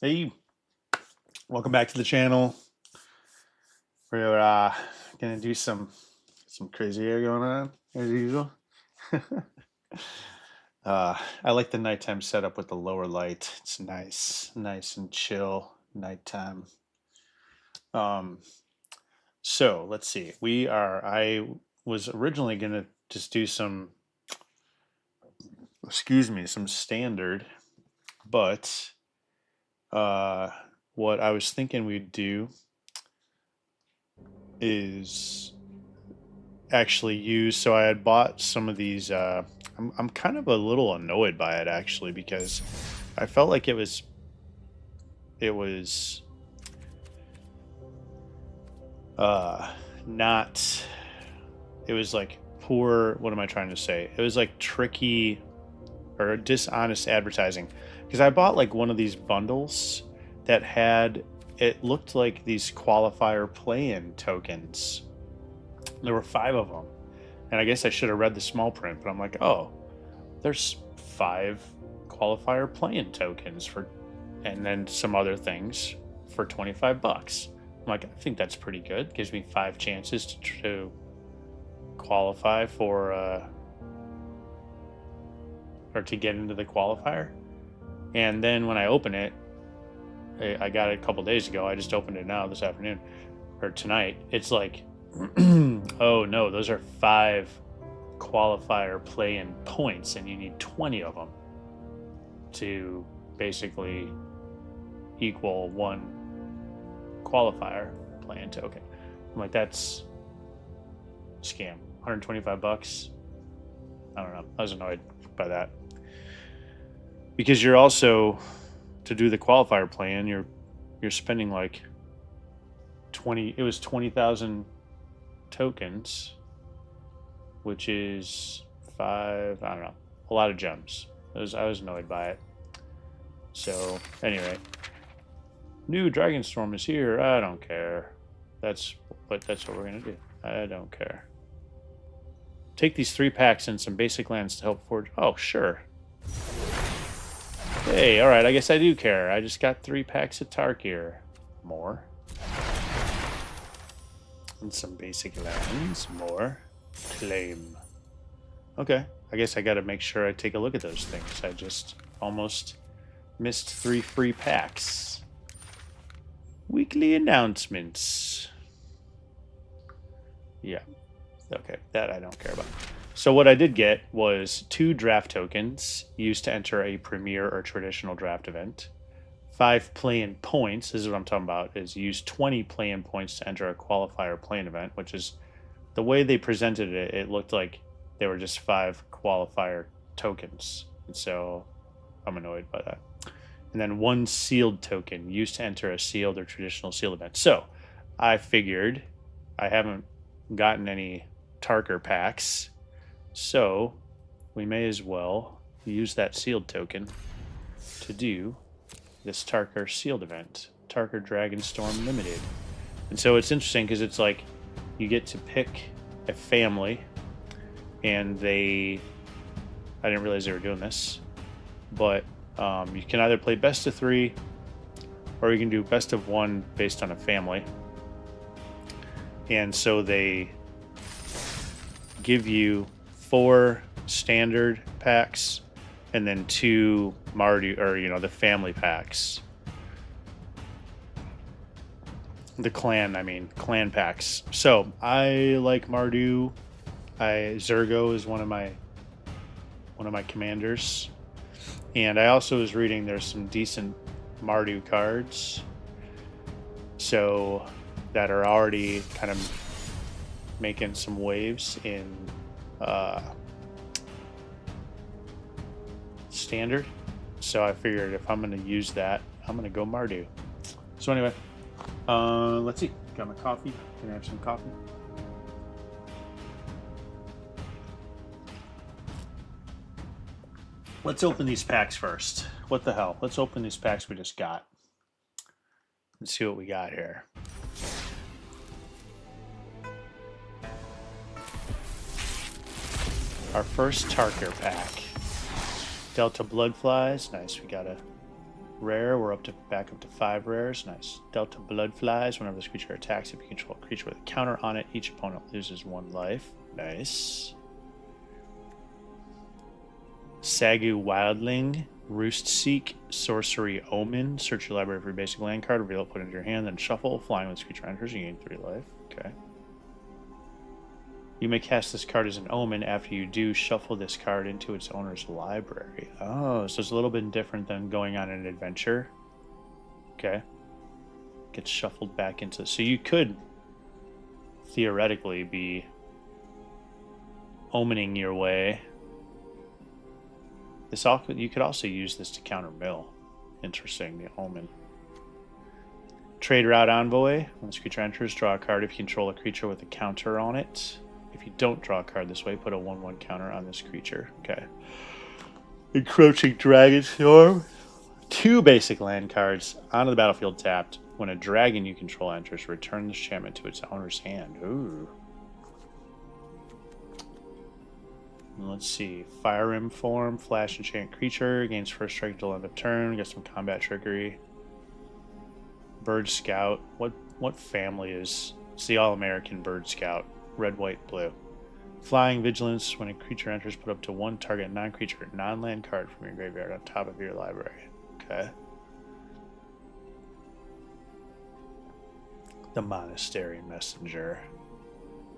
Hey, welcome back to the channel. We're gonna do some crazy air going on as usual. I like the nighttime setup with the lower light. It's nice and chill nighttime. Um, so let's see. I was originally gonna just do some, some standard, but what I was thinking we'd do is actually use. So I had bought some of these. I'm kind of a little annoyed by it actually because I felt like it was not. It was like poor. What am I trying to say? It was like tricky or dishonest advertising because I bought like one of these bundles that had. It looked like these qualifier play-in tokens. There were 5 of them. And I guess I should have read the small print, but I'm like, oh, there's 5 qualifier play-in tokens for, and then some other things for 25 bucks. I'm like, I think that's pretty good. Gives me 5 chances to qualify for, or to get into the qualifier. And then when I open it, I got it a couple days ago. I just opened it now this afternoon or tonight. It's like, oh no, those are 5 qualifier play-in points, and you need 20 of them to basically equal 1 qualifier play-in token. I'm like, that's a scam. 125 bucks. I don't know. I was annoyed by that because you're also, to do the qualifier play-in, you're spending like 20,000 tokens, which is 5, I don't know, a lot of gems. I was annoyed by it. So anyway, new Dragonstorm is here. I don't care. That's what we're gonna do. I don't care. Take these 3 packs and some basic lands to help forge. Oh, sure. Hey, all right. I guess I do care. I just got 3 packs of Tarkir. More. And some basic lands. More. Claim. Okay. I guess I got to make sure I take a look at those things. I just almost missed 3 free packs. Weekly announcements. Yeah. Okay. That I don't care about. So what I did get was 2 draft tokens used to enter a premier or traditional draft event. 5 play-in points, this is what I'm talking about, is use 20 play-in points to enter a qualifier play-in event, which is the way they presented it. It looked like they were just 5 qualifier tokens. And so I'm annoyed by that. And then 1 sealed token used to enter a sealed or traditional sealed event. So I figured I haven't gotten any Tarkir packs. So we may as well use that sealed token to do this Tarkir sealed event, Tarkir Dragonstorm Limited. And so it's interesting because it's like you get to pick a family, and I didn't realize they were doing this, but you can either play best of 3 or you can do best of 1 based on a family. And so they give you 4 standard packs and then 2 Mardu, or the family packs. The clan packs. So I like Mardu. Zergo is one of my commanders. And I also was reading there's some decent Mardu cards. So that are already kind of making some waves in standard. So I figured if I'm going to use that, I'm going to go Mardu. So anyway, let's see. Got my coffee. Can I have some coffee? Let's open these packs first. What the hell? Let's open these packs we just got. Let's see what we got here. Our first Tarkir pack. Delta Bloodflies. Nice. We got a Rare, we're back up to 5 rares. Nice. Delta Bloodflies. Whenever this creature attacks, if you control a creature with a counter on it, each opponent loses 1 life. Nice. Sagu Wildling. Roost Seek. Sorcery Omen. Search your library for your basic land card. Reveal it, put it into your hand, then shuffle. Flying when this creature enters, you gain 3 life. Okay. You may cast this card as an omen. After you do, shuffle this card into its owner's library. Oh, so it's a little bit different than going on an adventure. Okay. Gets shuffled back into... So you could theoretically be omening your way. You could also use this to counter mill. Interesting, the omen. Trade Route Envoy. When this creature enters, draw a card if you control a creature with a counter on it. If you don't draw a card this way, put a 1/1 counter on this creature. Okay. Encroaching Dragon Storm. 2 basic land cards onto the battlefield tapped. When a dragon you control enters, return this enchantment to its owner's hand. Ooh. Let's see. Fire Rim form, flash enchant creature, gains first strike until end of turn, gets some combat trickery. Bird Scout. What family is... It's the All-American Bird Scout. Red, white, blue. Flying Vigilance. When a creature enters, put up to 1 target non-creature, non-land card from your graveyard on top of your library. Okay. The Monastery Messenger.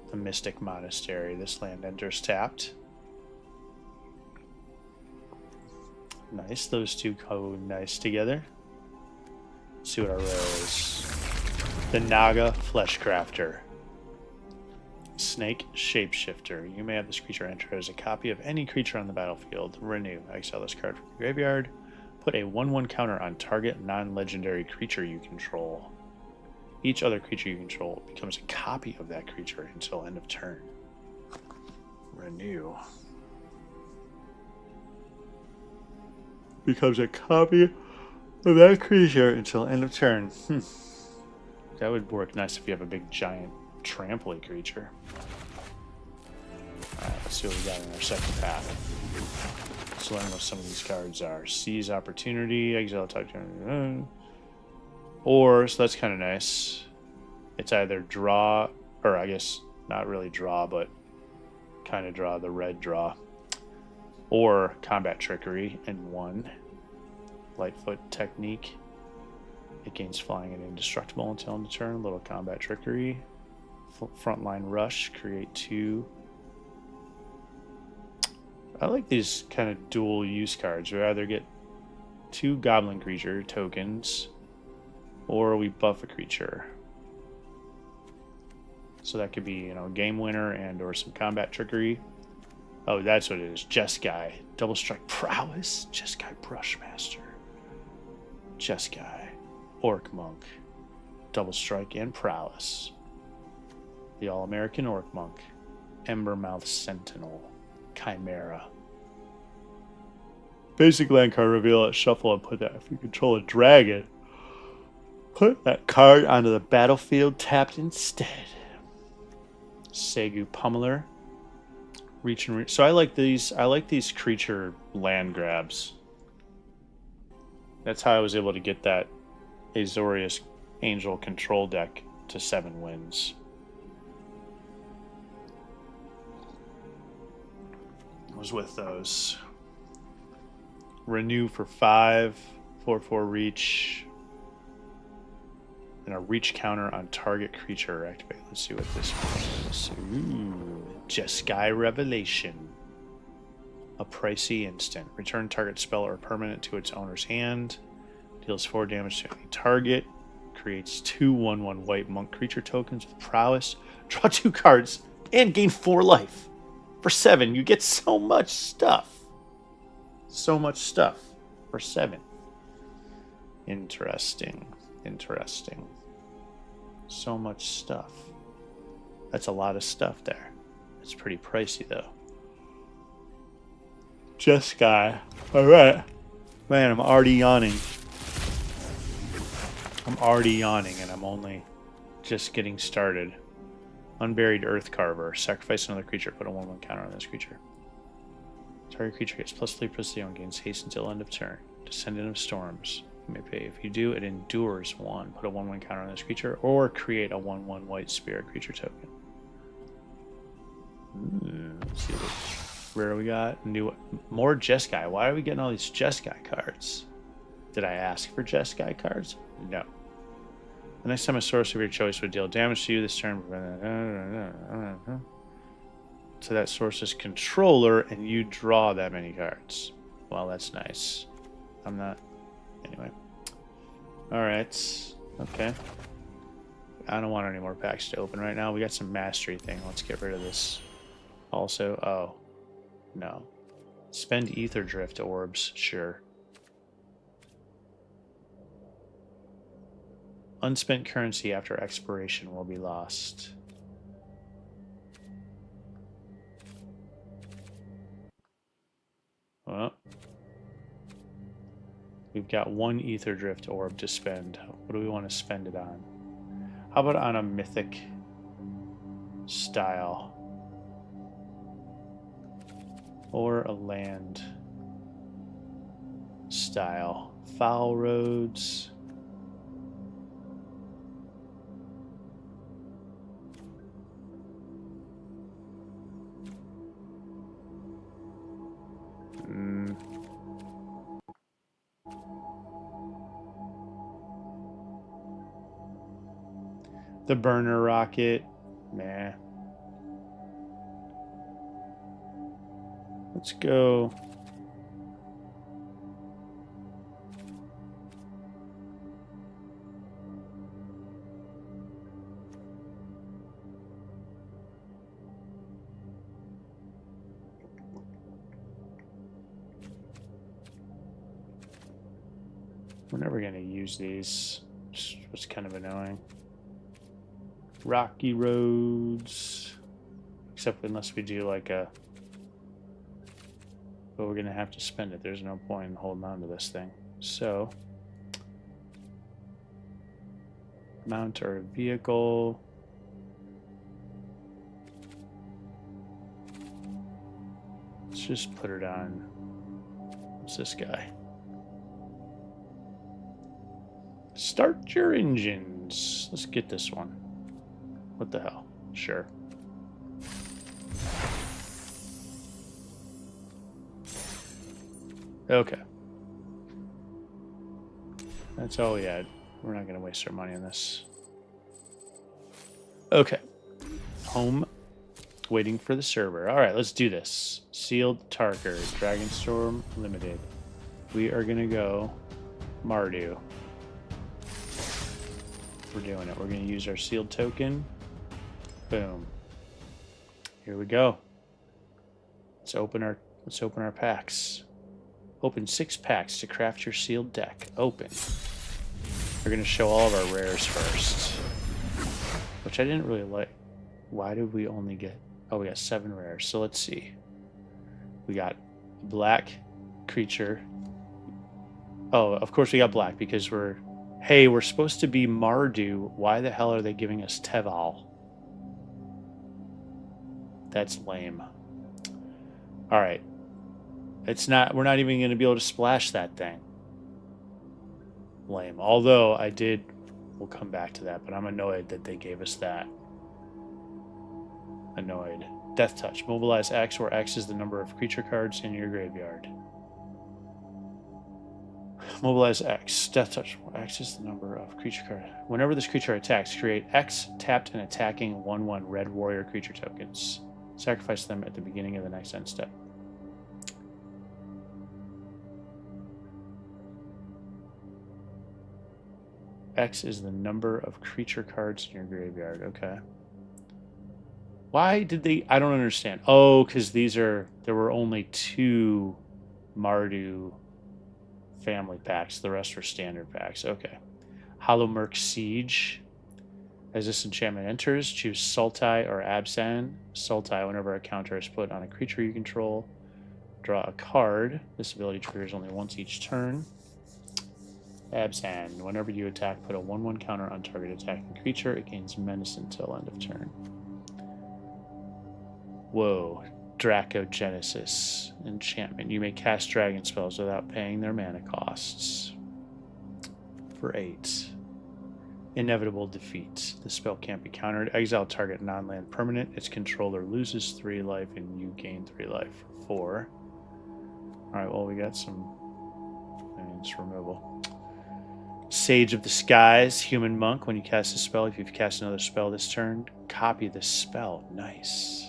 The Mystic Monastery. This land enters tapped. Nice. Those two go nice together. Let's see what our rare is. The Naga Fleshcrafter. Snake Shapeshifter. You may have this creature enter as a copy of any creature on the battlefield. Renew. Exile this card from your graveyard. Put a 1/1 counter on target non-legendary creature you control. Each other creature you control becomes a copy of that creature until end of turn. Renew. Becomes a copy of that creature until end of turn. That would work nice if you have a big giant trampoline creature. Alright, let's see what we got in our second path. Let's learn what some of these cards are. Seize Opportunity, Exile type turn. Or, so that's kind of nice. It's either draw, or I guess not really draw, but kind of draw, the red draw. Or Combat Trickery in 1. Lightfoot Technique. It gains flying and indestructible until end of turn. Little Combat Trickery. Frontline Rush. Create 2. I like these kind of dual use cards. We either get 2 Goblin Creature tokens, or we buff a creature. So that could be, you know, Game Winner and or some Combat Trickery. Oh, that's what it is. Jeskai. Double Strike Prowess. Jeskai Brushmaster. Jeskai. Orc Monk. Double Strike and Prowess. The All-American Orc Monk. Embermouth Sentinel. Chimera. Basic land card, reveal it, shuffle, and put that. If you control a dragon, put that card onto the battlefield tapped instead. Sagu Pummeler. Reach and reach. So I like these creature land grabs. That's how I was able to get that Azorius Angel control deck to 7 wins. I was with those. Renew for 5, 4/4 reach, and a reach counter on target creature activate. Let's see what this is. Ooh, Jeskai Revelation. A pricey instant. Return target spell or permanent to its owner's hand. Deals 4 damage to any target. Creates 2 1/1 white monk creature tokens with prowess. Draw 2 cards and gain 4 life. For 7, you get so much stuff. So much stuff for 7. Interesting. Interesting. So much stuff. That's a lot of stuff there. It's pretty pricey, though. Jeskai. Alright. Man, I'm already yawning. I'm already yawning, and I'm only just getting started. Unburied Earth Carver. Sacrifice another creature. Put a 1/1 counter on this creature. Target creature gets +3/+0 and gains haste until end of turn. Descendant of Storms. You may pay. If you do, it endures 1. Put a 1/1 counter on this creature, or create a 1/1 white spirit creature token. Let's see what rare we got. More Jeskai. Why are we getting all these Jeskai cards? Did I ask for Jeskai cards? No. The next time a source of your choice would deal damage to you this turn to that source's controller, and you draw that many cards. Well, that's nice. I'm not. Anyway. Alright. Okay. I don't want any more packs to open right now. We got some mastery thing. Let's get rid of this. Also, oh. No. Spend Ether Drift orbs. Sure. Unspent currency after expiration will be lost. Well, we've got 1 Ether Drift orb to spend. What do we want to spend it on? How about on a mythic style? Or a land style? Foul Roads. The burner rocket. Nah. Let's go. We're never going to use these. It's kind of annoying. Rocky roads. Except unless we do like a... But we're going to have to spend it. There's no point in holding on to this thing. So... Mount our vehicle. Let's just put it on... What's this guy? Start your engines. Let's get this one. What the hell? Sure. Okay. That's all we had. We're not going to waste our money on this. Okay. Home. Waiting for the server. All right, let's do this. Sealed Tarkir. Dragonstorm Limited. We are going to go Mardu. We're doing it. We're going to use our sealed token. Boom. Here we go. Let's open our packs. Open 6 packs to craft your sealed deck. Open. We're going to show all of our rares first, which I didn't really like. Why did we only get... Oh, we got 7 rares. So let's see. We got black creature. Oh, of course we got black because we're... Hey, we're supposed to be Mardu. Why the hell are they giving us Teval? That's lame. All right. It's not... We're not even going to be able to splash that thing. Lame. Although I did... We'll come back to that, but I'm annoyed that they gave us that. Annoyed. Death Touch. Mobilize X, where X is the number of creature cards in your graveyard. Mobilize X. Death Touch. X is the number of creature cards. Whenever this creature attacks, create X tapped and attacking 1/1 red warrior creature tokens. Sacrifice them at the beginning of the next end step. X is the number of creature cards in your graveyard. Okay. Why did they... I don't understand. Oh, because these are... There were only 2 Mardu family packs. The rest were standard packs. Okay. Hollowmurk Siege. As this enchantment enters, choose Sultai or Absan. Sultai, whenever a counter is put on a creature you control, draw a card. This ability triggers only once each turn. Absan, whenever you attack, put a 1/1 counter on target attacking creature. It gains menace until end of turn. Whoa. Dracogenesis. Enchantment. You may cast dragon spells without paying their mana costs. for 8. Inevitable defeat. The spell can't be countered. Exile target non-land permanent. Its controller loses 3 life and you gain 3 life for 4. Alright, well, we got some... it's removal. Sage of the Skies, Human Monk. When you cast a spell, if you've cast another spell this turn, copy the spell. Nice.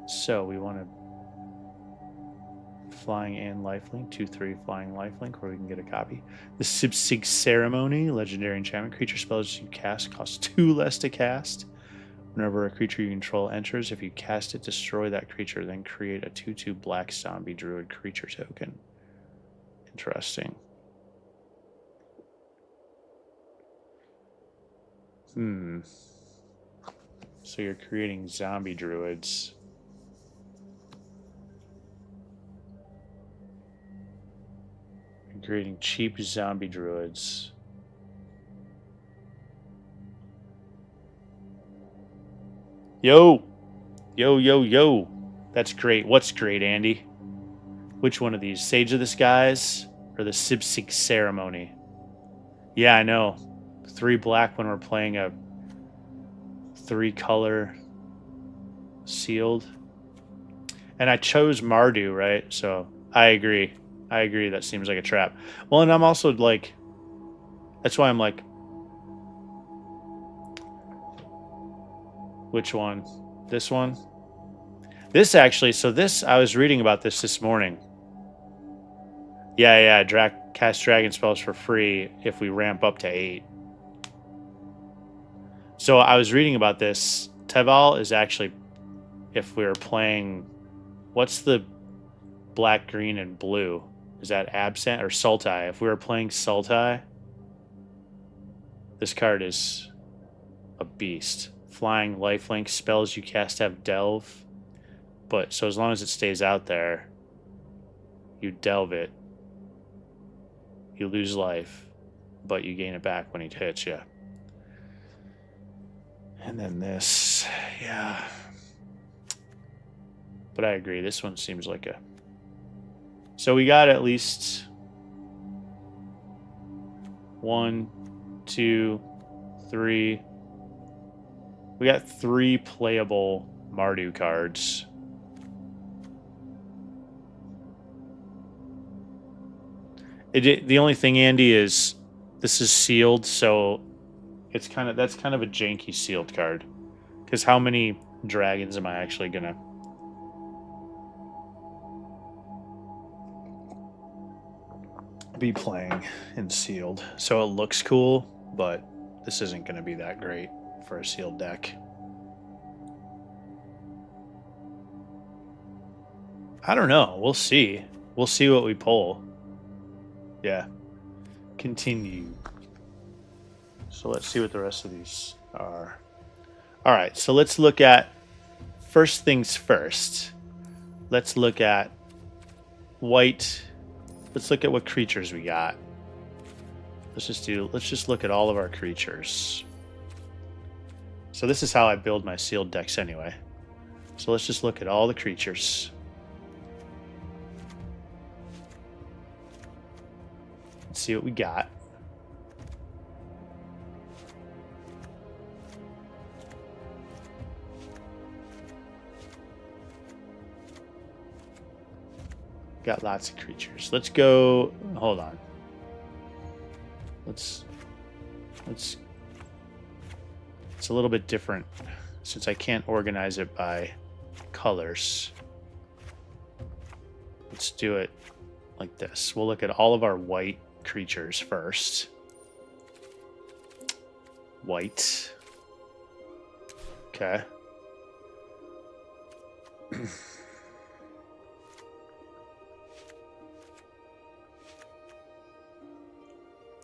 So we want to flying and lifelink, 2/3 flying lifelink, where we can get a copy. The Sipsig Ceremony, legendary enchantment. Creature spells you cast cost 2 less to cast. Whenever a creature you control enters, if you cast it, destroy that creature, then create a 2/2 black zombie druid creature token. Interesting. So you're creating zombie druids. You're creating cheap zombie druids. Yo! Yo, yo, yo. That's great. What's great, Andy? Which one of these? Sage of the Skies or the Sipsig Ceremony? Yeah, I know. 3 black when we're playing a 3-color sealed. And I chose Mardu, right? So I agree. I agree. That seems like a trap. Well, and I'm also like... That's why I'm like... Which one? This one? This actually... So this... I was reading about this morning. Yeah. Cast dragon spells for free if we ramp up to 8. So I was reading about this. Teval is actually, if we were playing, what's the black, green, and blue? Is that Absent or Sultai? If we were playing Sultai, this card is a beast. Flying, lifelink, spells you cast have delve. But so as long as it stays out there, you delve it. You lose life, but you gain it back when he hits you. And then this, yeah. But I agree, this one seems like a... So we got at least 1, 2, 3. We got 3 playable Mardu cards. The only thing, Andy, is this is sealed, so it's that's kind of a janky sealed card. Because how many dragons am I actually gonna be playing in sealed? So it looks cool, but this isn't gonna be that great for a sealed deck. I don't know. We'll see. We'll see what we pull. Yeah. Continue. So let's see what the rest of these are. All right, so let's look at, first things first. Let's look at white. Let's look at what creatures we got. Let's just look at all of our creatures. So this is how I build my sealed decks anyway. So let's just look at all the creatures. Let's see what we got. Got lots of creatures. Let's go. Hold on. It's a little bit different since I can't organize it by colors. Let's do it like this. We'll look at all of our white creatures first. White. Okay.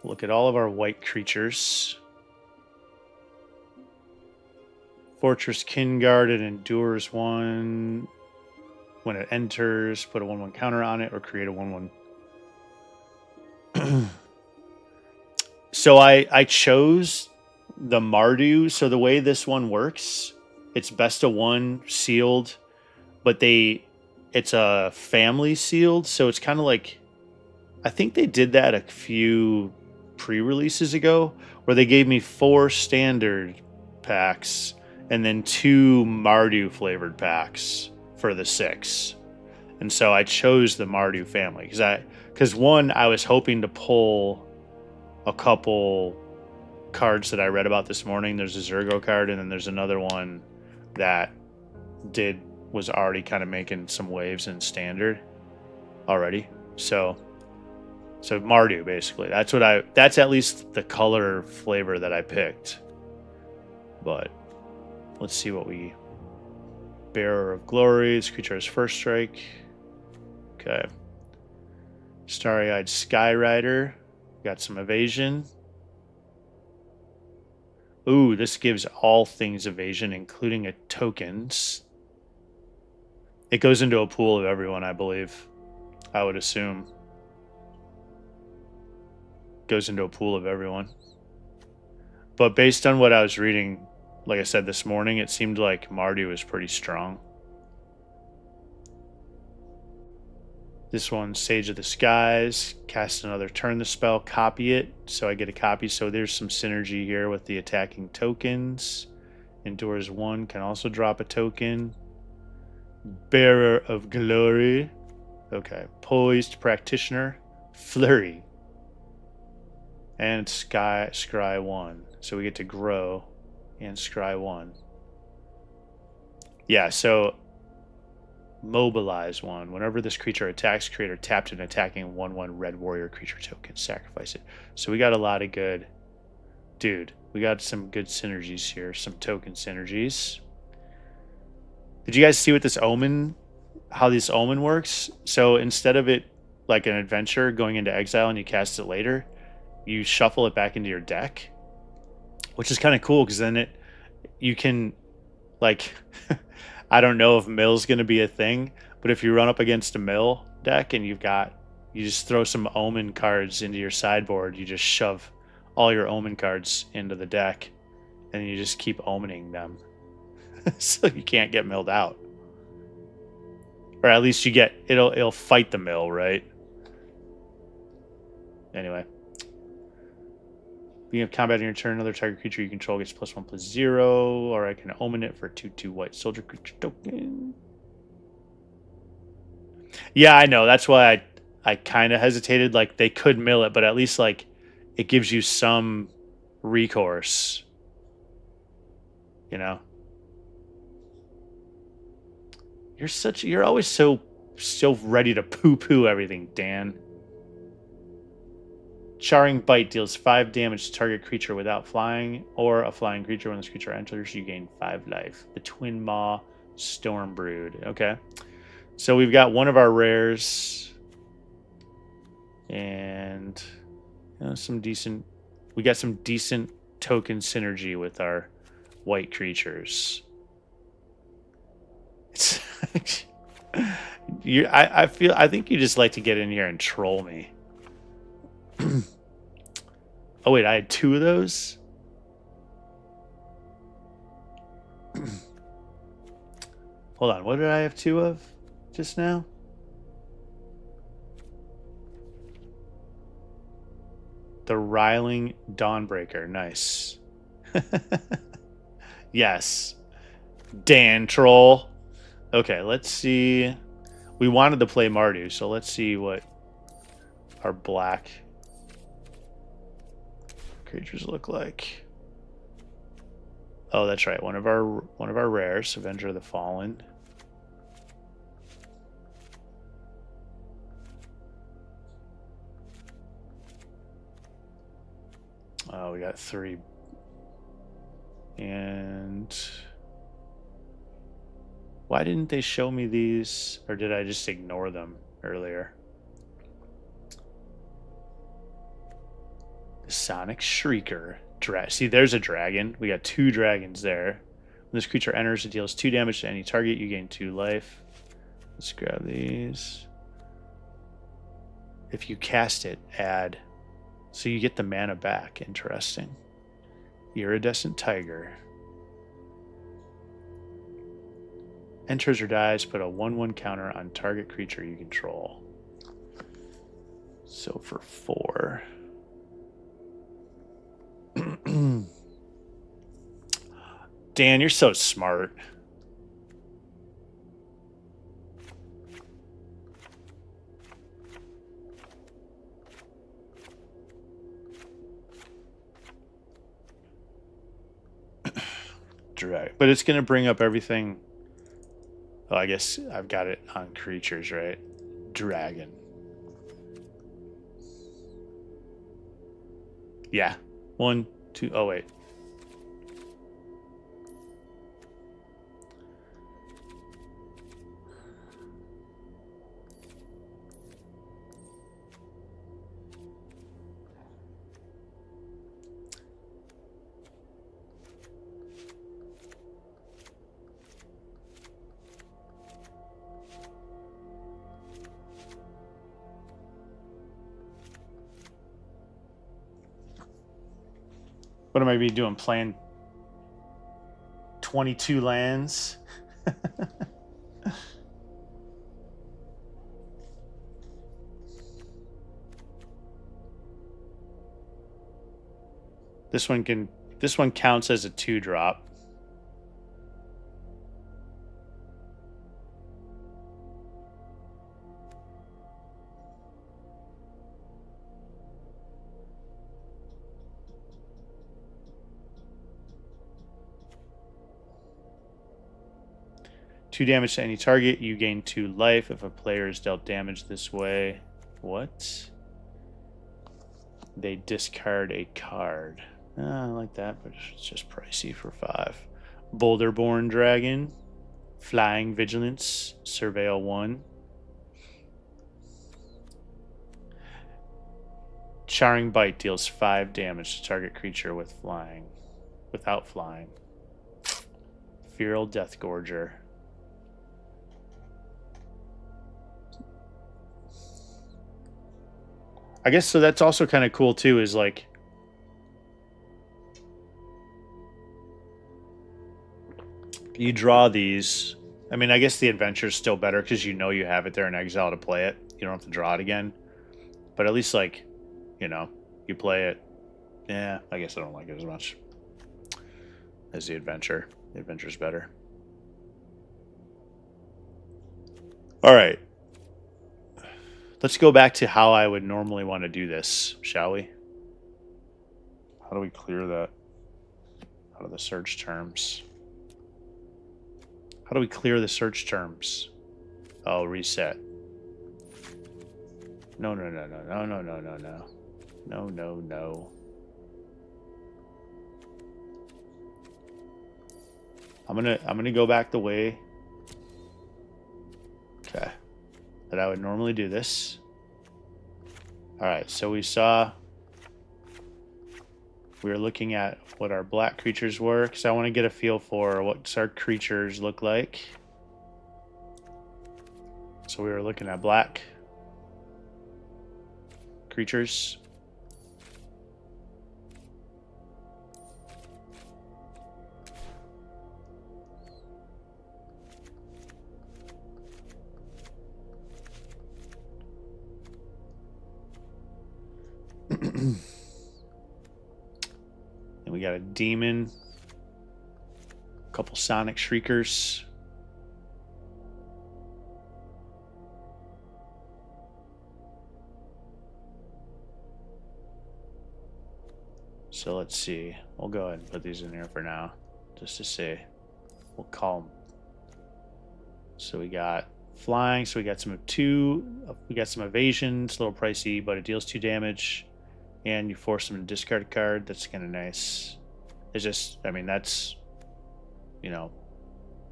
Look at all of our white creatures. Fortress Kinguard, it endures 1. When it enters, put a 1/1 counter on it or create a 1/1. So I chose the Mardu. So the way this one works, it's best of 1 sealed, but it's a family sealed. So it's kind of like, I think they did that a few pre-releases ago where they gave me 4 standard packs and then 2 Mardu flavored packs for the 6. And so I chose the Mardu family because one, I was hoping to pull a couple cards that I read about this morning. There's a Zergo card, and then there's another one that was already kind of making some waves in standard already. So Mardu, basically. That's at least the color flavor that I picked. But let's see what we... Bearer of Glory. This creature has first strike. Okay. Starry-Eyed Skyrider. Got some evasion. Ooh, this gives all things evasion, including a tokens. It goes into a pool of everyone, I believe. I would assume. Goes into a pool of everyone. But based on what I was reading, like I said this morning, it seemed like Mardu is pretty strong. This one, Sage of the Skies. Cast another turn the spell, copy it. So I get a copy. So there's some synergy here with the attacking tokens. Endures 1, can also drop a token. Bearer of Glory. Okay. Poised Practitioner. Flurry. And Scry 1. So we get to grow and Scry 1. Yeah, so Mobilize 1. Whenever this creature attacks, creator tapped an attacking 1/1 red warrior creature token. Sacrifice it. So we got a lot of good... Dude, we got some good synergies here. Some token synergies. Did you guys see what this Omen... How this Omen works? So instead of it like an adventure going into exile and you cast it later, you shuffle it back into your deck, which is kind of cool because then you can, like, I don't know if mill's going to be a thing, but if you run up against a mill deck and you just throw some Omen cards into your sideboard, you just shove all your Omen cards into the deck and you just keep omening them. So you can't get milled out. Or at least it'll fight the mill, right? Anyway. Beginning of combat in your turn, another target creature you control gets +1/+0, or I can omen it for 2/2 white soldier creature token. Yeah, I know. That's why I kind of hesitated. Like, they could mill it, but at least, like, it gives you some recourse. You know? You're always so ready to poo-poo everything, Dan. Charring Bite deals 5 damage to target creature without flying, or a flying creature. When this creature enters, you gain 5 life. The Twin Maw Stormbrood. Okay. So we've got one of our rares. And we got some decent token synergy with our white creatures. I think you just like to get in here and troll me. Oh wait, I had 2 of those? Hold on, what did I have 2 of just now? The Riling Dawnbreaker, nice. Yes. Dan troll. Okay, let's see. We wanted to play Mardu, so let's see what our black creatures look like. Oh, that's right. One of our rares, Avenger of the Fallen. Oh, we got 3. And why didn't they show me these, or did I just ignore them earlier? The Sonic Shrieker. See, there's a dragon. We got 2 dragons there. When this creature enters, it deals 2 damage to any target. You gain 2 life. Let's grab these. If you cast it, add. So you get the mana back. Interesting. Iridescent Tiger. Enters or dies, put a 1/1 counter on target creature you control. So for 4. Dan, you're so smart. Drag. But it's going to bring up everything. Oh, I guess I've got it on creatures, right? Dragon. Yeah. 1, 2. Oh, wait. What am I be doing? Playing 22 lands? This one counts as a 2-drop. Two damage to any target. You gain 2 life if a player is dealt damage this way. What? They discard a card. I like that, but it's just pricey for 5. Boulderborn Dragon. Flying Vigilance. Surveil 1. Charring Bite deals 5 damage to target creature with flying. Without flying. Feral Deathgorger. I guess so. That's also kind of cool too. Is like you draw these. I mean, I guess the adventure's still better because you know you have it there in exile to play it. You don't have to draw it again. But at least like, you know, you play it. Yeah, I guess I don't like it as much as the adventure. The adventure's better. All right. Let's go back to how I would normally want to do this, shall we? How do we clear that out of the search terms? How do we clear the search terms? Oh, reset. No. No. I'm gonna go back the way. Okay. That I would normally do this. Alright, so we were looking at what our black creatures were, because I want to get a feel for what our creatures look like. So we were looking at black creatures. And we got a demon, a couple sonic shriekers. So let's see. We'll go ahead and put these in here for now, just to see. We'll call them. So we got flying. So we got some we got some evasion. It's a little pricey, but it deals 2 damage. And you force them to discard a card. That's kind of nice. It's just, I mean, that's, you know,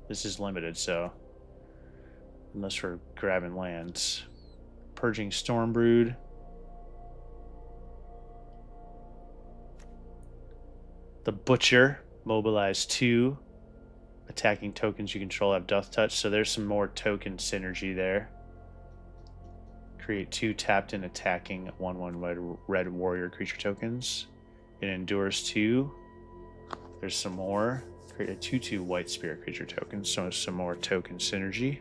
this is limited, so unless we're grabbing lands. Purging Stormbrood. The Butcher, mobilize 2. Attacking tokens you control have Death Touch, so there's some more token synergy there. Create 2 tapped and attacking 1/1 red warrior creature tokens. It endures 2. There's some more. Create a 2/2 white spirit creature token, so some more token synergy.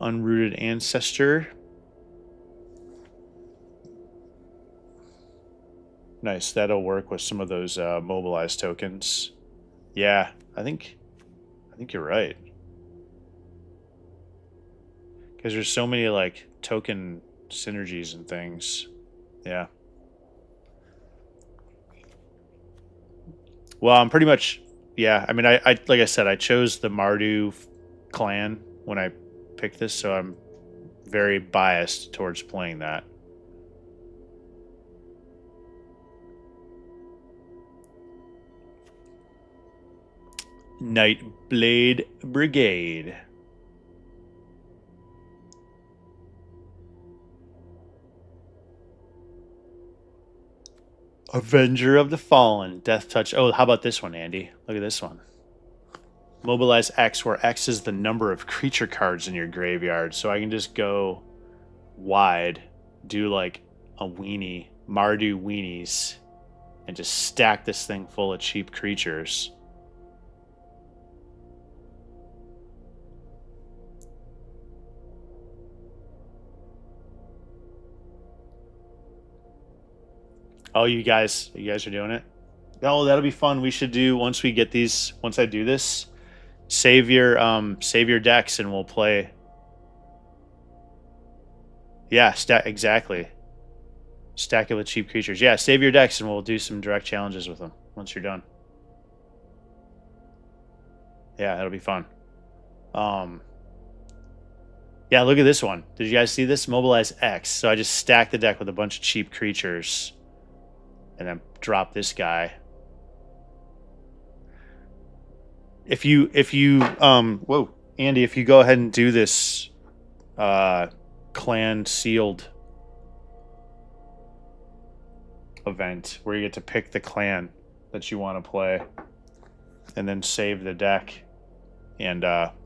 Unrooted Ancestor. Nice, that'll work with some of those mobilized tokens. Yeah, I think you're right. Because there's so many like token synergies and things. Yeah. Well, I'm pretty much, yeah. I mean, I like I said, I chose the Mardu clan when I picked this, so I'm very biased towards playing that. Nightblade Brigade. Avenger of the Fallen. Death Touch. Oh, how about this one, Andy? Look at this one. Mobilize X, where X is the number of creature cards in your graveyard. So I can just go wide, do like a weenie, Mardu weenies, and just stack this thing full of cheap creatures. Oh, you guys are doing it? Oh, that'll be fun. We should do once we get these. Once I do this, save your decks and we'll play. Yeah, exactly. Stack it with cheap creatures. Yeah, save your decks and we'll do some direct challenges with them once you're done. Yeah, that'll be fun. Yeah, look at this one. Did you guys see this? Mobilize X. So I just stack the deck with a bunch of cheap creatures and then drop this guy. If you whoa, Andy, if you go ahead and do this clan sealed event where you get to pick the clan that you want to play and then save the deck and well,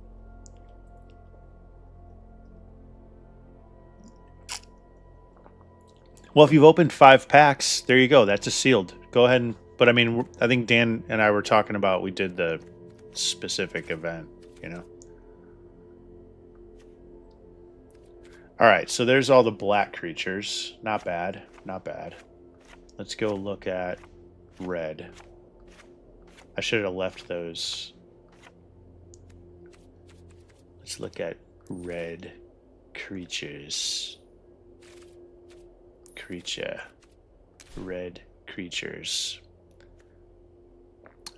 if you've opened 5 packs, there you go. That's a sealed. Go ahead and but I mean, I think Dan and I were talking about we did the specific event, you know. All right, so there's all the black creatures. Not bad, not bad. Let's go look at red. I should have left those. Let's look at red creatures. Red creatures.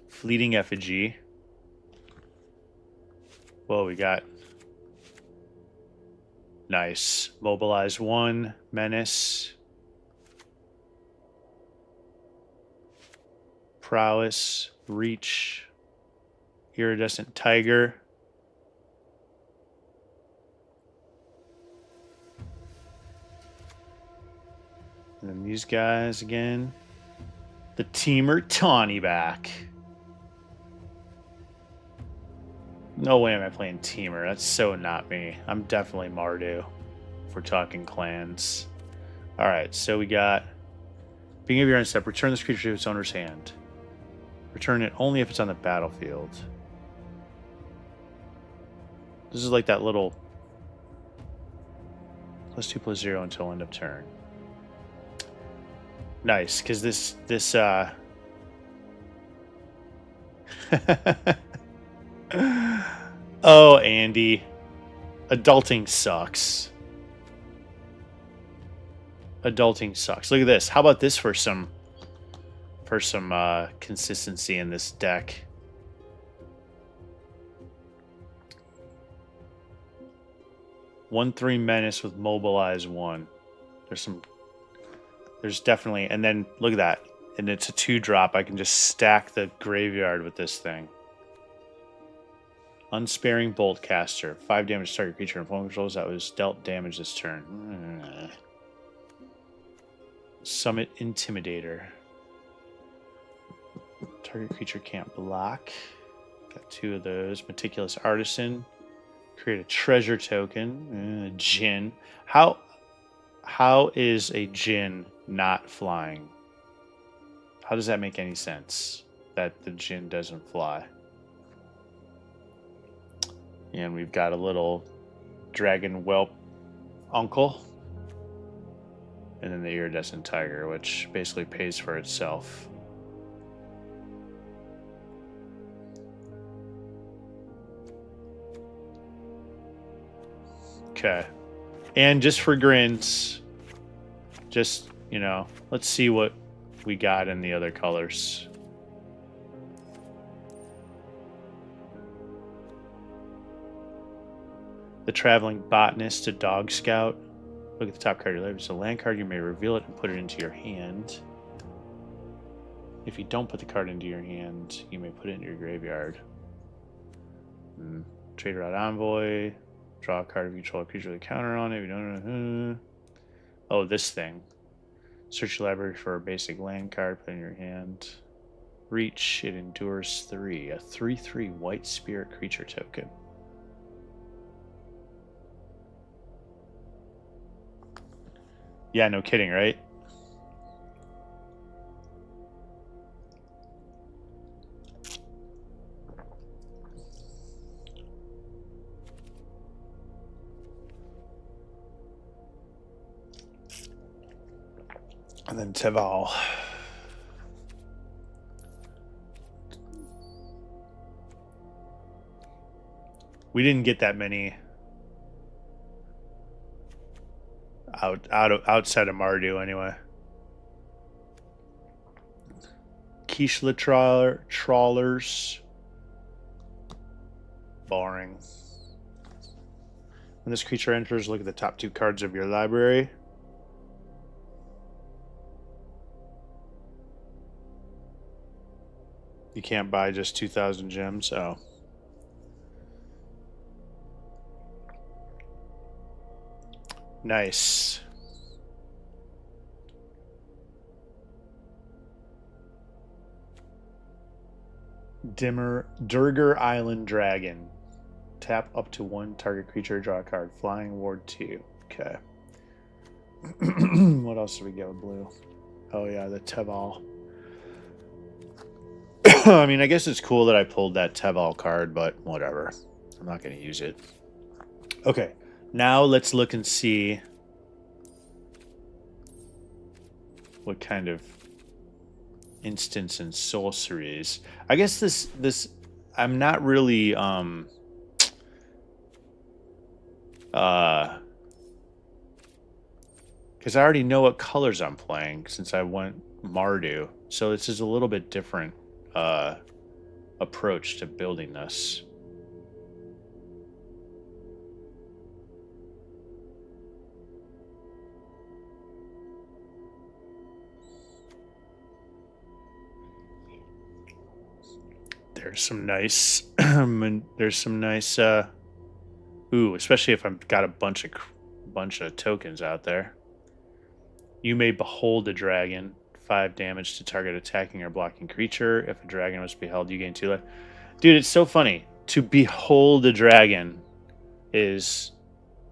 Fleeting Effigy. Whoa, we got nice. Mobilize 1, Menace. Prowess, Reach, Iridescent Tiger. And then these guys again. The Teamer Tawny back. No way am I playing Teamer. That's so not me. I'm definitely Mardu if we're talking clans. Alright, so we got beginning of your end step, return this creature to its owner's hand. Return it only if it's on the battlefield. This is like that little +2/+0 until end of turn. Nice, because this oh, Andy. Adulting sucks. Adulting sucks. Look at this. How about this for some consistency in this deck? 1/3 Menace with Mobilize 1. There's definitely, and then look at that. And it's a 2-drop. I can just stack the graveyard with this thing. Unsparing Boltcaster. 5 damage to target creature and opponent controls that was dealt damage this turn. Summit Intimidator. Target creature can't block. Got 2 of those. Meticulous Artisan. Create a treasure token. Djinn. How is a Djinn not flying? How does that make any sense that the Djinn doesn't fly? And we've got a little dragon whelp uncle. And then the iridescent tiger, which basically pays for itself. Okay. And just for grins, just, you know, let's see what we got in the other colors. The Traveling Botanist to Dog Scout. Look at the top card of your library. It's a land card. You may reveal it and put it into your hand. If you don't put the card into your hand, you may put it into your graveyard. Trader Route Envoy. Draw a card if you control a creature with a counter on it. If you don't. Oh, this thing. Search your library for a basic land card. Put it in your hand. Reach. It endures 3. A 3/3 white spirit creature token. Yeah, no kidding, right? And then Teval. We didn't get that many outside of Mardu anyway. Kishla trawlers. Boring. When this creature enters, look at the top 2 cards of your library. You can't buy just 2,000 gems. Oh. Nice. Durgar Island Dragon. Tap up to 1 target creature, draw a card. Flying Ward 2. Okay. What else do we get with blue? Oh yeah, the Teval. I mean, I guess it's cool that I pulled that Teval card, but whatever. I'm not going to use it. Okay. Now let's look and see what kind of instants and sorceries. I guess this I'm not really because I already know what colors I'm playing since I went Mardu. So this is a little bit different approach to building this. There's some nice ooh, especially if I've got a bunch of tokens out there. You may behold a dragon. 5 damage to target attacking or blocking creature. If a dragon was beheld, you gain 2 life. Dude, it's so funny. To behold a dragon is,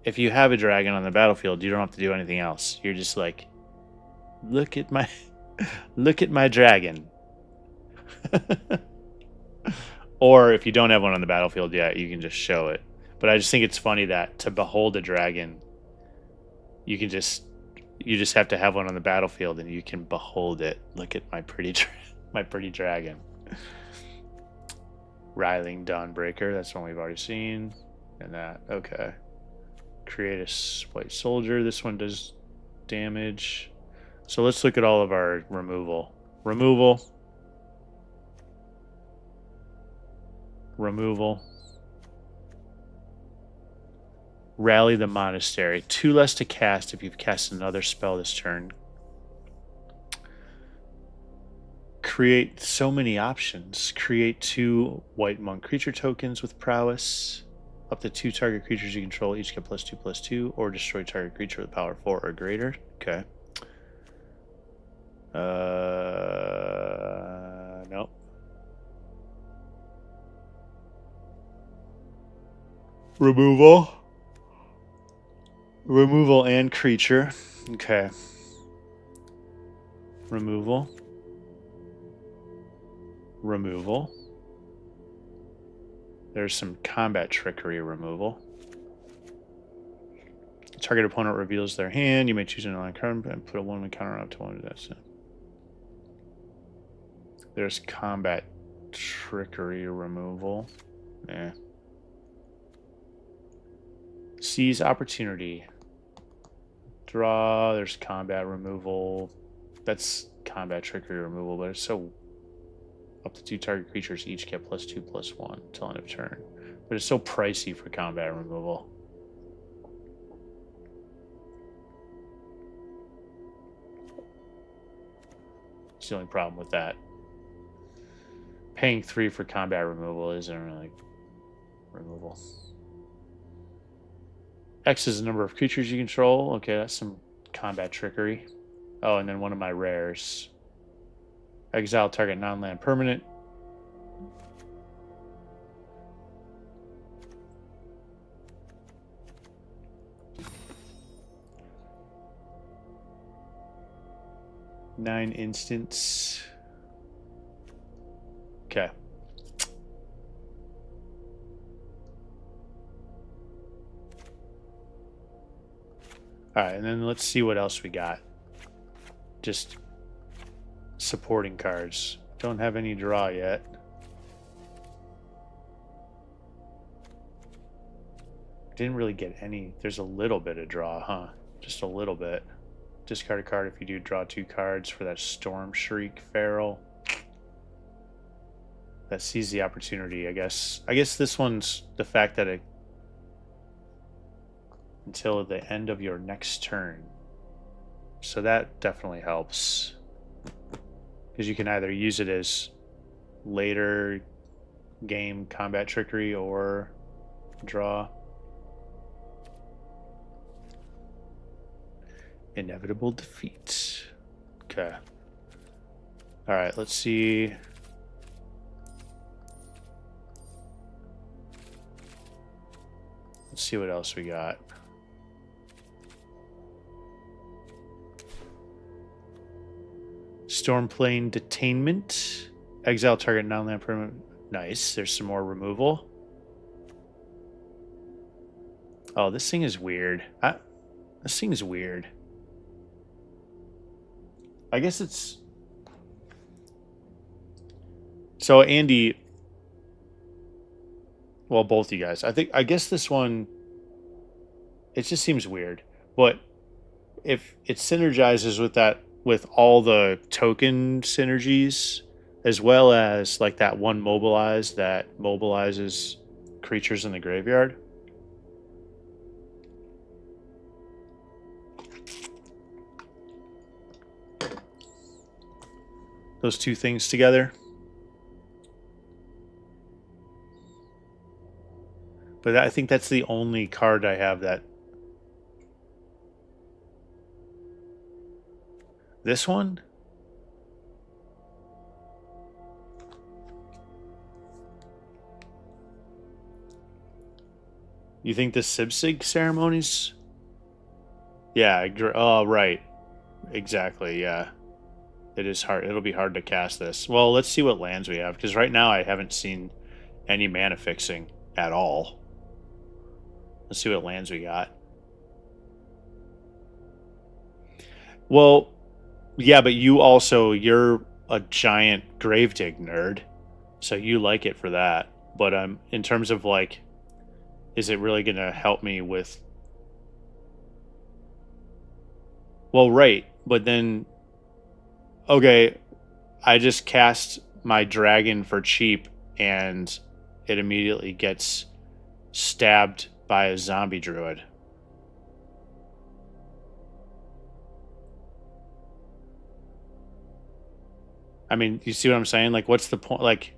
if you have a dragon on the battlefield, you don't have to do anything else. You're just like, look at my dragon. Or if you don't have one on the battlefield yet, you can just show it. But I just think it's funny that to behold a dragon, you just have to have one on the battlefield and you can behold it. Look at my pretty dragon. Riling Dawnbreaker, that's one we've already seen. And that, okay. Create a white soldier. This one does damage. So let's look at all of our removal. Removal. Rally the Monastery. 2 less to cast if you've cast another spell this turn. Create so many options. Create 2 white monk creature tokens with prowess. Up to 2 target creatures you control each get +2/+2, or destroy target creature with power 4 or greater. Okay. Nope. Removal and creature. Okay. Removal. There's some combat trickery removal. Target opponent reveals their hand. You may choose an online card and put a 1/1 counter up to 1. That's it. There's combat trickery removal. Yeah. Seize opportunity. Draw. There's combat removal. That's combat trickery removal, but it's so... Up to 2 target creatures each get +2/+1 until end of turn. But it's so pricey for combat removal. It's the only problem with that. Paying 3 for combat removal isn't really removal. X is the number of creatures you control. Okay, that's some combat trickery. Oh, and then one of my rares. Exile target non-land permanent. Nine instants. Okay. Alright, and then let's see what else we got. Just supporting cards. Don't have any draw yet. Didn't really get any. There's a little bit of draw, huh? Just a little bit. Discard a card if you do draw 2 cards for that Storm Shriek Feral. That sees the opportunity, I guess. I guess this one's the fact that it... Until the end of your next turn. So that definitely helps. Because you can either use it as later game combat trickery or draw. Inevitable defeat. Okay. Alright, let's see. Let's see what else we got. Stormplane Detainment. Exile target non-land permanent. Nice. There's some more removal. Oh, this thing is weird. This thing is weird. I guess it's... So, Andy... Well, both you guys. I guess this one... It just seems weird. But if it synergizes with that... with all the token synergies, as well as like that one mobilize that mobilizes creatures in the graveyard. Those two things together. But I think that's the only card I have that... This one? You think the Sibsig ceremonies? Yeah, oh, right. Exactly, yeah. It is hard. It'll be hard to cast this. Well, let's see what lands we have, because right now I haven't seen any mana fixing at all. Let's see what lands we got. Well... Yeah, but you're a giant Gravedigg nerd, so you like it for that. But in terms of like, is it really going to help me with... Well, right, but then, okay, I just cast my dragon for cheap, and it immediately gets stabbed by a zombie druid. I mean, you see what I'm saying? Like, what's the point? Like,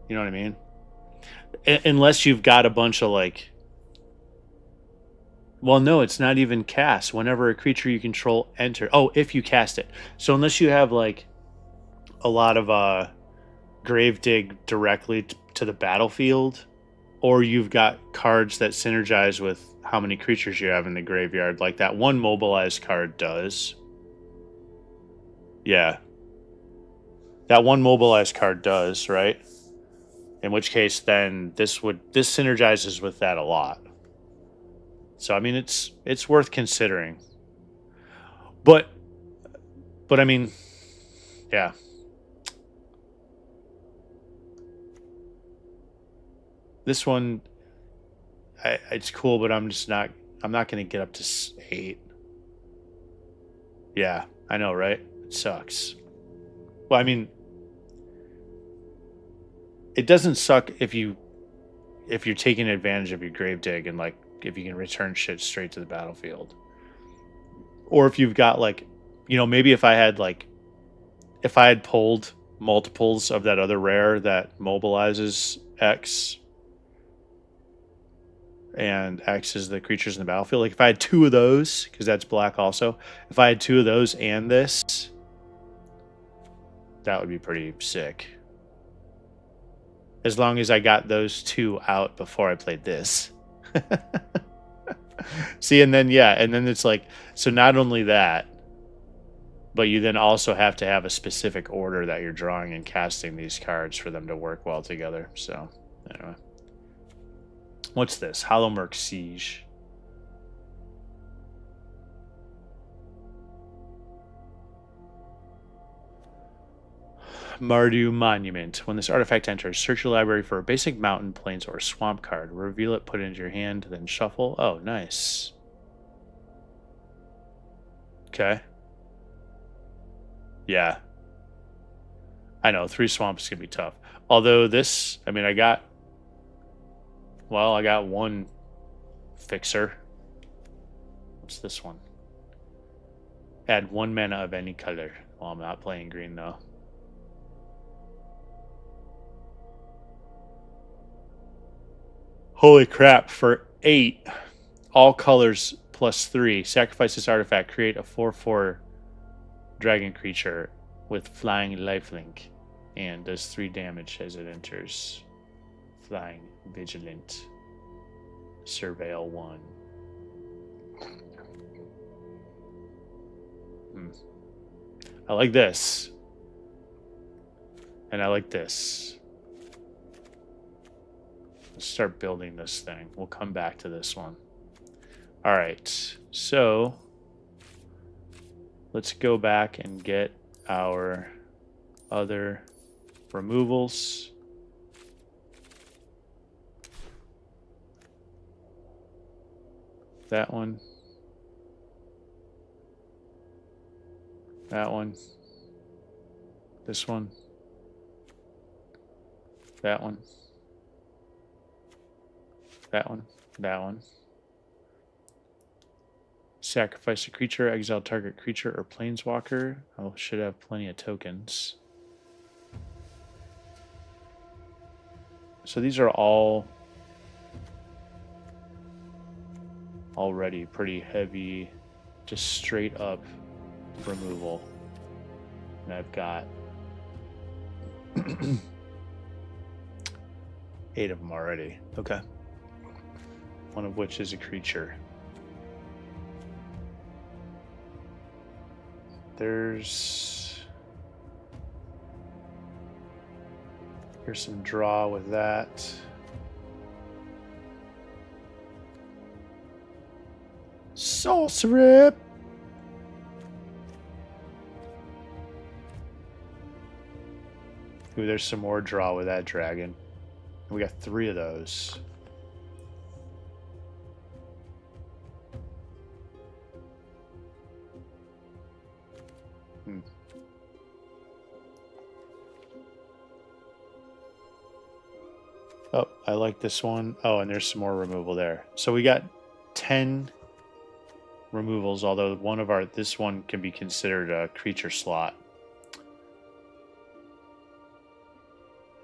you know what I mean? Unless you've got a bunch of, like... Well, no, it's not even cast. Whenever a creature you control enter... Oh, if you cast it. So unless you have, like, a lot of Gravedigg directly to the battlefield, or you've got cards that synergize with how many creatures you have in the graveyard, like that one mobilized card does. Yeah. That one mobilized card does, right? In which case, then this synergizes with that a lot. So I mean, it's worth considering. But I mean, yeah. This one, it's cool, but I'm not going to get up to 8. Yeah, I know, right? It sucks. Well, I mean, it doesn't suck if you're taking advantage of your grave dig and like if you can return shit straight to the battlefield. Or if you've got like, maybe if I had pulled multiples of that other rare that mobilizes X, and X is the creatures in the battlefield. Like if I had 2 of those, because that's black also. If I had 2 of those and this, that would be pretty sick. As long as I got those 2 out before I played this. See, and then it's like, so not only that, but you then also have to have a specific order that you're drawing and casting these cards for them to work well together. So, anyway. What's this? Hollowmurk Siege. Mardu Monument. When this artifact enters, search your library for a basic mountain, plains, or swamp card. Reveal it, put it into your hand, then shuffle. Oh, nice. Okay. Yeah. I know, 3 swamps can be tough. Although this, I mean, I got 1 fixer. What's this one? Add 1 mana of any color. Well, I'm not playing green, though. Holy crap, for 8, all colors plus 3, sacrifice this artifact, create a 4/4 dragon creature with flying lifelink, and does 3 damage as it enters. Flying vigilant. Surveil 1. I like this. And I like this. Let's start building this thing. We'll come back to this one. All right. So let's go back and get our other removals. That one. That one. This one. That one. That one. That one. Sacrifice a creature, exile target creature or planeswalker. I should have plenty of tokens. So these are all already pretty heavy, just straight up removal. And I've got 8 of them already. Okay. One of which is a creature. Here's some draw with that. Sorcerer. Ooh, there's some more draw with that dragon. We got 3 of those. Oh, I like this one. Oh, and there's some more removal there. So we got 10 removals, although this one can be considered a creature slot.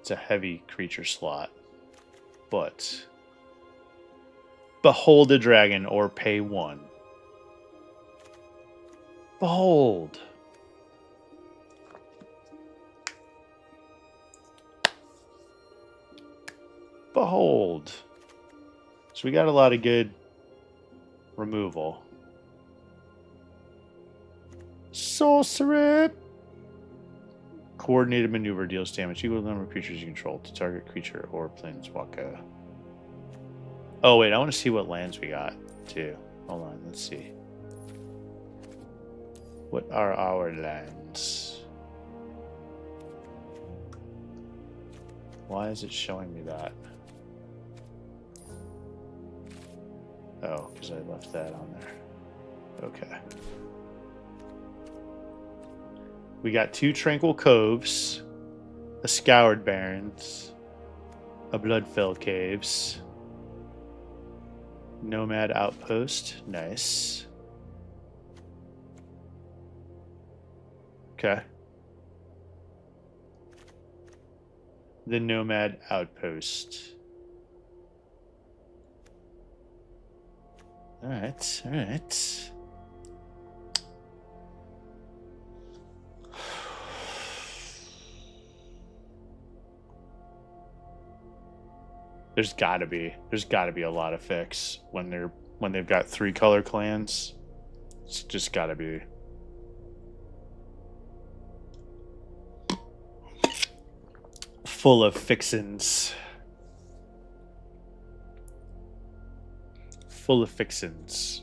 It's a heavy creature slot. But behold a dragon or pay 1. Behold. Behold. So we got a lot of good removal. Sorcerer. Coordinated maneuver deals damage equal to the number of creatures you control to target creature or planeswalker. Oh wait, I want to see what lands we got too. Hold on, let's see. What are our lands? Why is it showing me that? Oh, because I left that on there. Okay. We got 2 Tranquil Coves, a Scoured Barrens, a Bloodfell Caves, Nomad Outpost. Nice. Okay. The Nomad Outpost. Alright, alright. There's gotta be a lot of fix when they've got 3 color clans. It's just gotta be. Full of fixins. Full of fixins.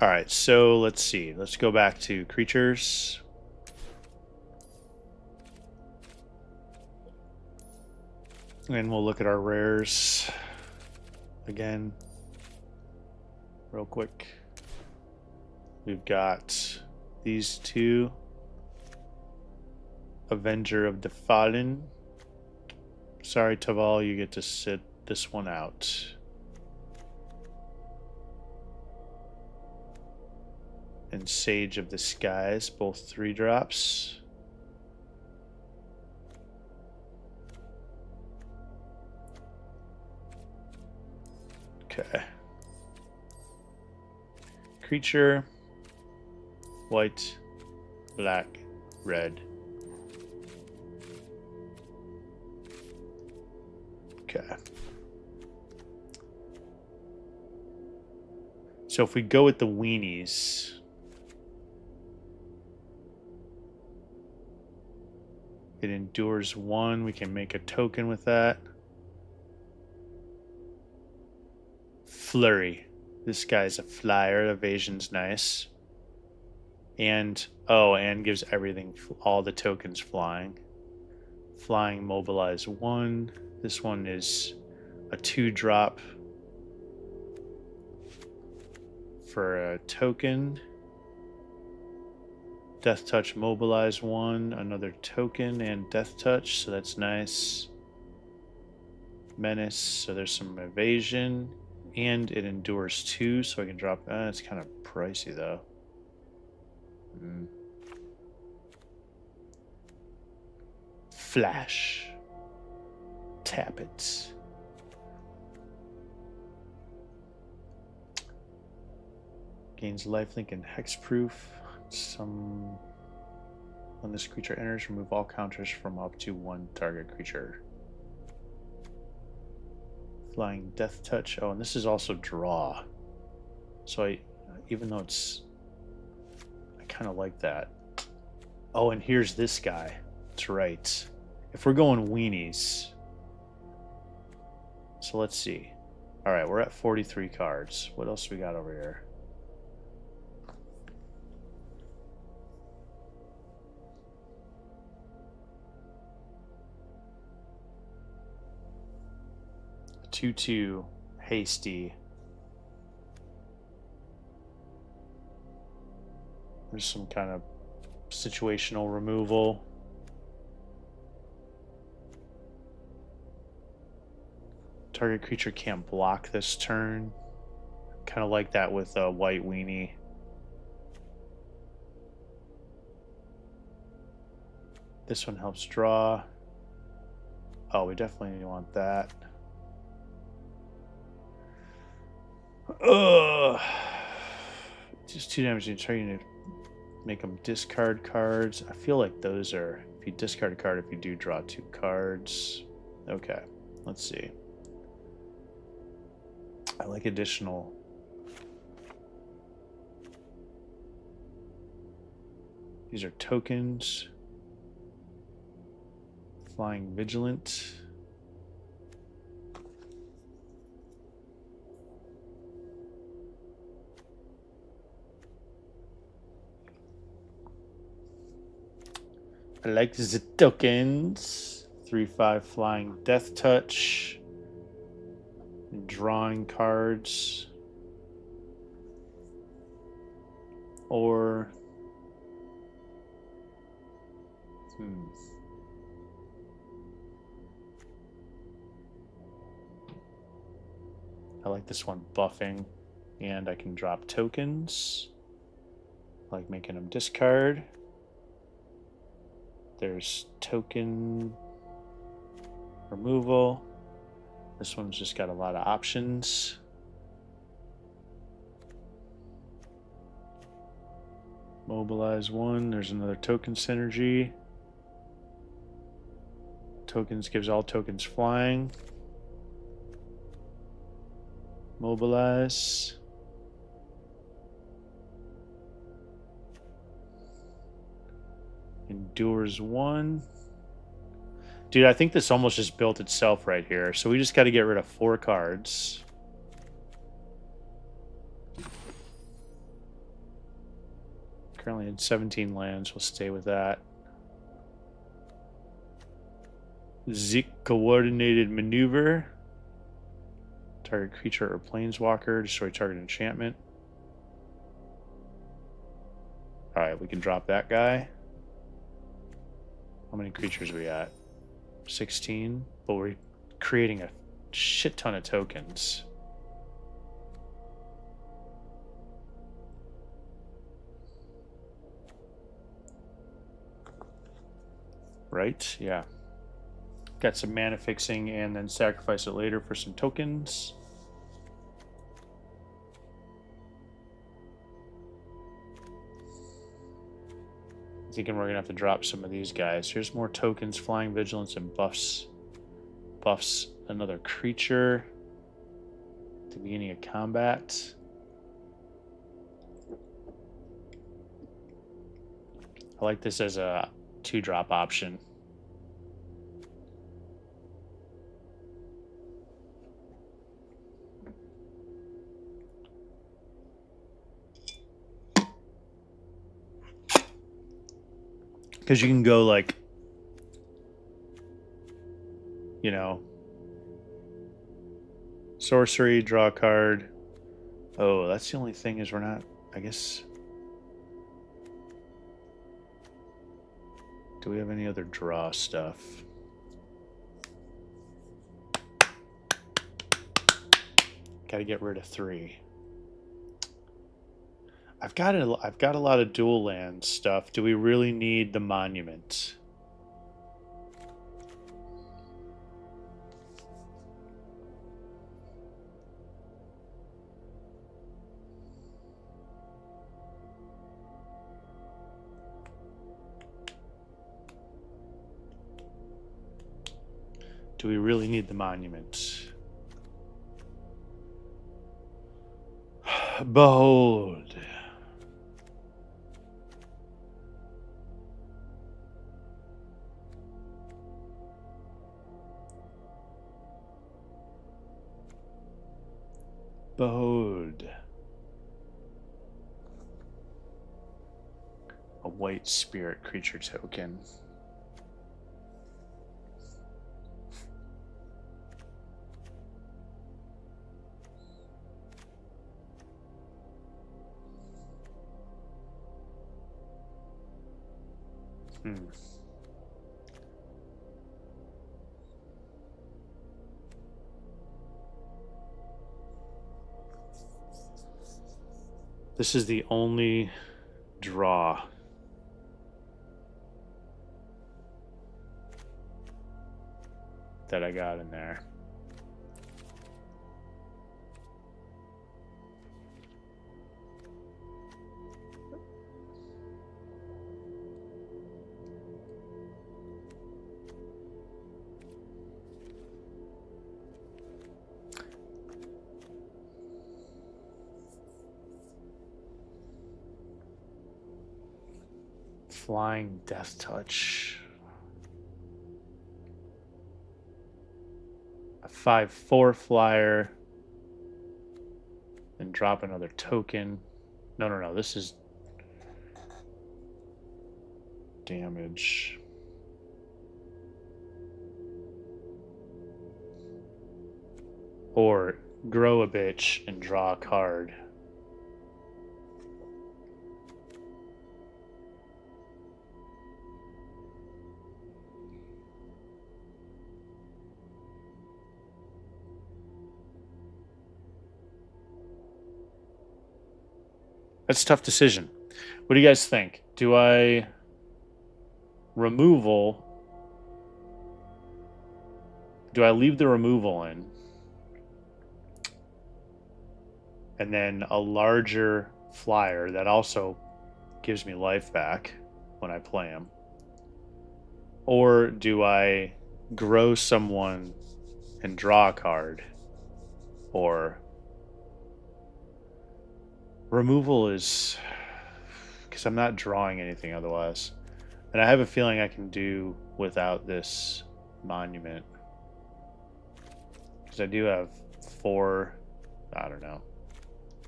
Alright, so let's see. Let's go back to creatures. And we'll look at our rares again real quick. We've got these 2. Avenger of the Fallen. Sorry, Taval, you get to sit this one out. And Sage of the Skies, both 3 drops. Okay. Creature, white, black, red. Okay. So if we go with the weenies, it endures 1. We can make a token with that. Flurry. This guy's a flyer. Evasion's nice. And, and gives everything, all the tokens flying. Flying, mobilize 1. This one is a 2-drop for a token. Death Touch, mobilize 1. Another token and Death Touch, so that's nice. Menace, so there's some evasion. And it endures 2, so I can drop. It's kind of pricey though. Flash. Tap it. Gains lifelink and hexproof. When this creature enters, remove all counters from up to 1 target creature. Flying Death Touch. Oh, and this is also draw. So even though I kind of like that. Oh, and here's this guy. That's right. If we're going weenies. So let's see. All right, we're at 43 cards. What else we got over here? Two hasty. There's some kind of situational removal. Target creature can't block this turn. Kind of like that with a white weenie. This one helps draw. Oh, we definitely want that. Just 2 damage. You're trying to make them discard cards. I feel like those are, if you discard a card, if you do draw 2 cards. Okay, let's see. I like additional. These are tokens. Flying Vigilant. I like the tokens. 3/5 flying death touch. Drawing cards. Or I like this one, buffing, and I can drop tokens. I like making them discard. There's token removal. This one's just got a lot of options. Mobilize one. There's another token synergy. Tokens gives all tokens flying. Mobilize. Endures one. Dude, I think this almost just built itself right here. So we just got to get rid of 4 cards. Currently at 17 lands. We'll stay with that. Zik coordinated maneuver. Target creature or planeswalker. Destroy target enchantment. Alright, we can drop that guy. How many creatures are we at? 16. But we're creating a shit ton of tokens. Right? Yeah. Got some mana fixing and then sacrifice it later for some tokens. Thinking we're gonna have to drop some of these guys. Here's more tokens, flying vigilance, and buffs. Buffs another creature at the beginning of combat. I like this as a 2-drop option. Because you can go like, you know, sorcery, draw a card. Oh, that's the only thing is we're not, I guess. Do we have any other draw stuff? Got to get rid of 3. I've got a lot of dual land stuff. Do we really need the monument? Do we really need the monument? Behold. Behold. A white spirit creature token. This is the only draw. That I got in there. Flying Death Touch. A 5/4 flyer. And drop another token. No. This is damage. Or grow a bitch and draw a card. That's a tough decision. What do you guys think? Do I removal? Do I leave the removal in? And then a larger flyer that also gives me life back when I play him? Or do I grow someone and draw a card? Or removal is because I'm not drawing anything otherwise. And I have a feeling I can do without this monument. Because I do have 4, I don't know.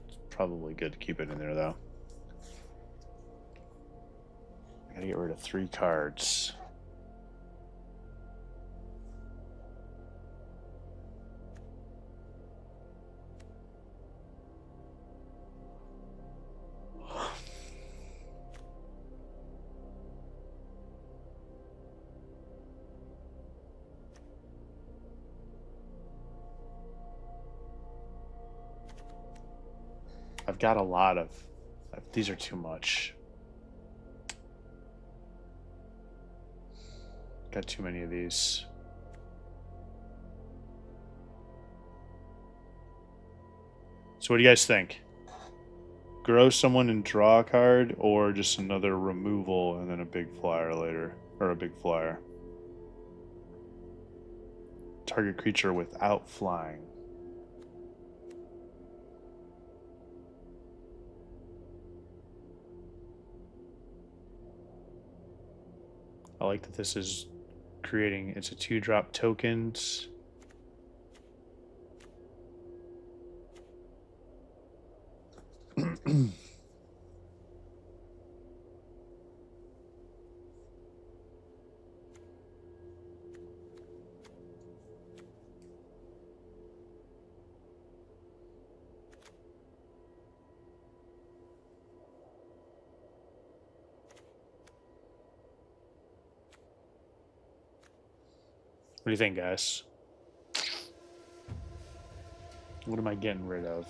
It's probably good to keep it in there though. I gotta get rid of 3 cards. I've got a lot of... These are too much. Got too many of these. So what do you guys think? Grow someone and draw a card, or just another removal and then a big flyer later? Or a big flyer. Target creature without flying. I like that this is creating, it's a 2-drop tokens. What do you think, guys? What am I getting rid of?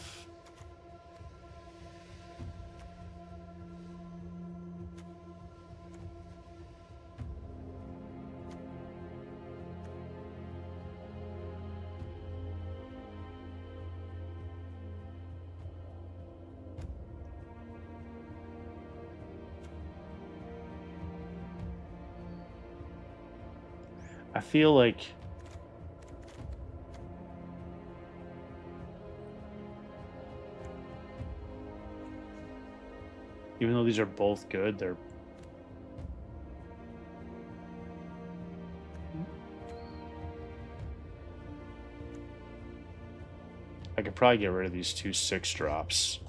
I feel like even though these are both good, they're I could probably get rid of these 2 6-drops.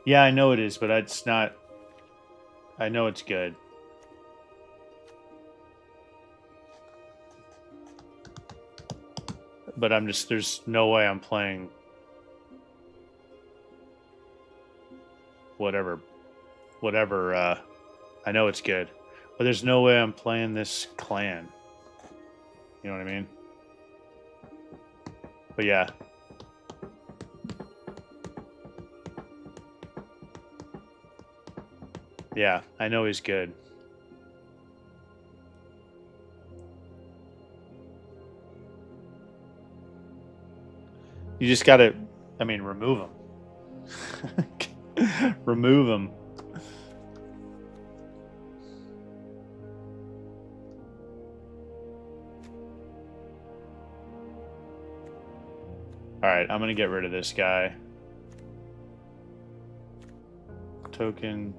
Yeah, I know it is, but it's not. I know it's good. But I'm just, there's no way I'm playing whatever. I know it's good, but there's no way I'm playing this clan. You know what I mean? But yeah. Yeah, I know he's good. You just gotta, I mean, remove him. Remove him. Alright, I'm gonna get rid of this guy. Token.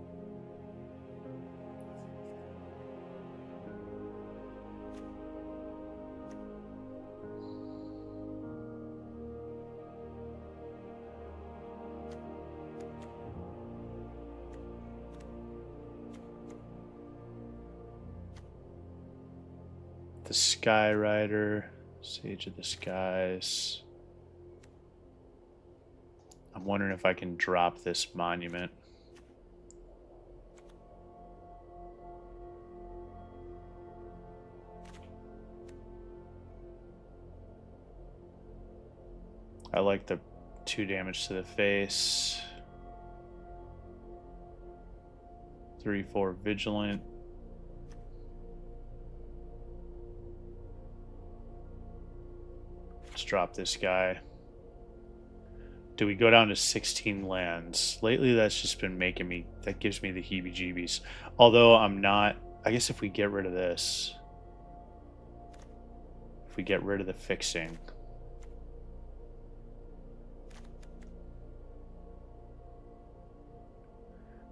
the Sky Rider, Sage of the Skies. I'm wondering if I can drop this monument. I like the 2 damage to the face. 3/4 vigilant. Let's drop this guy. Do we go down to 16 lands? Lately, that's just been making me... That gives me the heebie-jeebies. Although I'm not... I guess if we get rid of this... If we get rid of the fixing...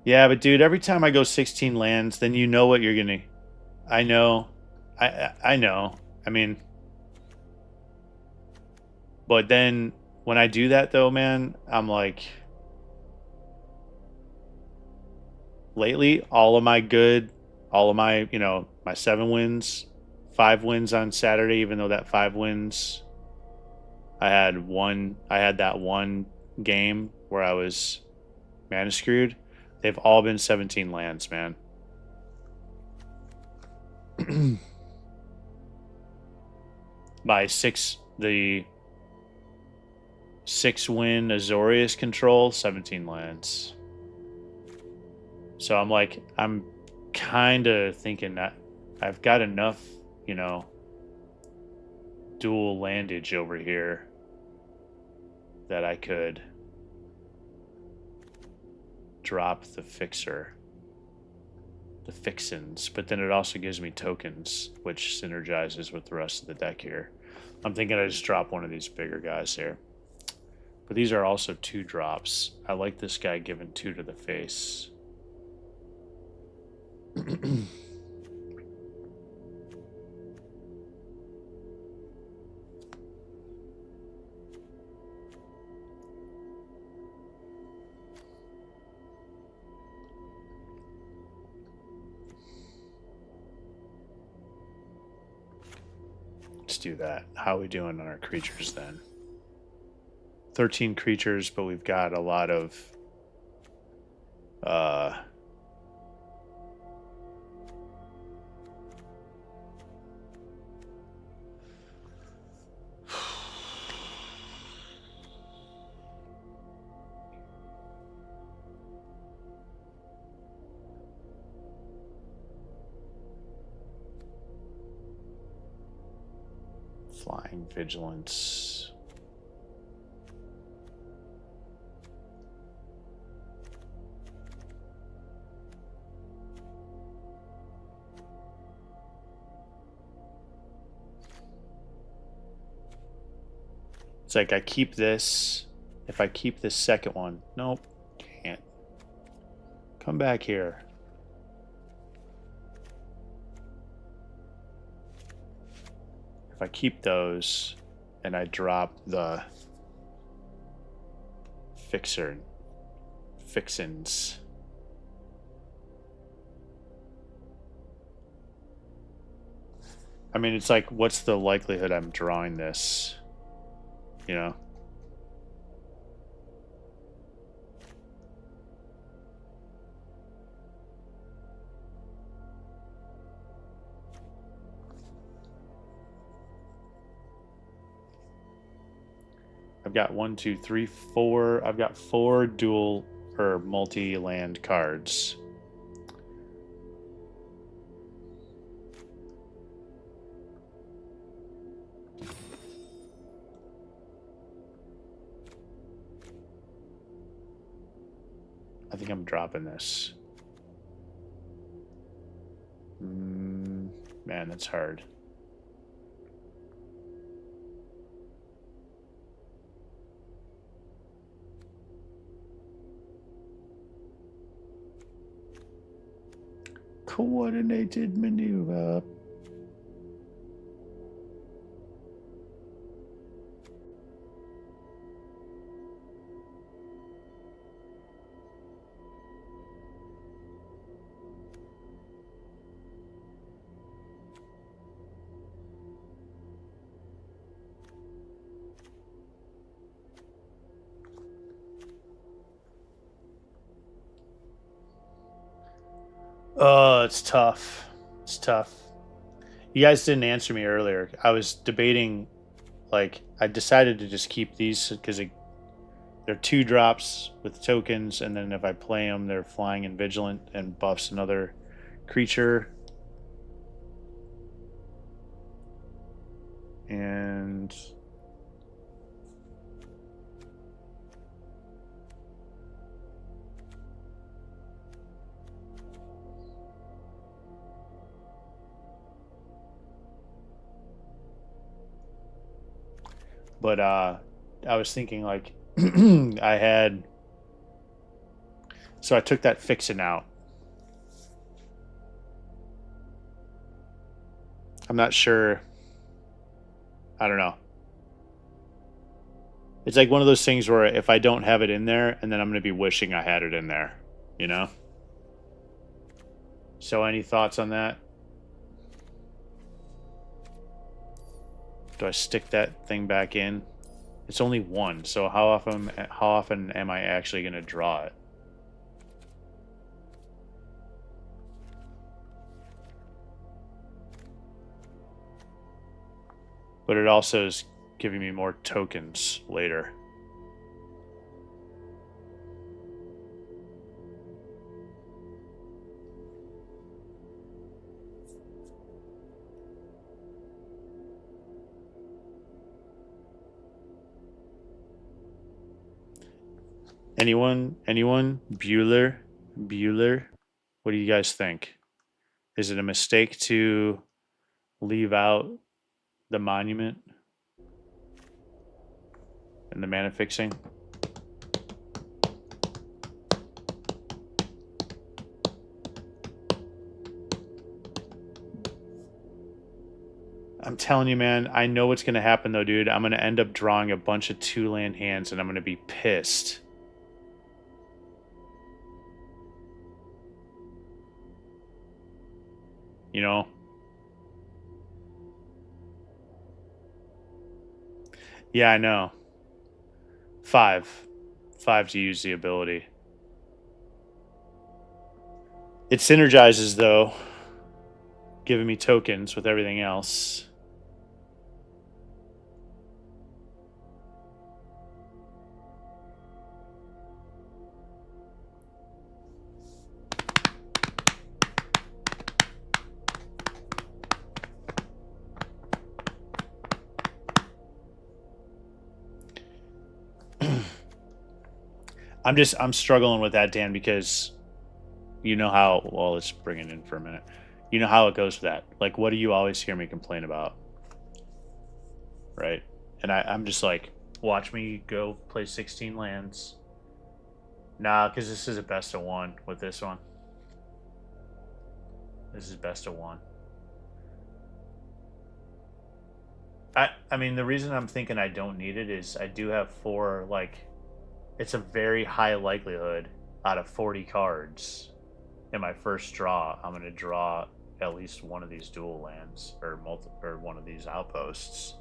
Yeah, but dude, every time I go 16 lands, then you know what you're gonna... I know. I know. I mean... But then, when I do that, though, man, I'm like... Lately, all of my good... All of my, you know, my 7 wins... 5 wins on Saturday, even though that 5 wins... I had that one game where I was mana screwed. They've all been 17 lands, man. By 6, the 6-win Azorius control, 17 lands. So I'm like, I'm kind of thinking that I've got enough, you know, dual landage over here that I could drop the fixer, the fixins, but then it also gives me tokens, which synergizes with the rest of the deck here. I'm thinking I just drop one of these bigger guys here. But these are also 2 drops. I like this guy giving 2 to the face. Let's do that. How are we doing on our creatures then? 13 creatures, but we've got a lot of flying vigilance. It's like I keep this. If I keep this second one, nope, can't. Come back here. If I keep those and I drop the fixins. I mean, it's like, what's the likelihood I'm drawing this? You know? I've got 1, 2, 3, 4. I've got 4 dual or multi-land cards. I think I'm dropping this. Man, that's hard. Coordinated maneuver. Oh, it's tough. It's tough. You guys didn't answer me earlier. I was debating, like, I decided to just keep these because they're 2 drops with tokens, and then if I play them, they're flying and vigilant and buffs another creature. And but I was thinking, like, I had, so I took that fixin' out. I'm not sure. I don't know. It's like one of those things where if I don't have it in there, and then I'm going to be wishing I had it in there, you know? So any thoughts on that? Do I stick that thing back in? It's only 1, so how often am I actually going to draw it? But it also is giving me more tokens later. Anyone? Bueller? What do you guys think? Is it a mistake to leave out the monument and the mana fixing? I'm telling you, man, I know what's going to happen, though, dude. I'm going to end up drawing a bunch of 2-land hands, and I'm going to be pissed. You know? Yeah, I know. 5. 5 to use the ability. It synergizes, though, giving me tokens with everything else. I'm struggling with that, Dan, because you know how, well, let's bring it in for a minute. You know how it goes with that. Like, what do you always hear me complain about? Right? And I'm just like, watch me go play 16 lands. Nah, because this is a best of 1 with this one. This is best of 1. I mean, the reason I'm thinking I don't need it is I do have 4, like, it's a very high likelihood out of 40 cards in my first draw, I'm going to draw at least one of these dual lands or one of these outposts.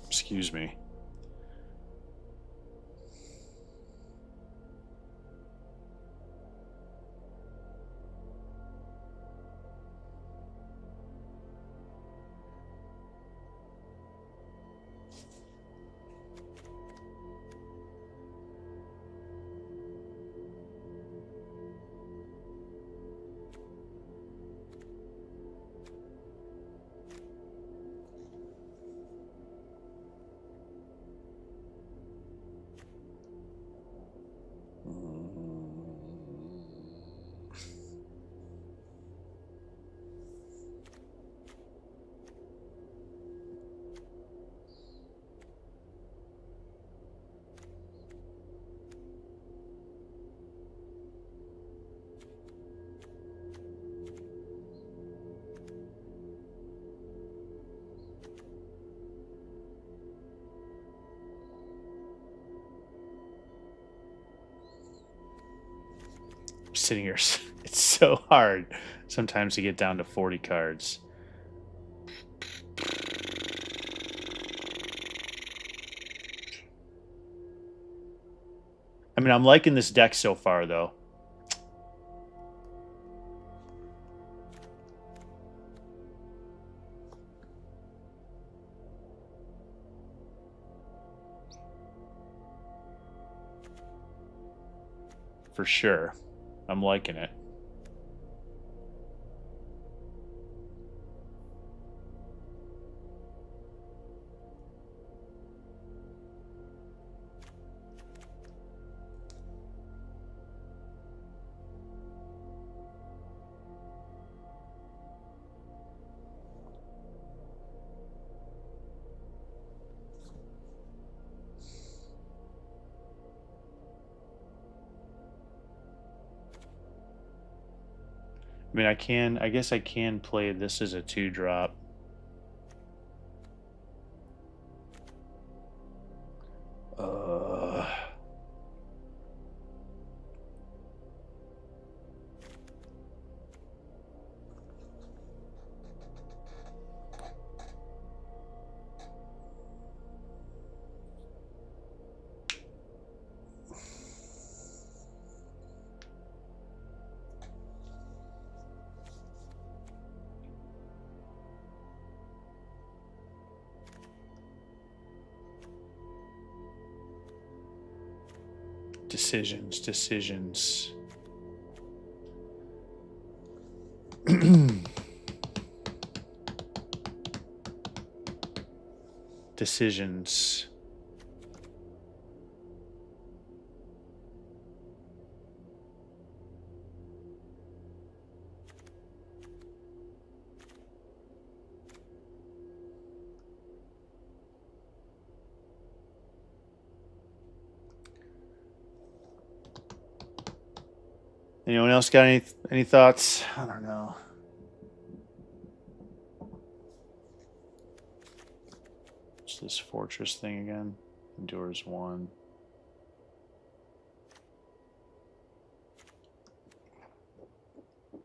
Excuse me. Sitting here, it's so hard sometimes to get down to 40 cards. I mean, I'm liking this deck so far, though. for sure. I'm liking it. I mean, I guess I can play this as a 2-drop. Decisions. Decisions. Anyone else got any thoughts? I don't know. What's this fortress thing again? Endures 1. I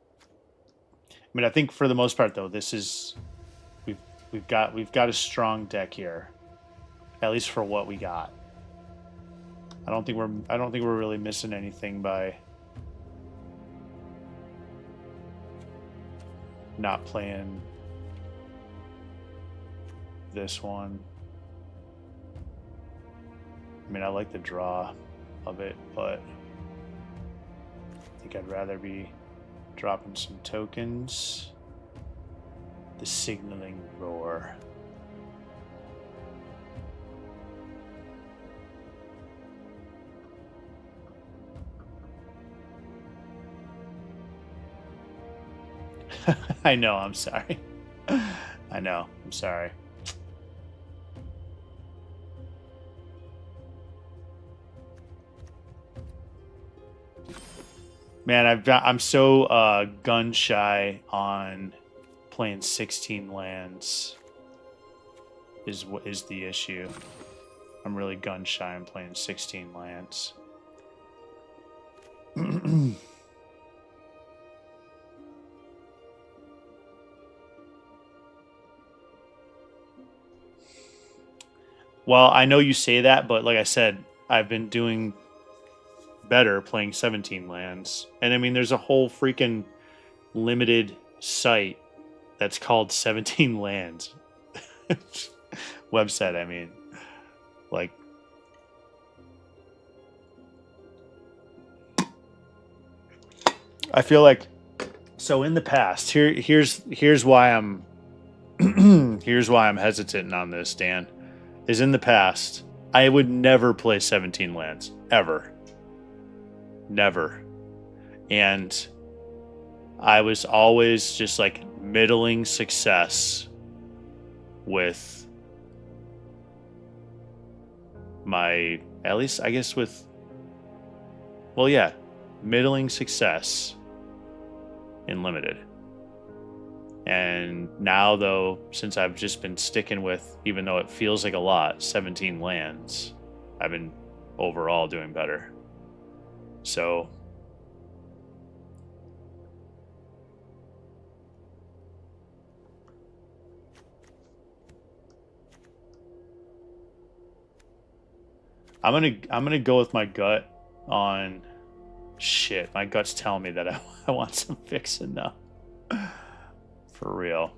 mean, I think for the most part though, this is we've got a strong deck here, at least for what we got. I don't think we're really missing anything by not playing this one. I mean, I like the draw of it, but I think I'd rather be dropping some tokens. The signaling roar. I know, I'm sorry. I know, I'm sorry. Man, I'm so gun shy on playing 16 lands. Is the issue? I'm really gun shy on playing 16 lands. Well, I know you say that, but like I said, I've been doing better playing 17 lands. And I mean, there's a whole freaking limited site that's called 17 lands. Website, I mean. Like, I feel like, so in the past, here's why I'm here's why I'm hesitant on this, Dan. Is in the past, I would never play 17 lands. Ever. Never. And I was always just like middling success with my, at least I guess with, well, yeah, middling success in limited. And now, though, since I've just been sticking with, even though it feels like a lot, 17 lands, I've been overall doing better. So I'm gonna go with my gut on shit. My gut's telling me that I want some fixing now. For real.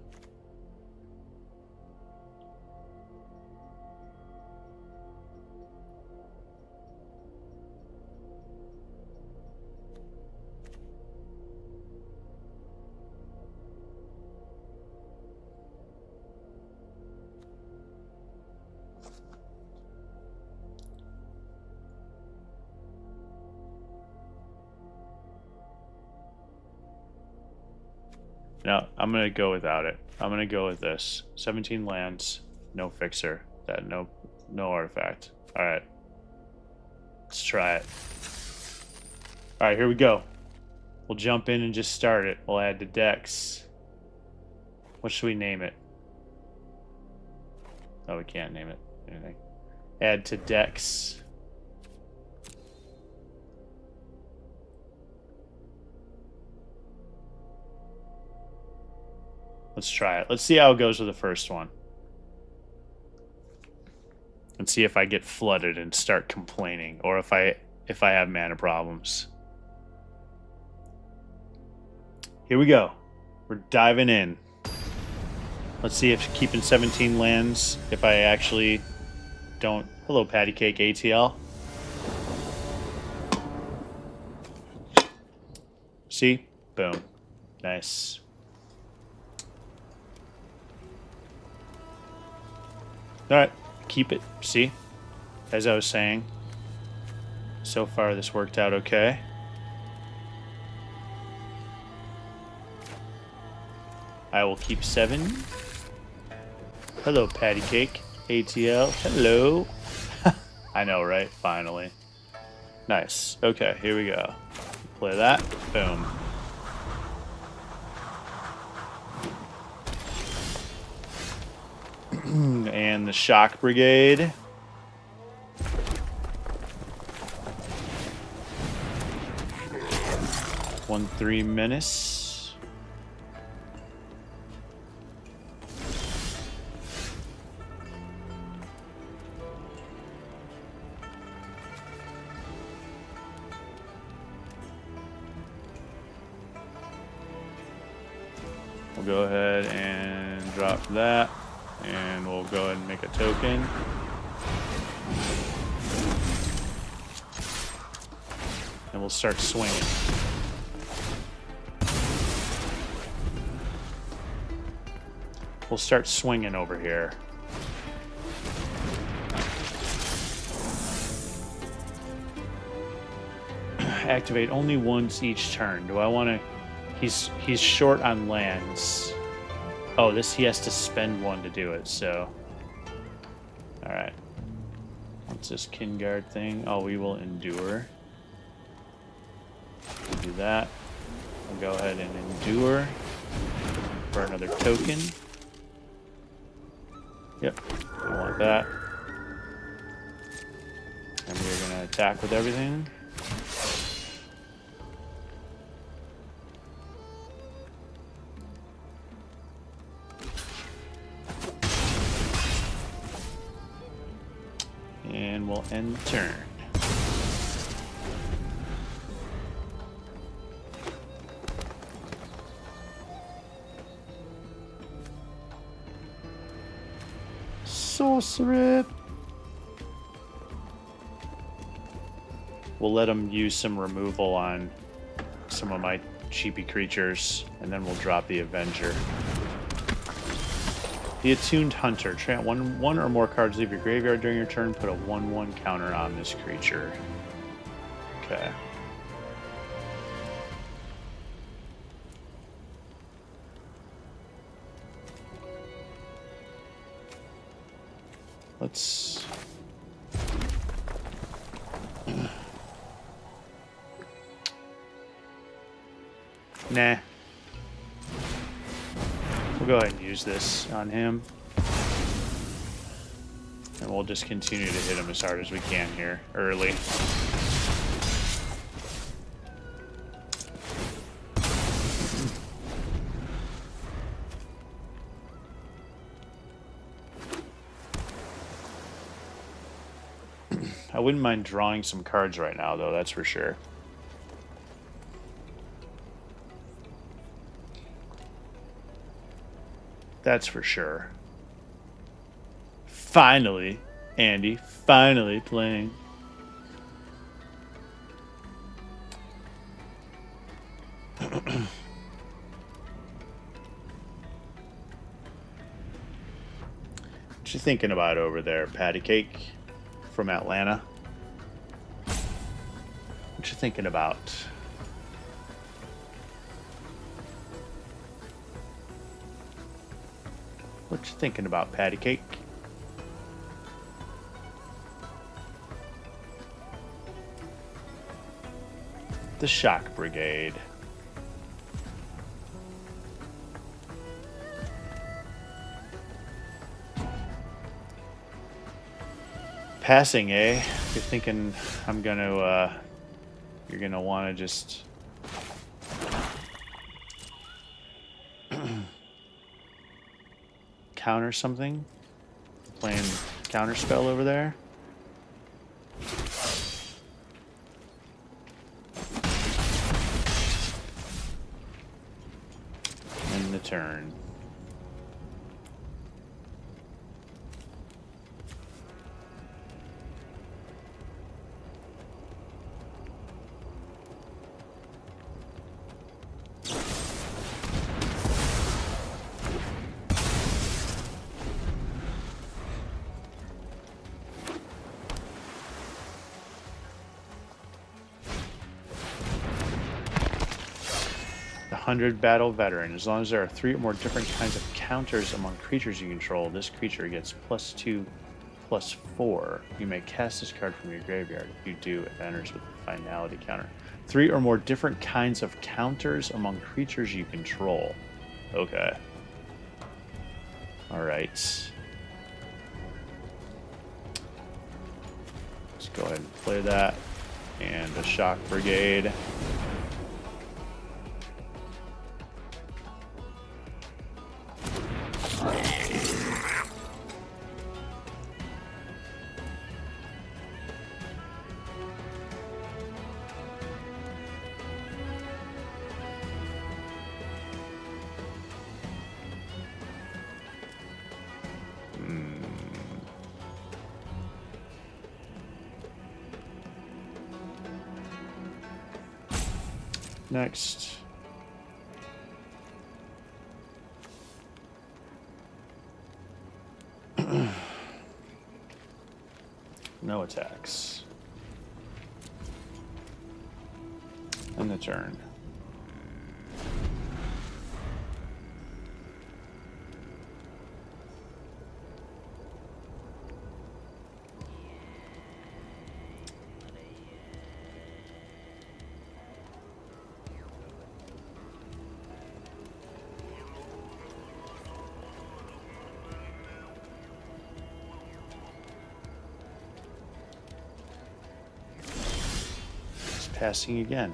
No, I'm gonna go without it. I'm gonna go with this. 17 lands, no fixer. That no artifact. Alright. Let's try it. Alright, here we go. We'll jump in and just start it. We'll add to decks. What should we name it? Oh, we can't name it anything. Add to decks. Let's try it. Let's see how it goes with the first one. And see if I get flooded and start complaining, or if I have mana problems. Here we go. We're diving in. Let's see if keeping 17 lands, if I actually don't... Hello, Patty Cake ATL. See? Boom. Nice. Alright, keep it. See? As I was saying, so far this worked out okay. I will keep 7. Hello, Patty Cake. ATL. Hello. I know, right? Finally. Nice. Okay, here we go. Play that. Boom. And the Shock Brigade. One 3 menace. We'll go ahead and drop that. And we'll go ahead and make a token. And we'll start swinging. We'll start swinging over here. Activate only once each turn. Do I want to... He's short on lands. Oh, he has to spend 1 to do it, so... Alright. What's this Kinguard thing? Oh, we will endure. Do that. We'll go ahead and endure for another token. Yep, we want that. And we're going to attack with everything. And we'll end the turn. Sorcerer. We'll let them use some removal on some of my cheapy creatures, and then we'll drop the Avenger. The Attuned Hunter. One or more cards leave your graveyard during your turn. Put a 1/1 counter on this creature. Okay. Let's... Nah. We'll go ahead and use this on him. And we'll just continue to hit him as hard as we can here, early. I wouldn't mind drawing some cards right now, though, that's for sure. That's for sure. Finally, Andy, finally playing. What you thinking about over there, Patty Cake from Atlanta? What you thinking about? What you thinking about, patty cake? The Shock Brigade. Passing, eh? You're thinking I'm gonna, you're gonna want to just counter something? Playing counter spell over there? End the turn. The 100 Battle Veteran. As long as there are 3 or more different kinds of counters among creatures you control, this creature gets +2/+4. You may cast this card from your graveyard. If you do, it enters with a finality counter. 3 or more different kinds of counters among creatures you control. Okay. Alright. Let's go ahead and play that. And the Shock Brigade. Next. No attacks. End the turn. Passing again.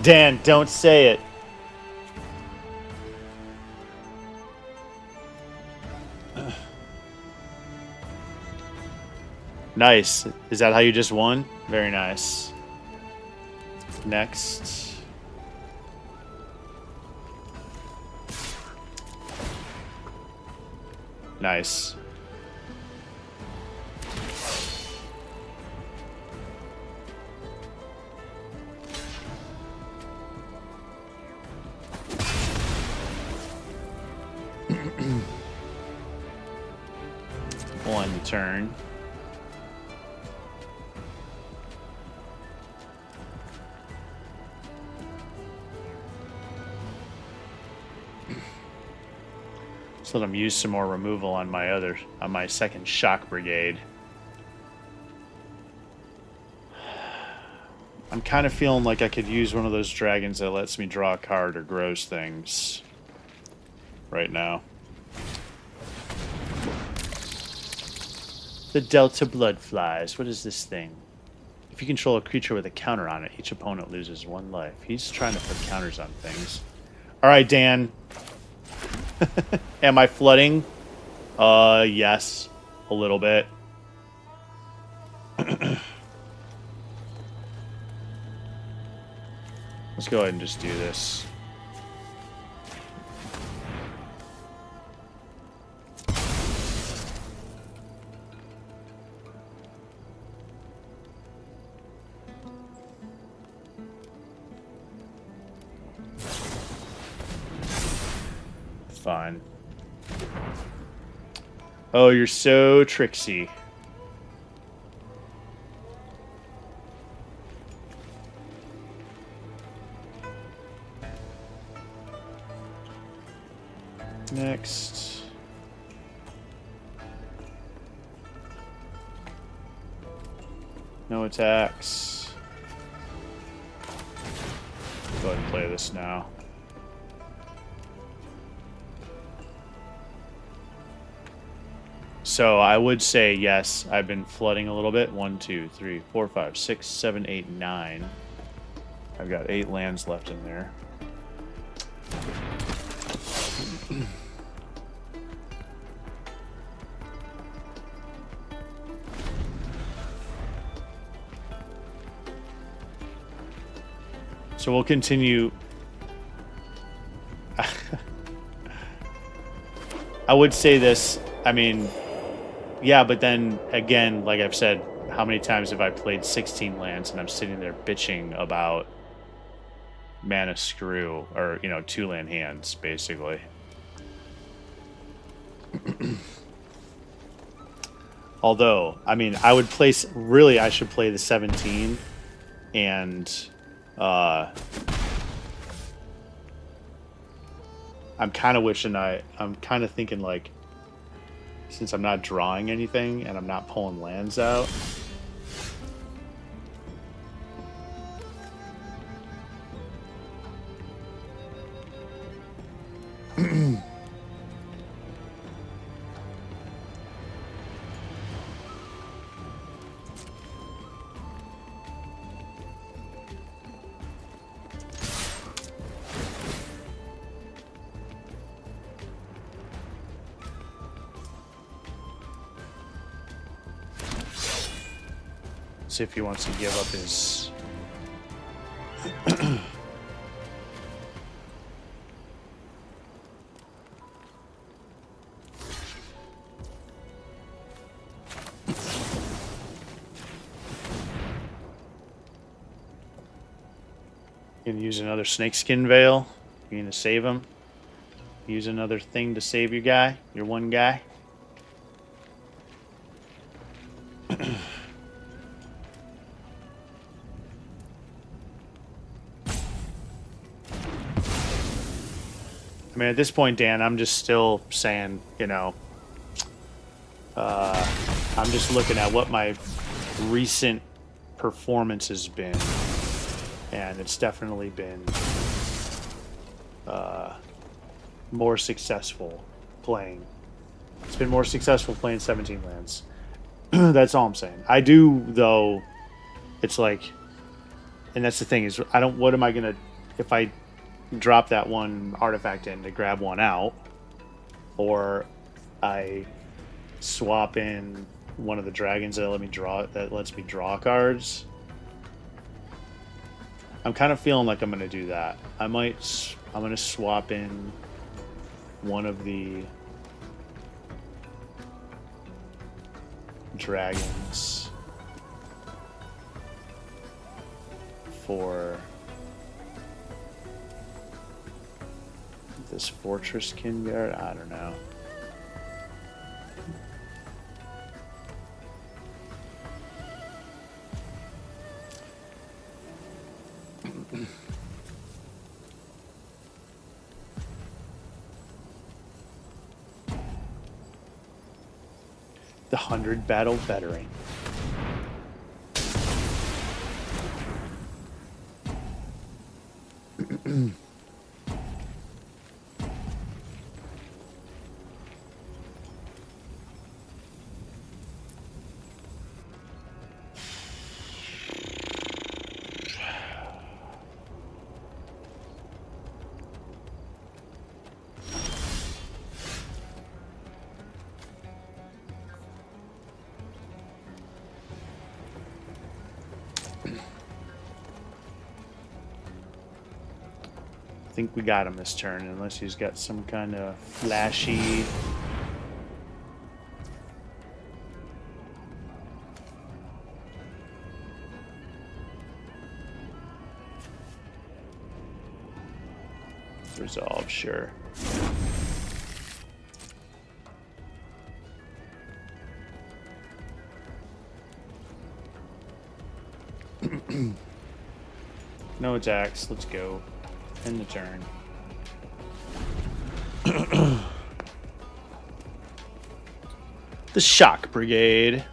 Dan, don't say it. Nice. Is that how you just won? Very nice. Next. Nice. One turn. So let them use some more removal on my second Shock Brigade. I'm kind of feeling like I could use one of those dragons that lets me draw a card or grows things right now. The Delta Bloodflies. What is this thing? If you control a creature with a counter on it, each opponent loses 1 life. He's trying to put counters on things. Alright, Dan. Am I flooding? Yes. A little bit. Let's go ahead and just do this. Fine. Oh, you're so tricksy. Next. No attacks. Go ahead and play this now. So I would say yes, I've been flooding a little bit. 1, 2, 3, 4, 5, 6, 7, 8, 9. I've got 8 lands left in there. So we'll continue. I would say this, I mean, yeah, but then again, like I've said, how many times have I played 16 lands and I'm sitting there bitching about mana screw, or, you know, 2-land hands, basically. Although, I mean, I would place, really, I should play the 17 and I'm kind of wishing I'm kind of thinking, like, since I'm not drawing anything and I'm not pulling lands out, see if he wants to give up his Gonna use another snakeskin veil. You're gonna save him. Use another thing to save your guy, your one guy. I mean, at this point, Dan, I'm just still saying, you know, I'm just looking at what my recent performance has been, and it's definitely been more successful playing. It's been more successful playing 17 lands. That's all I'm saying. I do, though, it's like, and that's the thing, is I don't, what am I going to, if I drop that one artifact in to grab one out, or I swap in one of the dragons that lets me draw cards, I'm kind of feeling like I'm going to do that. I'm going to swap in one of the dragons for this Fortress Kinguard. I don't know. The 100 Battle Veteran. I think we got him this turn, unless he's got some kind of flashy resolve. Sure. No attacks. Let's go. End the turn. The Shock Brigade.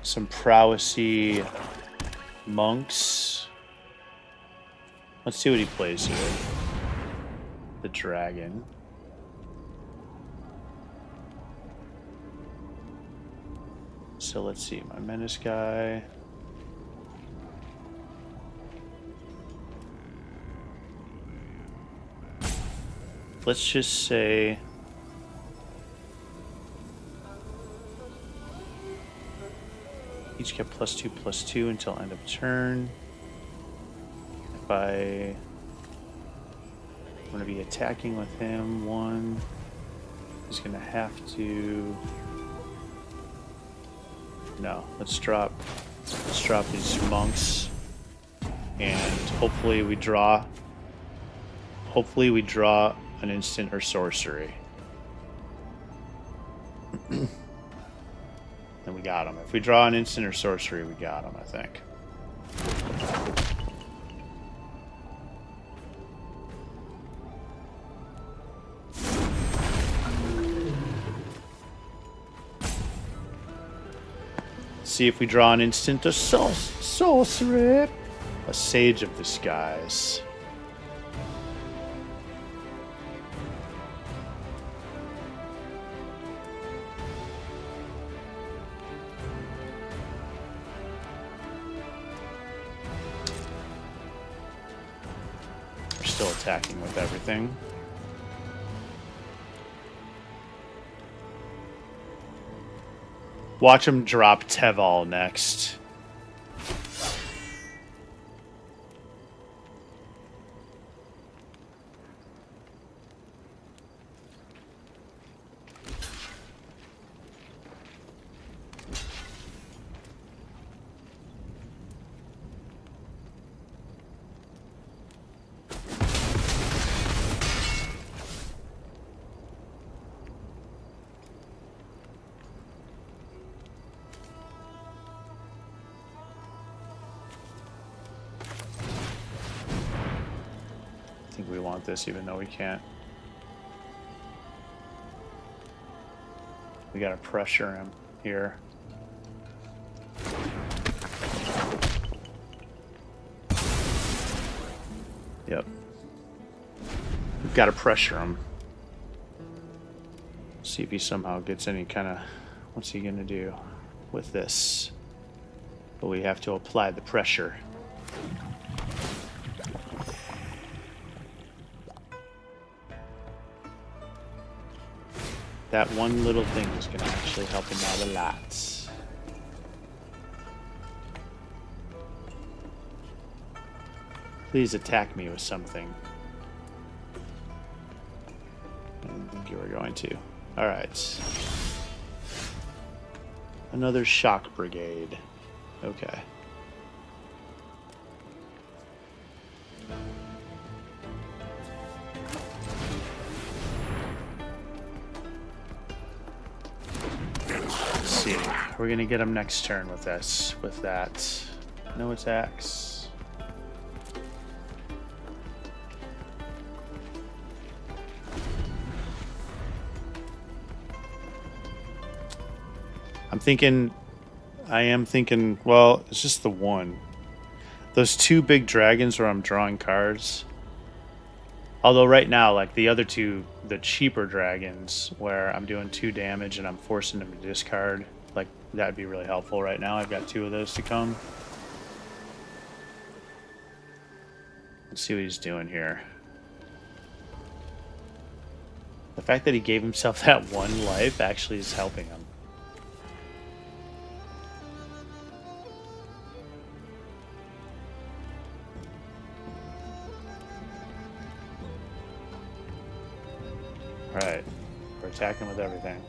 Some prowessy monks. Let's see what he plays here. The dragon. So let's see, my menace guy. Let's just say each get +2/+2 until end of turn. If I'm going to be attacking with him, one, he's going to have to. No, let's drop these monks, and hopefully we draw an instant or sorcery. Then we got him. If we draw an instant or sorcery, we got him, I think. See if we draw an instant or sorcery. A Sage of the Skies. Still attacking with everything. Watch him drop Teval next. I think we want this even though we can't. We gotta pressure him here. Yep. We've gotta pressure him. See if he somehow gets any kind of... What's he gonna do with this? But we have to apply the pressure. That one little thing is going to actually help him out a lot. Please attack me with something. I didn't think you were going to. Alright. Another Shock Brigade. Okay. We're gonna get him next turn with this, with that. No attacks. I am thinking, well, it's just the one. Those two big dragons where I'm drawing cards. Although right now, like the other two, the cheaper dragons, where I'm doing 2 damage and I'm forcing them to discard, like that'd be really helpful right now. I've got 2 of those to come. Let's see what he's doing here. The fact that he gave himself that 1 life actually is helping him. Alright, we're attacking with everything.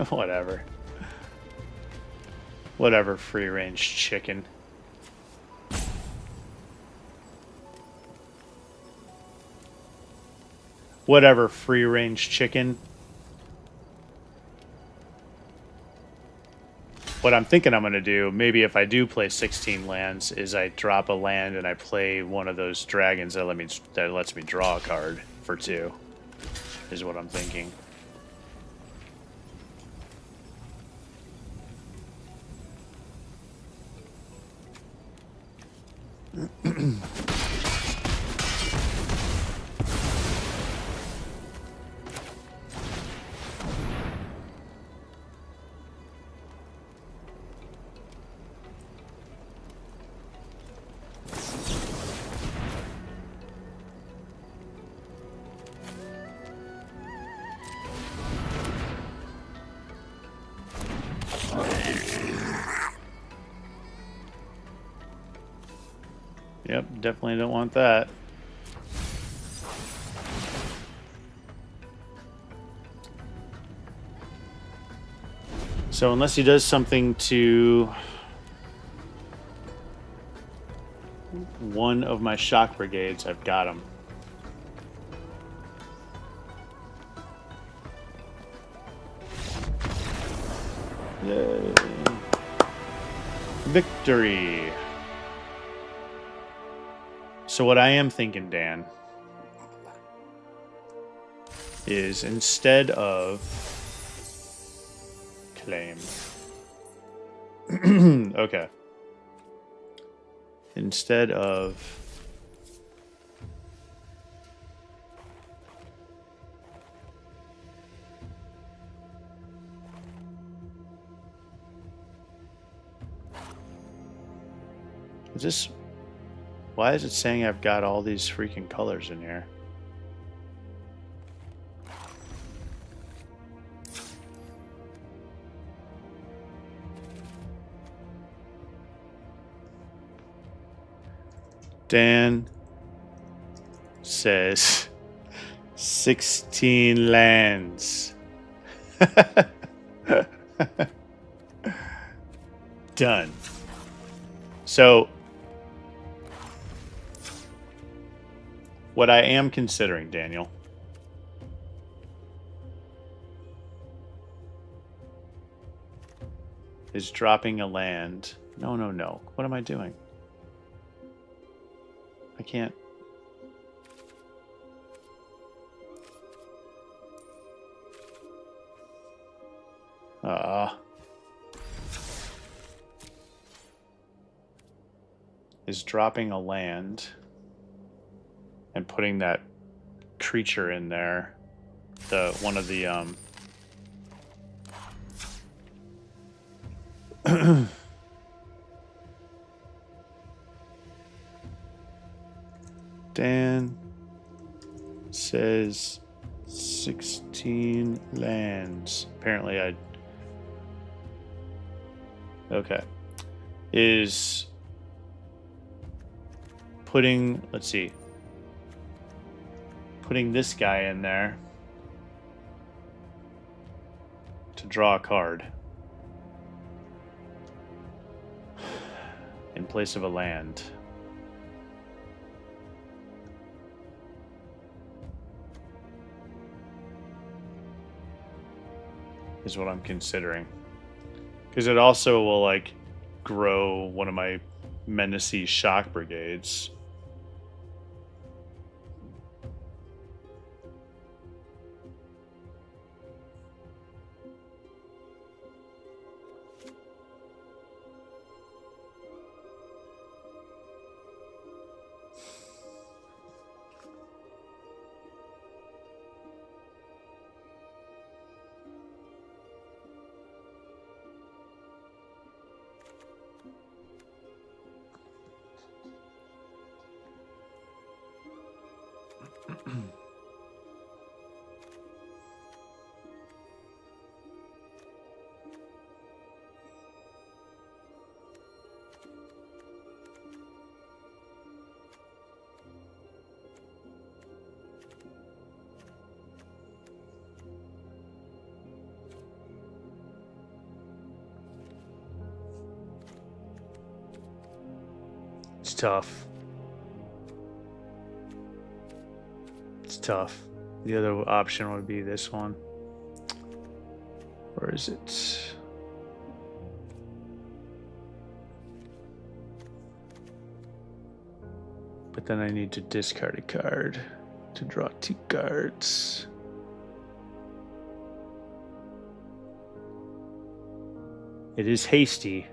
Whatever. Whatever, free-range chicken. Whatever, free-range chicken. What I'm thinking I'm going to do, maybe if I do play 16 lands, is I drop a land and I play one of those dragons that lets me draw a card for 2, is what I'm thinking. Yep, definitely don't want that. So unless he does something to one of my shock brigades, I've got him. Yay. Victory. So what I am thinking, Dan, is instead of claim. Okay. Instead of is this, why is it saying I've got all these freaking colors in here? Dan says 16 lands. Done. So what I am considering, Daniel, is dropping a land. No. What am I doing? I can't. Is dropping a land and putting that creature in there, one of the Dan says 16 lands. Apparently okay. Is putting, let's see, putting this guy in there to draw a card in place of a land. Is what I'm considering. Because it also will, like, grow one of my Menacee shock brigades. tough. It's tough. The other option would be this one. Or is it? But then I need to discard a card to draw 2 cards. It is hasty.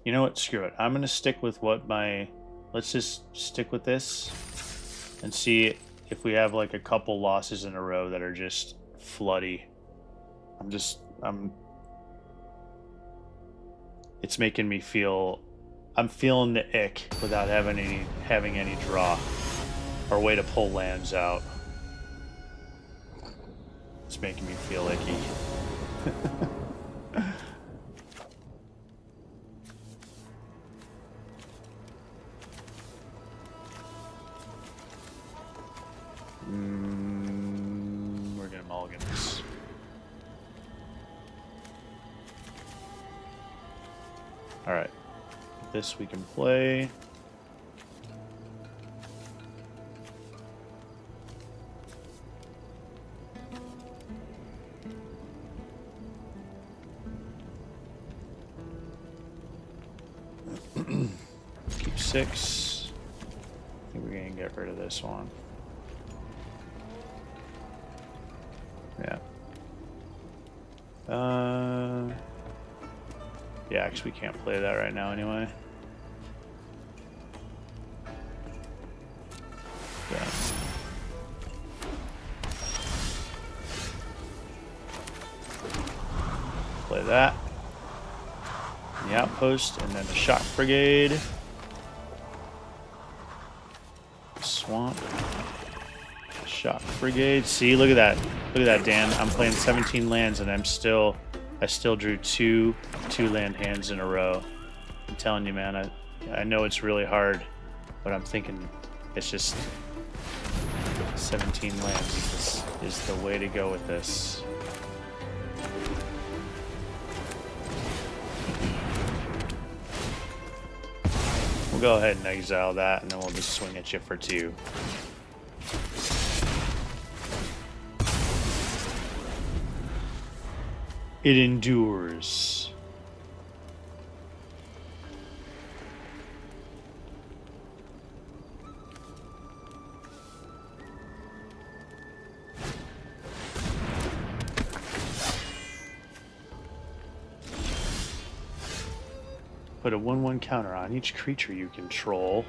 You know what? Screw it. I'm going to stick with what my... Let's just stick with this and see if we have like a couple losses in a row that are just floody. It's making me feel... I'm feeling the ick without having any draw or way to pull lands out. It's making me feel icky. We're gonna mulligan this. Alright. This we can play. Keep 6. I think we're gonna get rid of this one. Yeah. Yeah, actually we can't play that right now anyway. Yeah. Play that. The outpost, and then the shock brigade. Swamp. Shock brigade. See, look at that. Look at that, Dan. I'm playing 17 lands, and I still drew two land hands in a row. I'm telling you, man. I know it's really hard, but I'm thinking it's just 17 lands is the way to go with this. We'll go ahead and exile that, and then we'll just swing at you for 2. It endures. Put a 1/1 counter on each creature you control.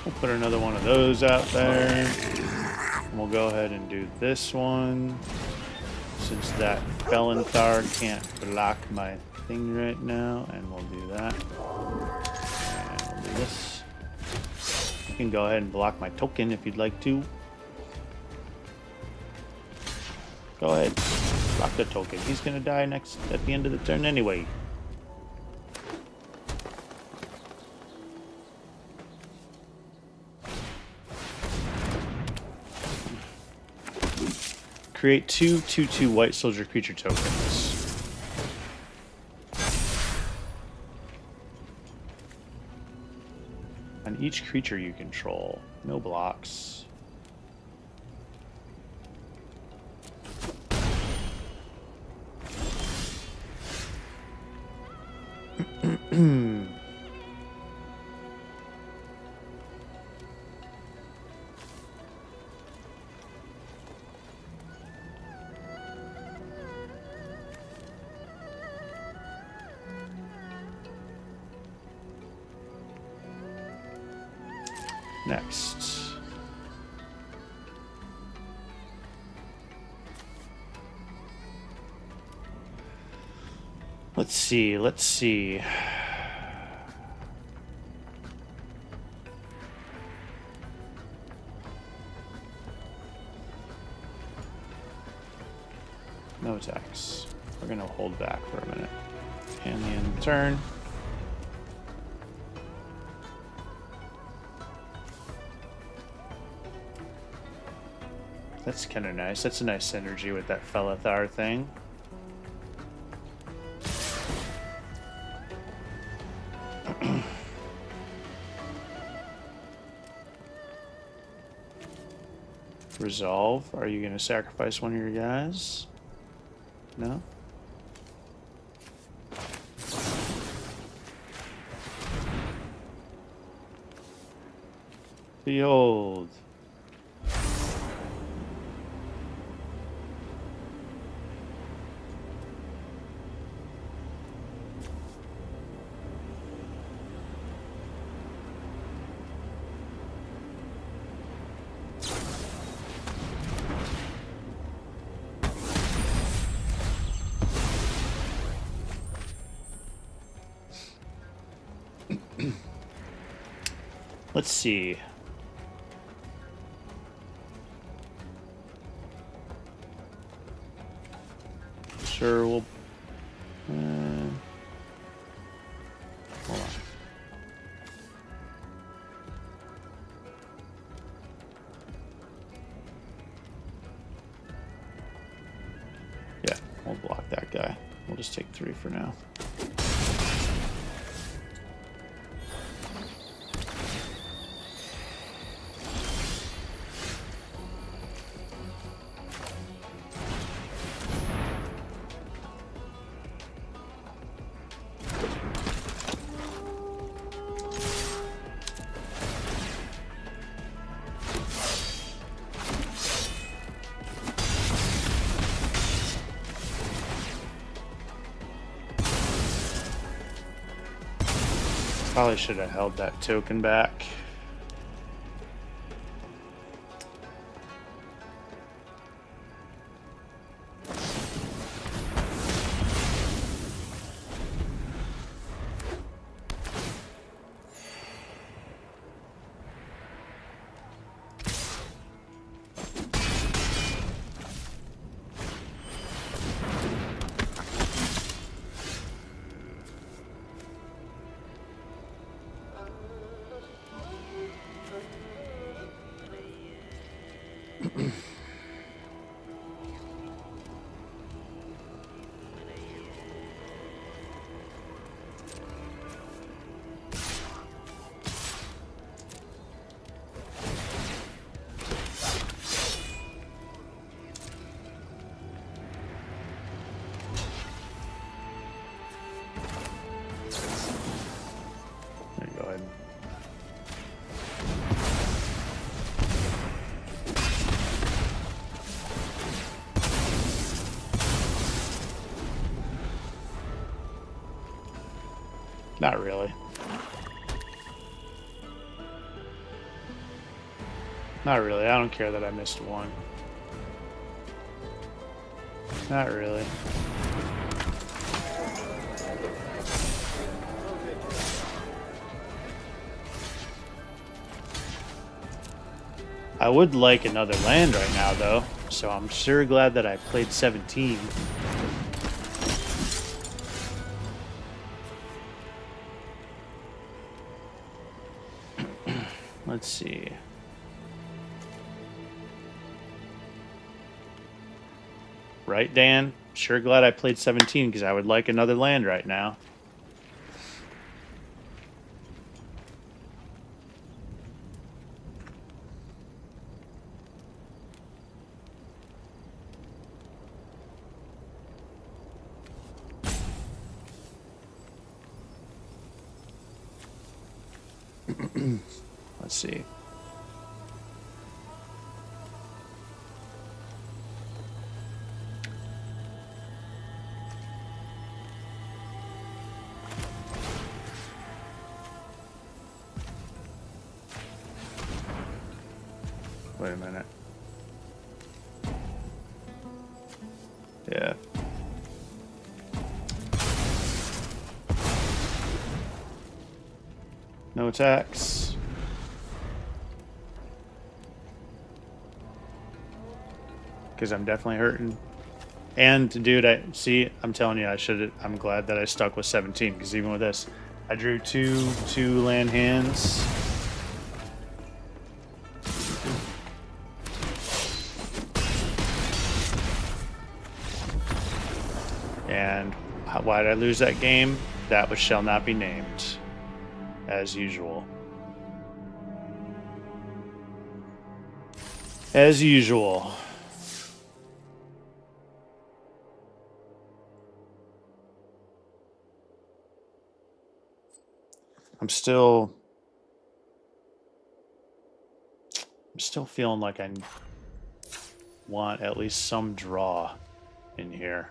We'll put another one of those out there. And we'll go ahead and do this one. Since that Felonthar can't block my thing right now, and we'll do that. And we'll do this. You can go ahead and block my token if you'd like to. Go ahead. Block the token. He's gonna die at the end of the turn anyway. Create 2 2/2 white soldier creature tokens. On each creature you control. No blocks. Next. Let's see, let's see. No attacks. We're gonna hold back for a minute. And the end of the turn. That's kind of nice. That's a nice synergy with that Felethar thing. Resolve. Are you going to sacrifice one of your guys? No? Behold. Let's see. Sure, we'll... hold on. Yeah, we'll block that guy. We'll just take 3 for now. Probably should have held that token back. Not really. Not really. I don't care that I missed one. Not really. I would like another land right now, though, so I'm sure glad that I played 17. Let's see. Right, Dan? Sure glad I played 17 because I would like another land right now. Let's see. Wait a minute. Yeah. No attacks. Because I'm definitely hurting. And dude, I'm telling you, I'm glad that I stuck with 17, because even with this, I drew two land hands. And why did I lose that game? That which shall not be named, as usual. As usual. I'm still feeling like I want at least some draw in here.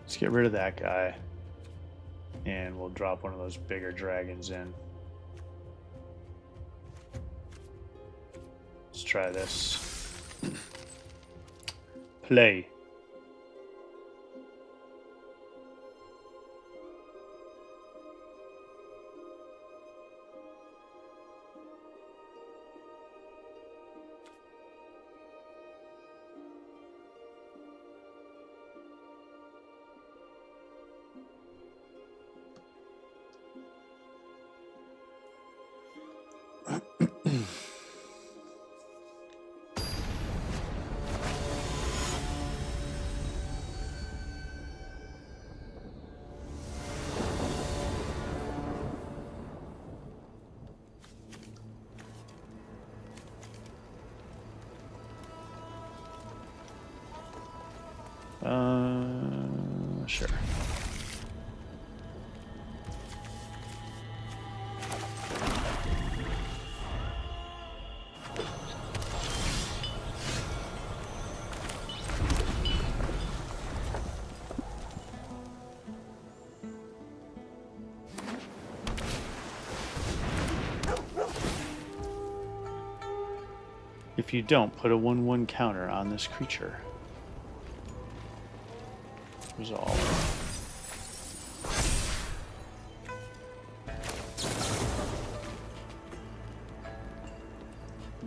Let's get rid of that guy, and we'll drop one of those bigger dragons in. Let's try this. Play. Sure. If you don't, put a 1/1 counter on this creature. Resolve.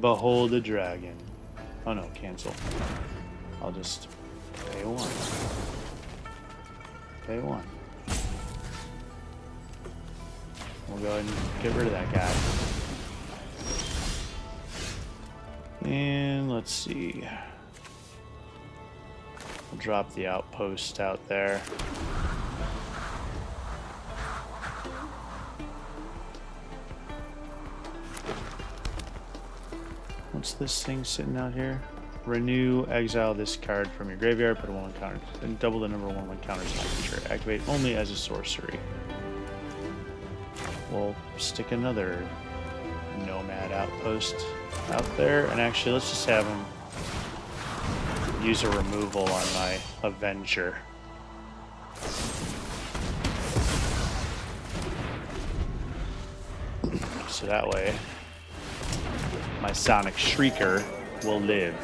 Behold the dragon. Oh no, cancel. I'll just pay 1. Pay 1. We'll go ahead and get rid of that guy. And let's see. We'll drop the outpost out there. What's this thing sitting out here? Renew, exile this card from your graveyard, put a 1/1 counter, and double the number of 1/1 counters on the creature. Activate only as a sorcery. We'll stick another nomad outpost out there, and actually let's just have him use a removal on my Avenger. So that way my Sonic Shrieker will live.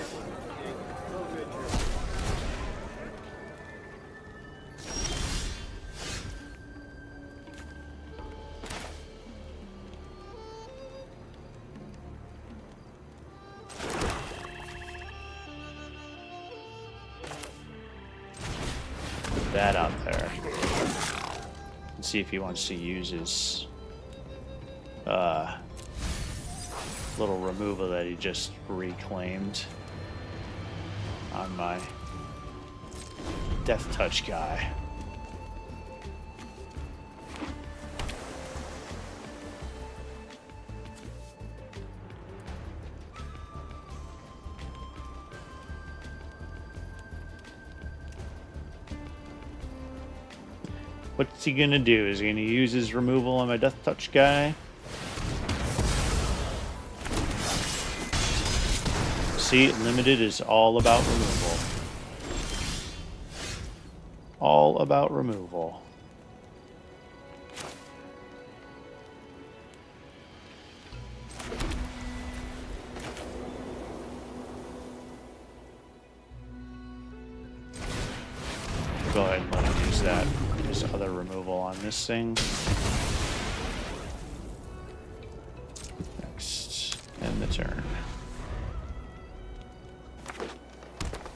Put that out there. And see if he wants to use his little removal that he just reclaimed on my Death Touch guy. What's he gonna do? Is he gonna use his removal on my Death Touch guy? See, limited is all about removal. All about removal. Go ahead and let him use that. His other removal on this thing. Next. End the turn.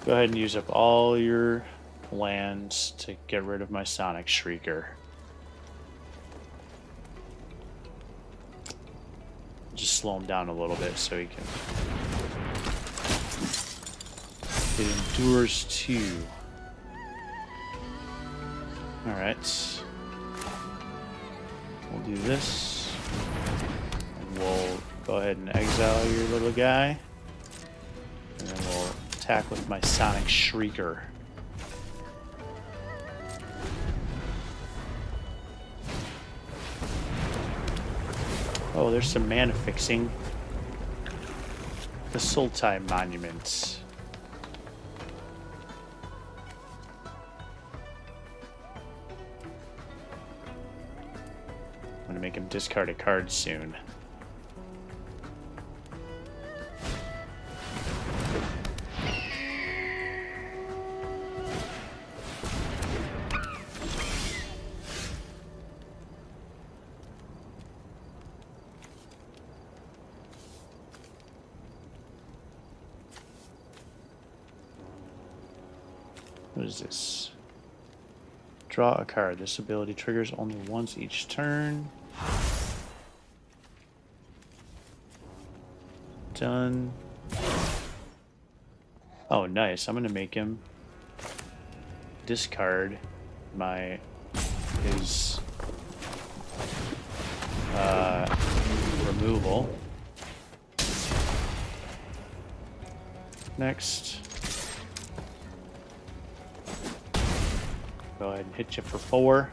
Go ahead and use up all your lands to get rid of my Sonic Shrieker. Just slow him down a little bit so he can... It endures 2. Alright. We'll do this. And we'll go ahead and exile your little guy. And then we'll attack with my Sonic Shrieker. Oh, there's some mana fixing. The Sultai Monument. I'm gonna make him discard a card soon. What is this? Draw a card. This ability triggers only once each turn. Done. Oh, nice. I'm going to make him discard his removal. Next. Go ahead and hit you for 4.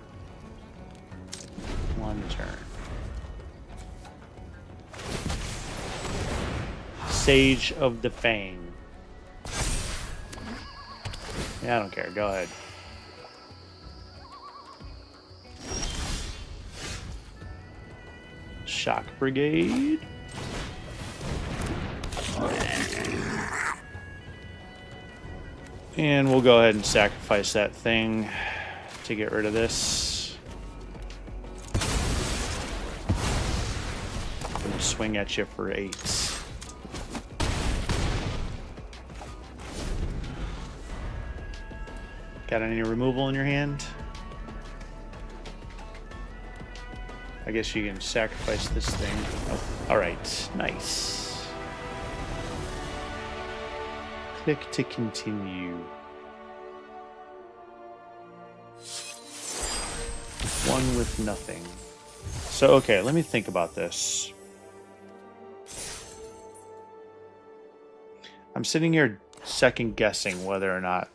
1 turn. Sage of the Fang. Yeah, I don't care. Go ahead. Shock Brigade. And we'll go ahead and sacrifice that thing to get rid of this. I'm gonna swing at you for 8. Got any removal in your hand? I guess you can sacrifice this thing. Oh, alright, nice. Click to continue. 1 with nothing. So, okay, let me think about this. I'm sitting here second guessing whether or not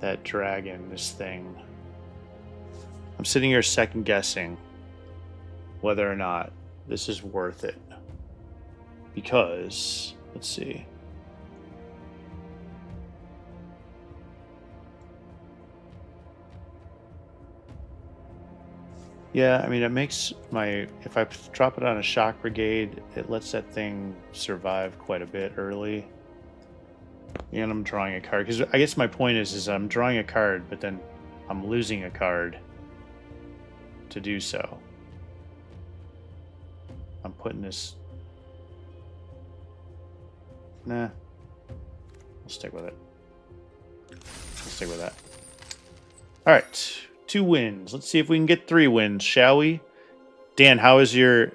that dragon, this thing. I'm sitting here second guessing whether or not this is worth it. Because, let's see. Yeah, I mean, it makes my... If I drop it on a Shock Brigade, it lets that thing survive quite a bit early. And I'm drawing a card. Because I guess my point is I'm drawing a card, but then I'm losing a card to do so. I'm putting this... Nah. We'll stick with it. We'll stick with that. Alright. 2 wins. Let's see if we can get 3 wins, shall we? Dan, how's your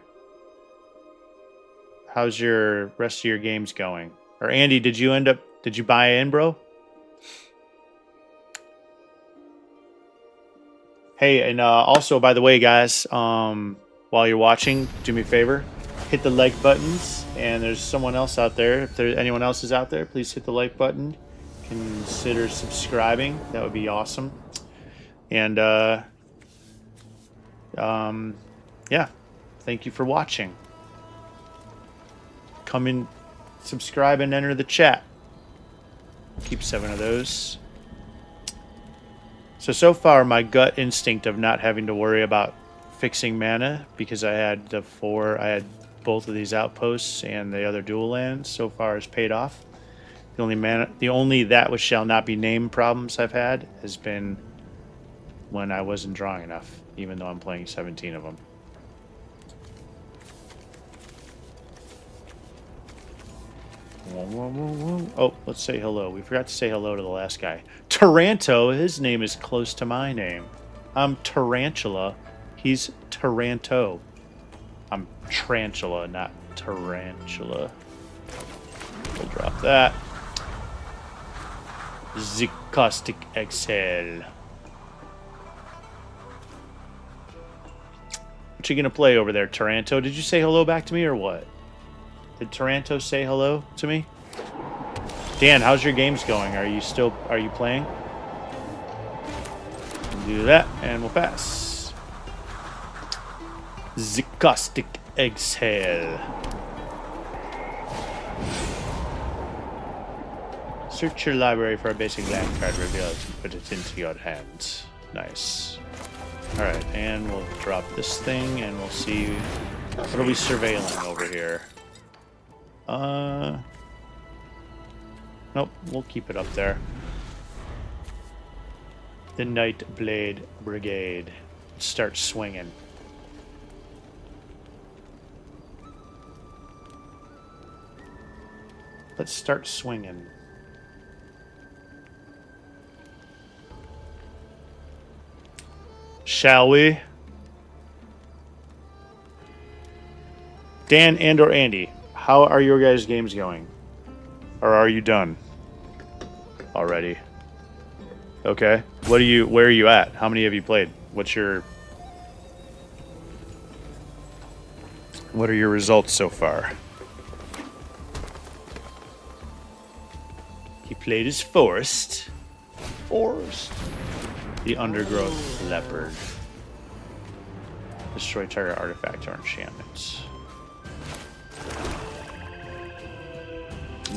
rest of your games going? Or Andy, did you buy in, bro? Hey, and also, by the way, guys, while you're watching, do me a favor. hit the like buttons. And there's someone else out there. If there anyone else is out there, please hit the like button. Consider subscribing. That would be awesome. And yeah, thank you for watching. Come in, subscribe, and enter the chat. Keep 7 of those. So far, my gut instinct of not having to worry about fixing mana, because I had both of these outposts and the other dual lands, so far has paid off. The only that which shall not be named problems I've had has been when I wasn't drawing enough, even though I'm playing 17 of them. Oh, let's say hello. We forgot to say hello to the last guy. Taranto, his name is close to my name. I'm Tarantula. He's Taranto. I'm Tarantula, not Tarantula. We'll drop that. The caustic exhale. What you gonna play over there, Taranto? Did you say hello back to me or what? Did Taranto say hello to me? Dan, how's your games going? Are you playing? Do that and we'll pass. The caustic exhale. Search your library for a basic land card, reveal it, and put it into your hand. Nice. Alright, and we'll drop this thing, and we'll see... What are we surveilling over here? Nope, we'll keep it up there. The Night Blade Brigade. Start swinging. Let's start swinging. Shall we? Dan and or Andy, how are your guys' games going? Or are you done already? Okay. Where are you at? How many have you played? What are your results so far? He played as Forest. The Undergrowth Leopard. Destroy target artifact or enchantment.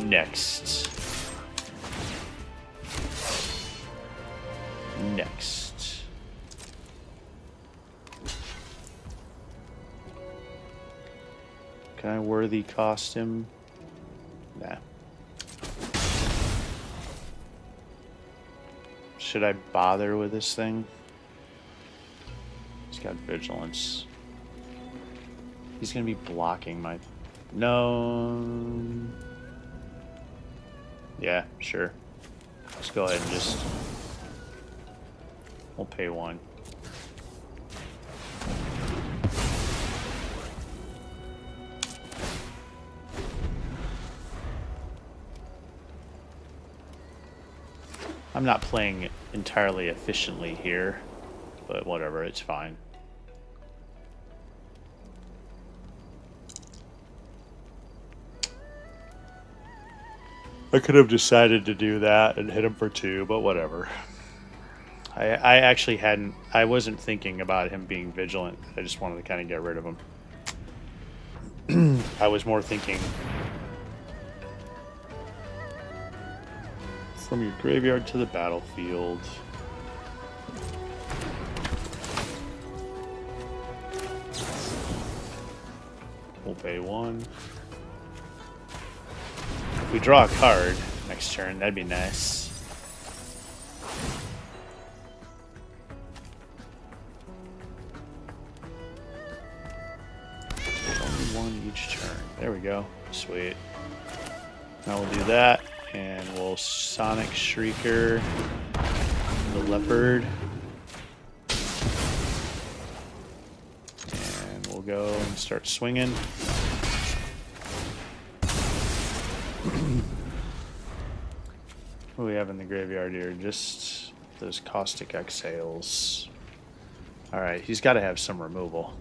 Next. Can I worthy cost him? Nah. Should I bother with this thing? He's got vigilance. He's gonna be blocking my... No... Yeah, sure. Let's go ahead and just... We'll pay 1. I'm not playing entirely efficiently here, but whatever, it's fine. I could have decided to do that and hit him for 2, but whatever. I actually I wasn't thinking about him being vigilant. I just wanted to kind of get rid of him. I was more thinking from your graveyard to the battlefield. We'll pay 1. If we draw a card next turn, that'd be nice. Only 1 each turn. There we go. Sweet. Now we'll do that, and we'll Sonic Shrieker the Leopard. And we'll go and start swinging. What do we have in the graveyard here? Just those caustic exhales. Alright, he's got to have some removal.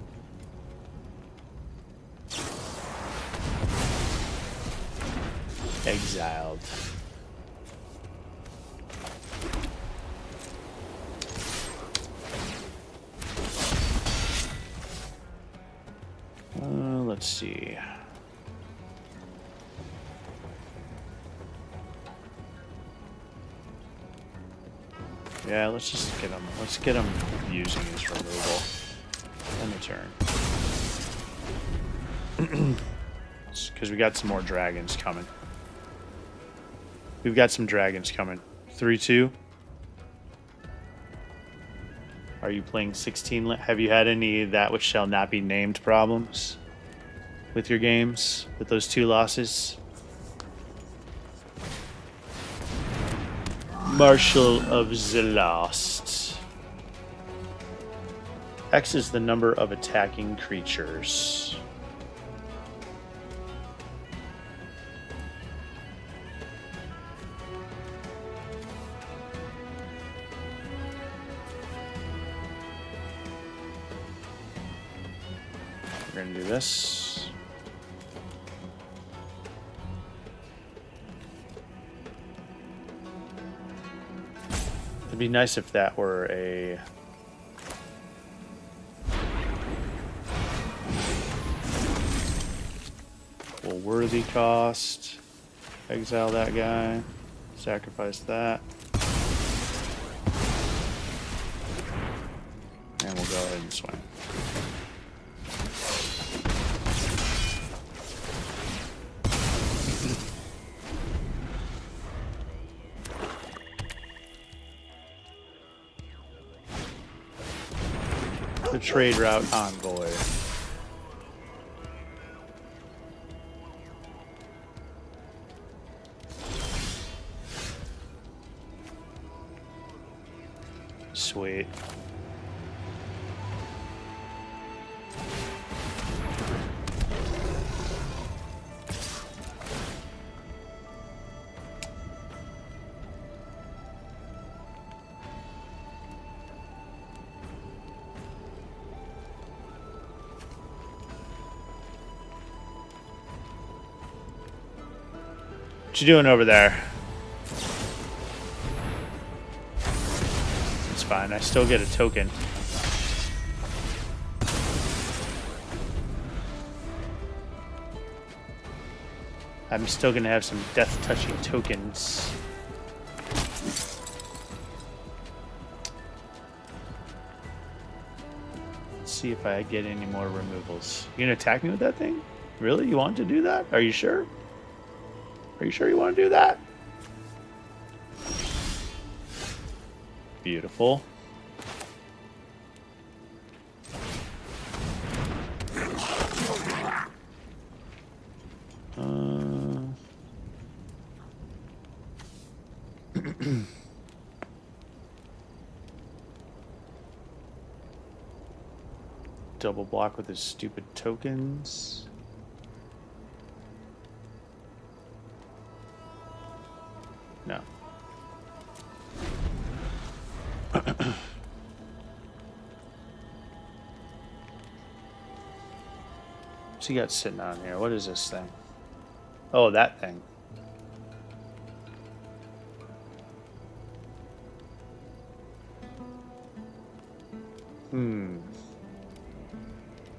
Exiled. Let's see. Yeah, let's just get him. Let's get him using his removal. End the turn. Because we got some more dragons coming. We've got some dragons coming. 3-2. Are you playing 16? Have you had any that which shall not be named problems with your games? With those 2 losses? Marshal of the Lost. X is the number of attacking creatures. We're going to do this. It'd be nice if that were a... Well, worthy cost. Exile that guy. Sacrifice that. And we'll go ahead and swing. The trade route envoy. Sweet. What you doing over there? It's fine. I still get a token. I'm still going to have some death-touching tokens. Let's see if I get any more removals. You going to attack me with that thing? Really? You want to do that? Are you sure? Are you sure you want to do that? Beautiful. Double block with his stupid tokens. No. What's he got sitting on here? What is this thing? Oh, that thing.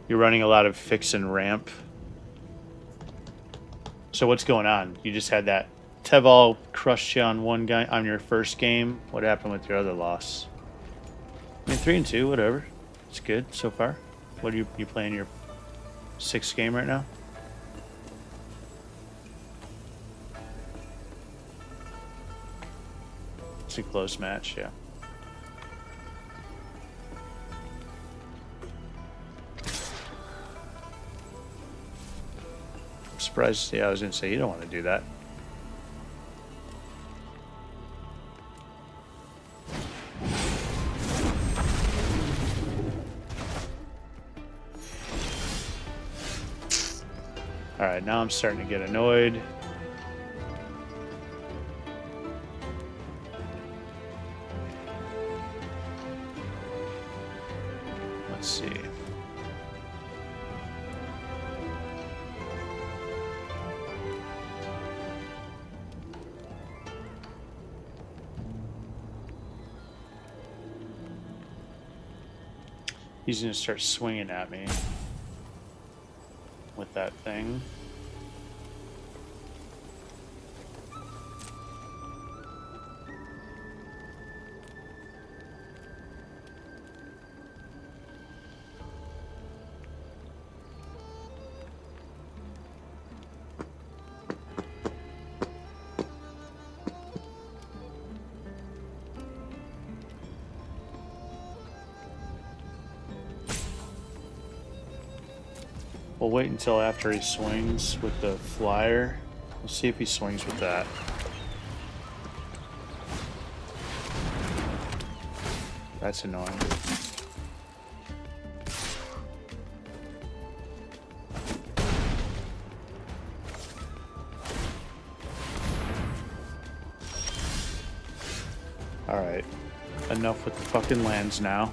You're running a lot of fix and ramp. So what's going on? You just had that Teval crushed you on one guy on your first game. What happened with your other loss? I mean, 3-2, whatever. It's good so far. What are you playing your 6th game right now? It's a close match, yeah. I'm surprised. Yeah, I was gonna say you don't want to do that. All right, now I'm starting to get annoyed. Let's see. He's gonna start swinging at me with that thing. We'll wait until after he swings with the flyer. We'll see if he swings with that. That's annoying. Alright. Enough with the fucking lands now.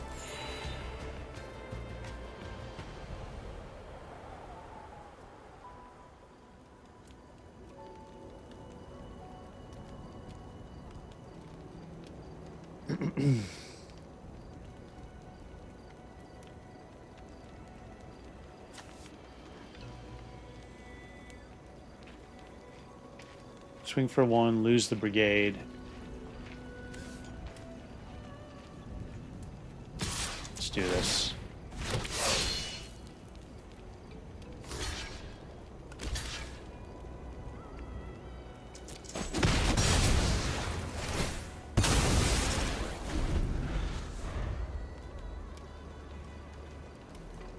Swing for one, lose the brigade. Let's do this.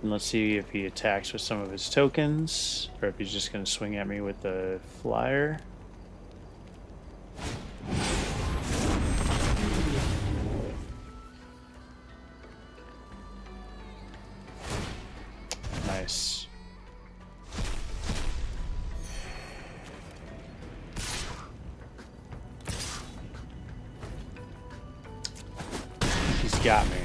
And let's see if he attacks with some of his tokens, or if he's just going to swing at me with the flyer. Nice. He's got me.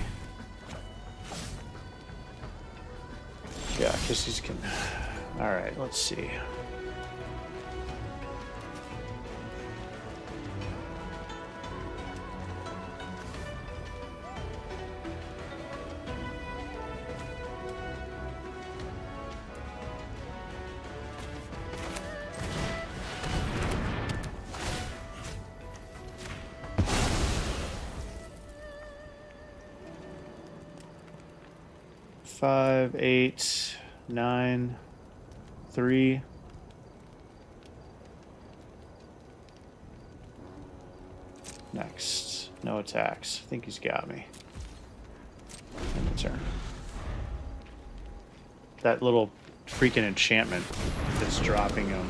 Yeah, because he's gonna... Alright, let's see. Five, 8, 9, 3. Next. No attacks. I think he's got me. End of turn. That little freaking enchantment that's dropping him.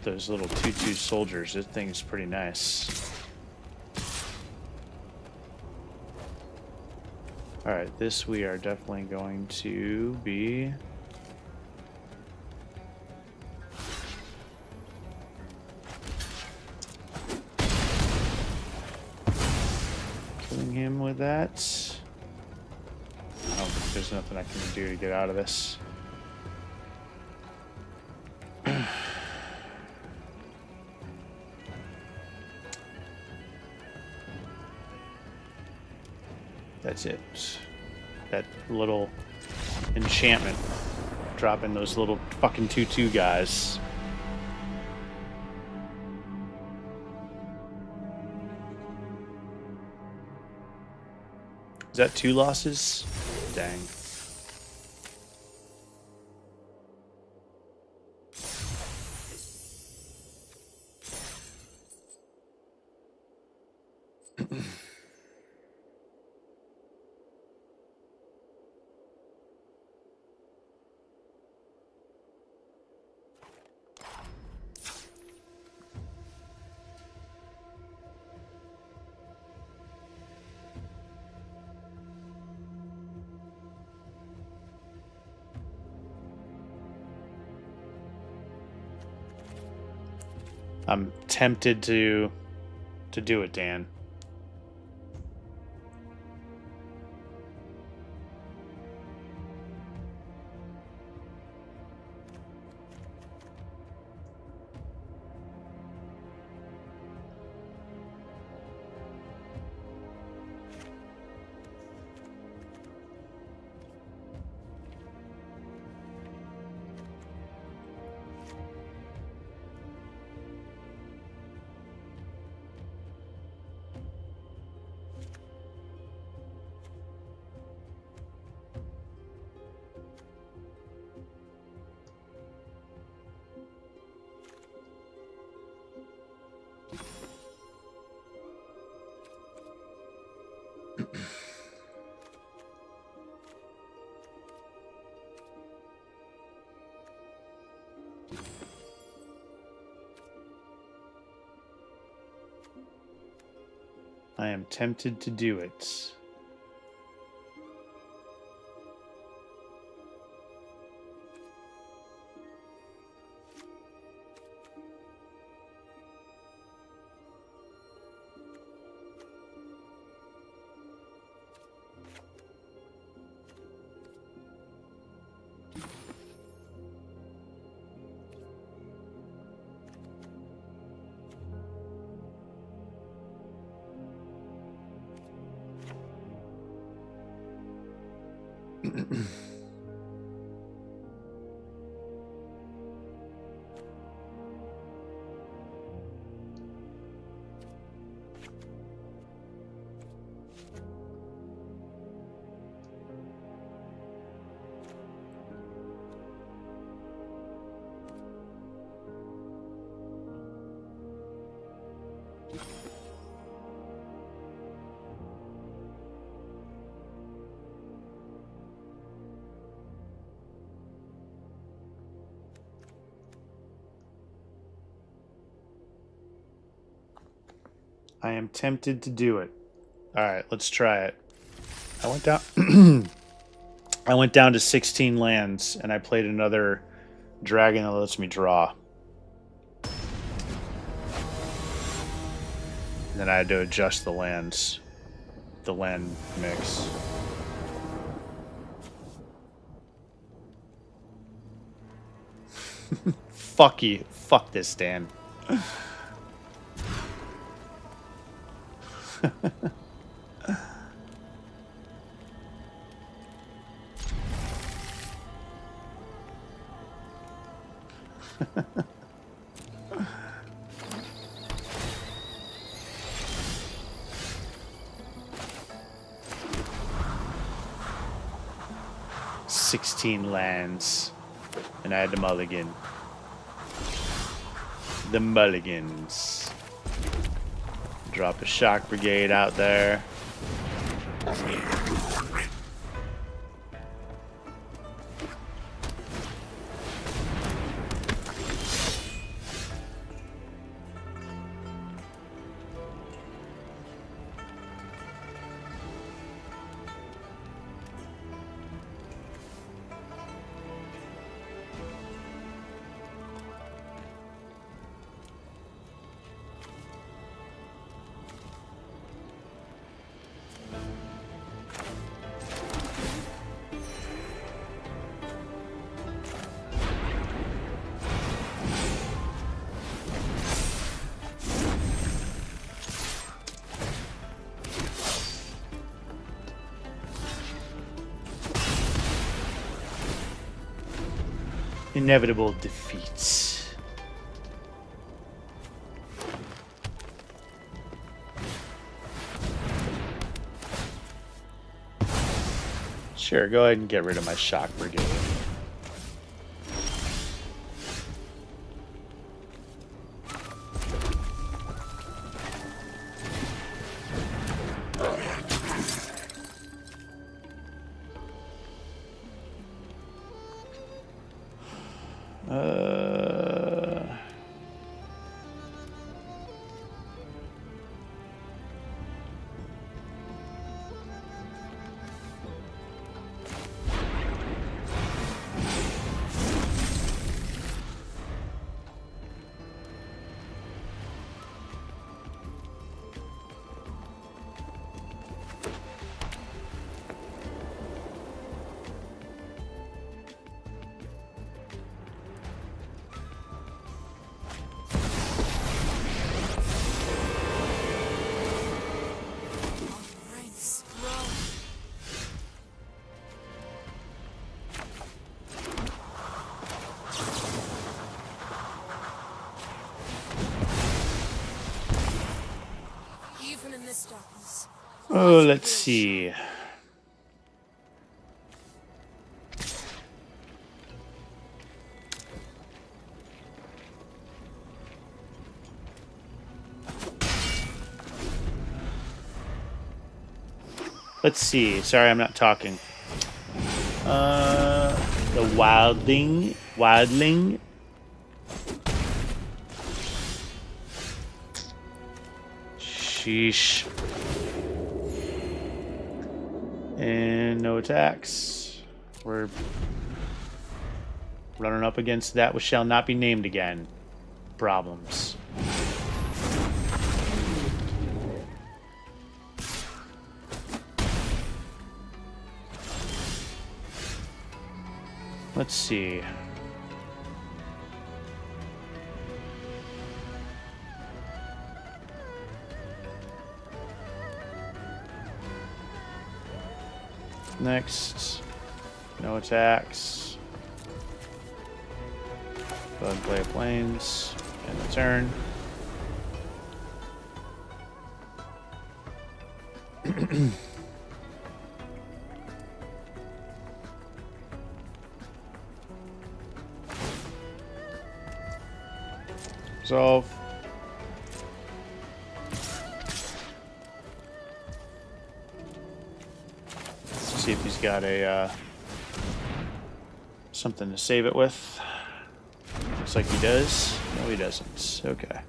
Those little 2/2 soldiers. This thing's pretty nice. Alright, this we are definitely going to be... killing him with that. I don't think there's nothing I can do to get out of this. That's it. That little enchantment dropping those little fucking 2/2 guys. Is that 2 losses? Dang. I'm tempted to do it, Dan. I am tempted to do it. I am tempted to do it. All right, let's try it. I went down. I went down to 16 lands, and I played another dragon that lets me draw. And then I had to adjust the lands, the land mix. Fuck you. Fuck this, Dan. 16 lands, and I had to mulligan. The mulligans. Drop a shock brigade out there. Inevitable defeats. Sure, go ahead and get rid of my shock brigade. Oh, let's see. Let's see. Sorry, I'm not talking. The wildling. Sheesh. And no attacks. We're running up against that which shall not be named again. Problems. Let's see. Next, no attacks. Go ahead and play planes. End the turn. Resolve. See if he's got a something to save it with. Looks like he does. No, he doesn't. Okay.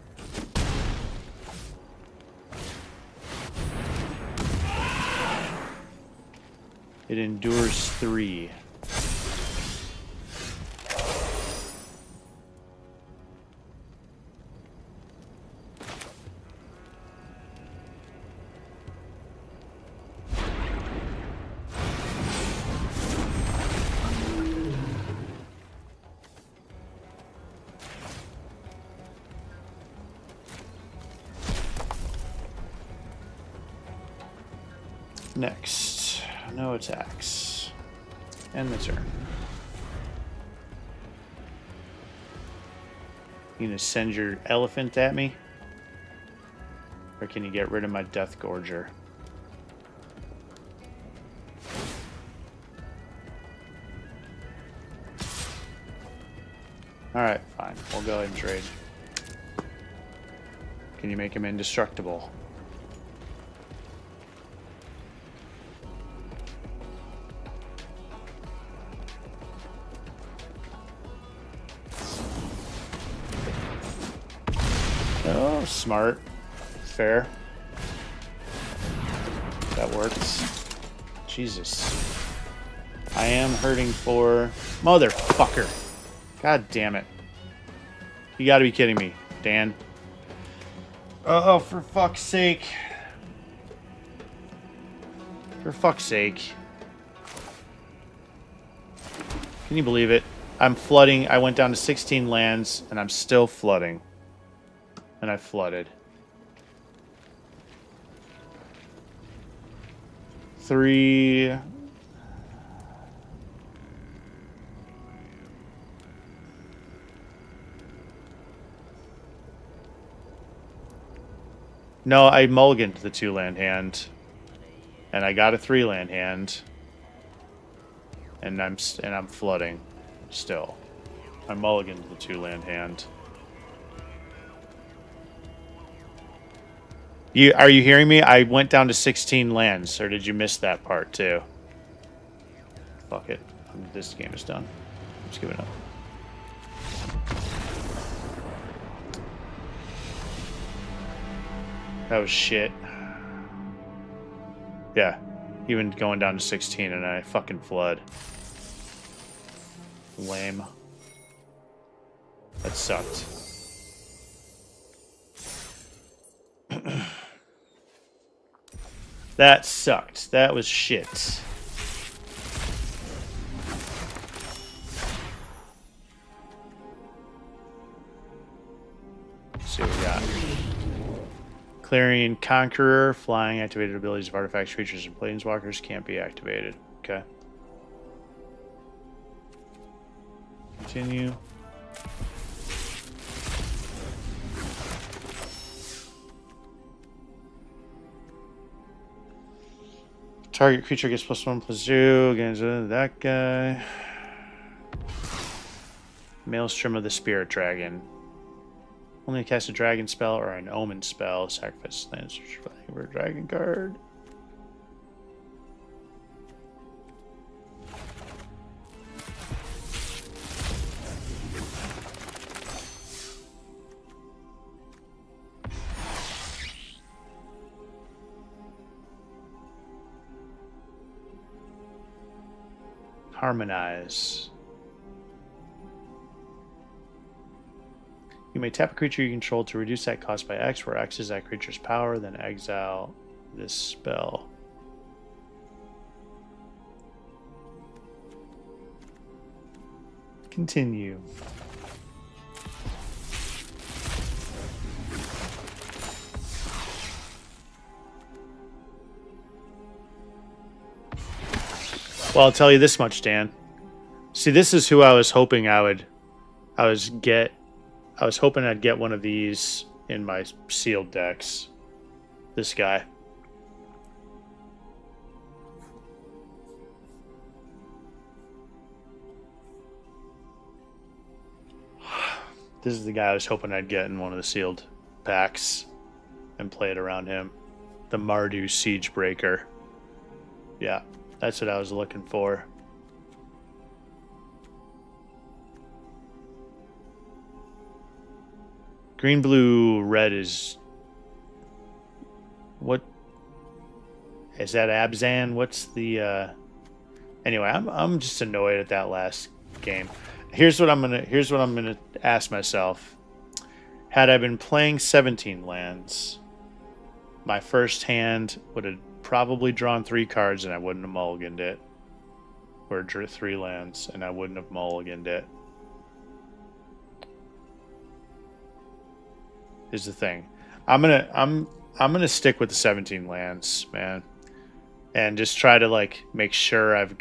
It endures 3. Next, no attacks. End the turn. You gonna send your elephant at me? Or can you get rid of my Death Gorger? Alright, fine. We'll go ahead and trade. Can you make him indestructible? Oh, smart. Fair. That works. Jesus. I am hurting for... Motherfucker. God damn it. You gotta be kidding me, Dan. Oh, for fuck's sake. For fuck's sake. Can you believe it? I'm flooding. I went down to 16 lands, and I'm still flooding. And I flooded. 3... No, I mulliganed the 2-land hand. And I got a 3-land hand. And I'm flooding still. I mulliganed the 2-land hand. Are you hearing me? I went down to 16 lands, or did you miss that part too? Fuck it. This game is done. Just give it up. That was shit. Yeah. Even going down to 16 and I fucking flood. Lame. That sucked. That sucked. That was shit. Let's see what we got. Clarion Conqueror, flying activated abilities of artifacts, creatures, and planeswalkers can't be activated. Okay. Continue. Target creature gets +1/+2 against that guy. Maelstrom of the Spirit Dragon. Only cast a dragon spell or an omen spell. Sacrifice lands for a dragon card. Harmonize. You may tap a creature you control to reduce that cost by X, where X is that creature's power, then exile this spell. Continue. Well, I'll tell you this much, Dan. See, this is who I was hoping I was hoping I'd get one of these in my sealed decks. This guy. This is the guy I was hoping I'd get in one of the sealed packs and play it around him. The Mardu Siegebreaker. Yeah, that's what I was looking for. Green, blue, red is... What? Is that Abzan? What's the... Anyway, I'm just annoyed at that last game. Here's what I'm gonna ask myself. Had I been playing 17 lands, my first hand would have probably drawn 3 cards and I wouldn't have mulliganed it. Or drew 3 lands and I wouldn't have mulliganed it. Is the thing. I'm gonna stick with the 17 lands, man. And just try to like make sure I've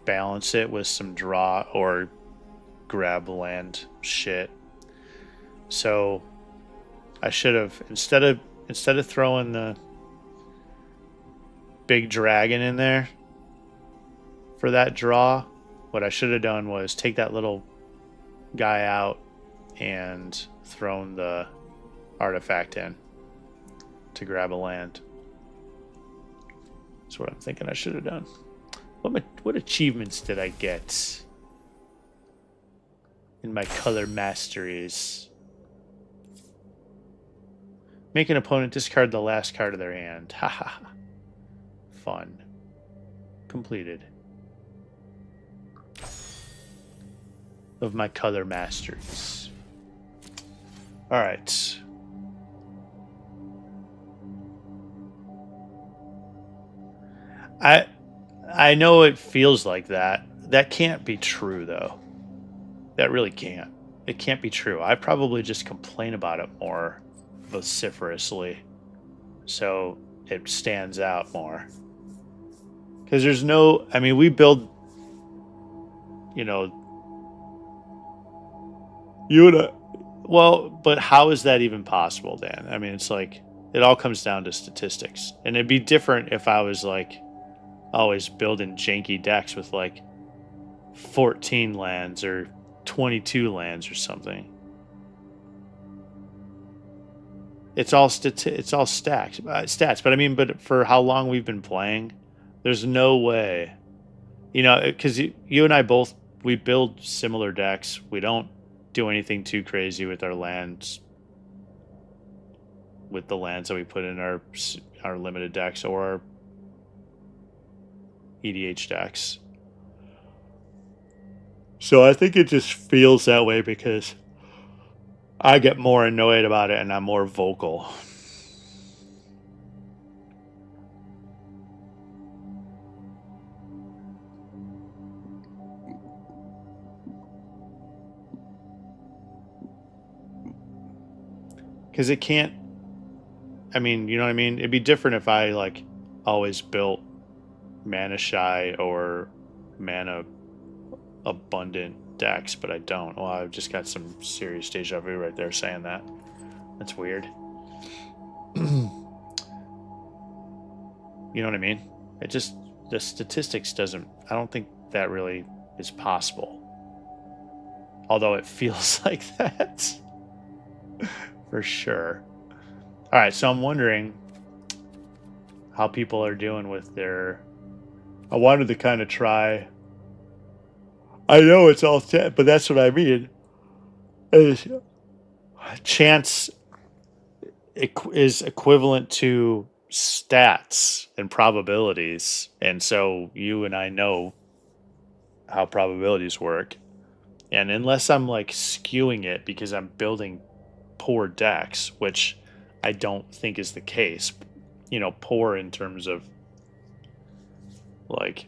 balanced it with some draw or grab land shit. So I should have instead of throwing the big dragon in there for that draw, what I should have done was take that little guy out and thrown the artifact in to grab a land. That's what I'm thinking I should have done. What achievements did I get in my color masteries? Make an opponent discard the last card of their hand. Ha ha ha. Fun. Completed. Of my color masteries. Alright. I know it feels like that. That can't be true, though. That really can't. It can't be true. I probably just complain about it more vociferously, so it stands out more. Because there's no... I mean, we build... You know... You and I... Well, but how is that even possible, Dan? I mean, it's like... It all comes down to statistics. And it'd be different if I was, like... always building janky decks with like 14 lands or 22 lands or something. It's all stats. But I mean, but for how long we've been playing, there's no way, you know, because you and I both, we build similar decks. We don't do anything too crazy with our lands, with the lands that we put in our limited decks or our EDH decks. So I think it just feels that way because I get more annoyed about it and I'm more vocal. Because it can't... I mean, you know what I mean? It'd be different if I like always built mana shy or mana abundant decks, but I don't. Well, I've just got some serious deja vu right there saying that. That's weird. You know what I mean? It just, the statistics doesn't, I don't think that really is possible. Although it feels like that. For sure. Alright, so I'm wondering how people are doing with their... I wanted to kind of try... I know it's all set, but that's what I mean. Chance is equivalent to stats and probabilities. And so you and I know how probabilities work. And unless I'm like skewing it because I'm building poor decks, which I don't think is the case, you know, poor in terms of like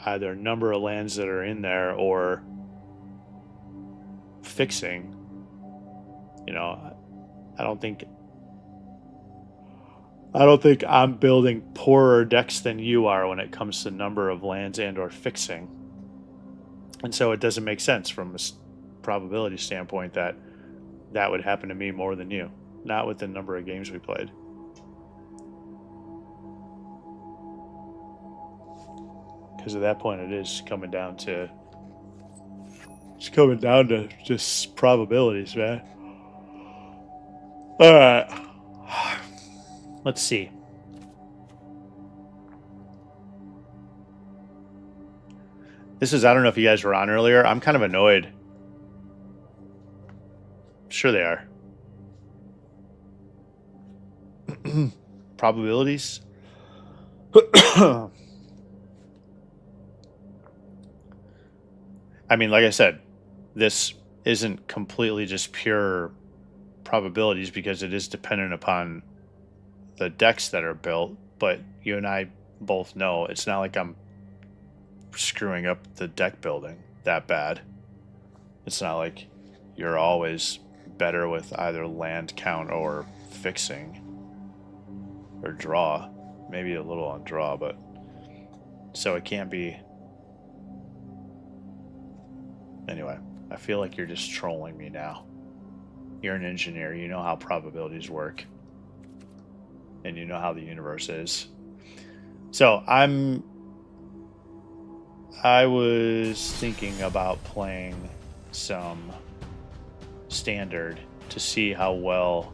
either number of lands that are in there or fixing, you know, I don't think I'm building poorer decks than you are when it comes to number of lands and or fixing. And so it doesn't make sense from a probability standpoint that that would happen to me more than you, not with the number of games we played. Because at that point it is coming down to just probabilities, man. All right. Let's see. This is, I don't know if you guys were on earlier. I'm kind of annoyed. Sure they are. Probabilities. I mean, like I said, this isn't completely just pure probabilities because it is dependent upon the decks that are built, but you and I both know it's not like I'm screwing up the deck building that bad. It's not like you're always better with either land count or fixing or draw. Maybe a little on draw, but so it can't be. Anyway, I feel like you're just trolling me now. You're an engineer, you know how probabilities work. And you know how the universe is. So I was thinking about playing some standard to see how well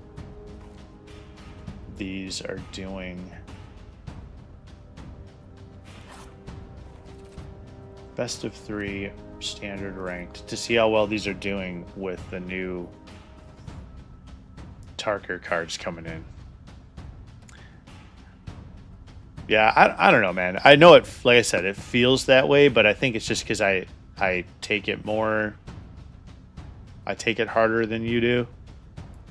these are doing. Best of 3 standard ranked to see how well these are doing with the new Tarkir cards coming in. Yeah, I don't know, man. I know it, like I said, it feels that way, but I think it's just because I take it harder than you do.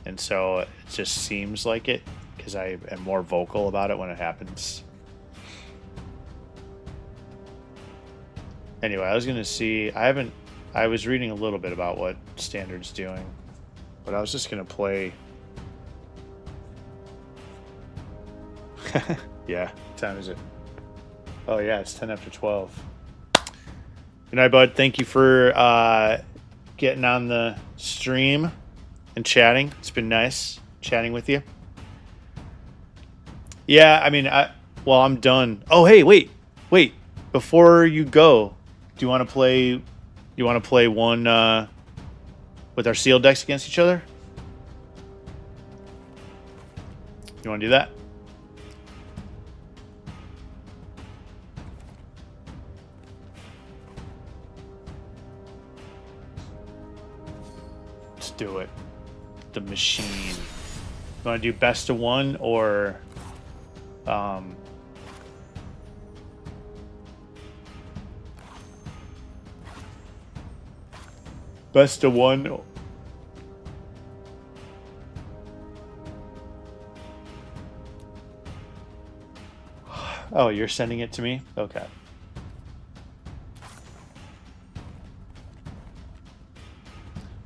And so it just seems like it because I am more vocal about it when it happens. Anyway, I was going to see, I was reading a little bit about what Standard's doing, but I was just going to play. Yeah, what time is it? Oh yeah, it's 10 after 12. Good night, bud. Thank you for getting on the stream and chatting. It's been nice chatting with you. Yeah, I mean, I'm done. Oh, hey, wait. Before you go, do you want to play? You want to play one with our sealed decks against each other? You want to do that? Let's do it. The machine. You want to do best of 1 or best of 1? Oh, you're sending it to me? Okay.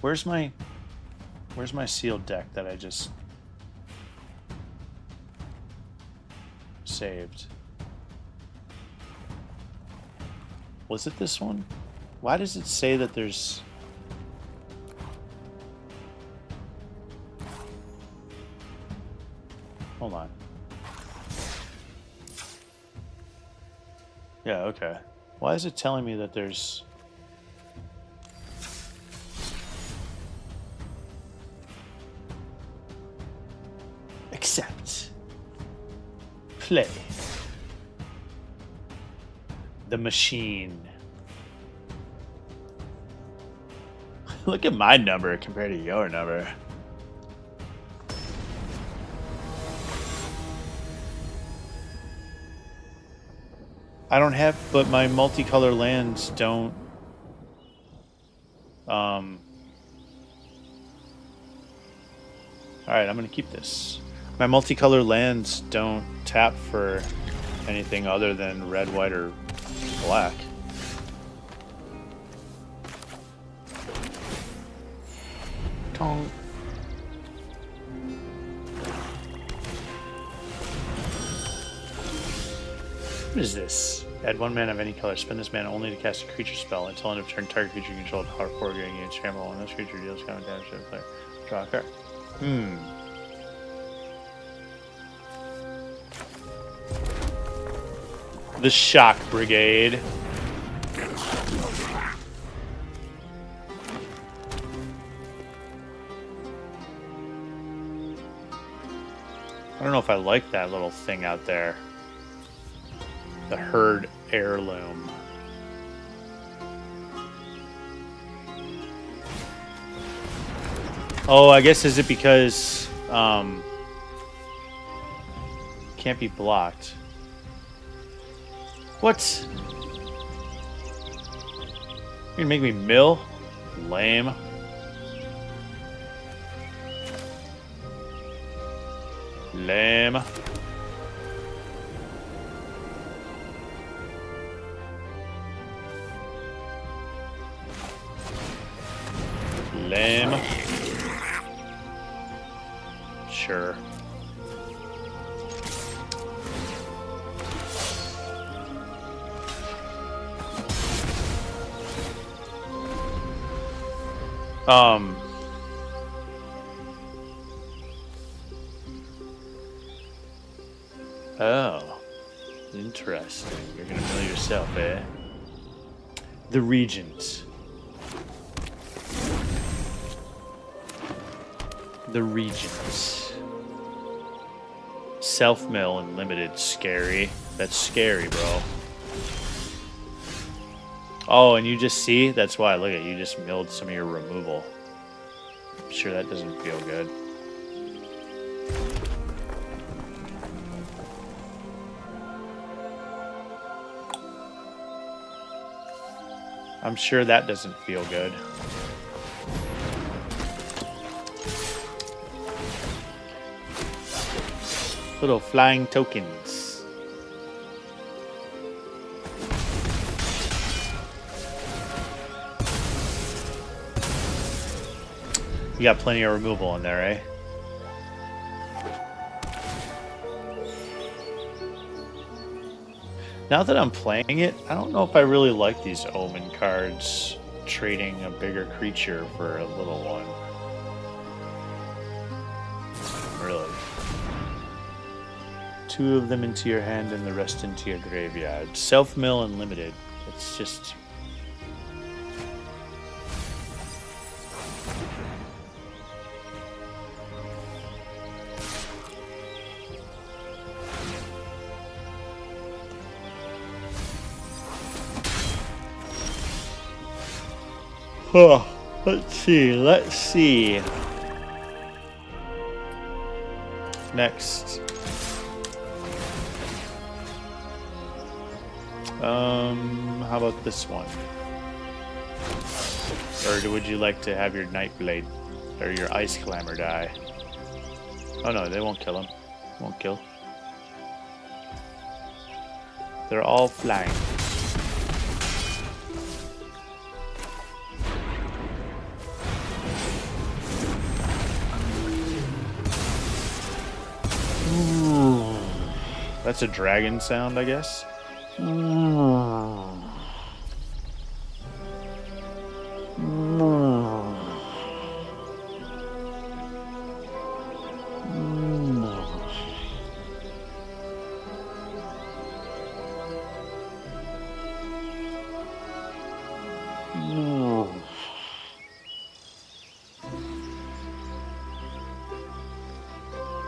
Where's my sealed deck that I just saved? Was it this one? Why does it say that there's... Hold on. Yeah, okay. Why is it telling me that there's... Accept. Play. The machine. Look at my number compared to your number. I don't have, but my multicolor lands don't. All right, I'm gonna keep this. My multicolor lands don't tap for anything other than red, white, or black. Tong. What is this? Add 1 mana of any color. Spend this mana only to cast a creature spell. Until end of turn, target creature controlled power 4 getting against scramble. When this creature deals common damage to the player, draw a card. The Shock Brigade. I don't know if I like that little thing out there. The Herd Heirloom. Oh, I guess is it because can't be blocked. What? You're gonna make me mill? Lame. Lame. Lame. Sure. Oh. Interesting. You're gonna mill yourself, eh? The Regent. The Regent. Self-mill and limited. Scary. That's scary, bro. Oh, and you just see? That's why. Look at you just milled some of your removal. I'm sure that doesn't feel good. I'm sure that doesn't feel good. Little flying tokens. You got plenty of removal in there, eh? Now that I'm playing it, I don't know if I really like these Omen cards trading a bigger creature for a little one. Really. 2 of them into your hand and the rest into your graveyard. Self-mill and limited. It's just... Oh, let's see. Next. How about this one? Or would you like to have your Nightblade or your Ice Clamor die? Oh no, they won't kill him. Won't kill. They're all flying. That's a dragon sound, I guess.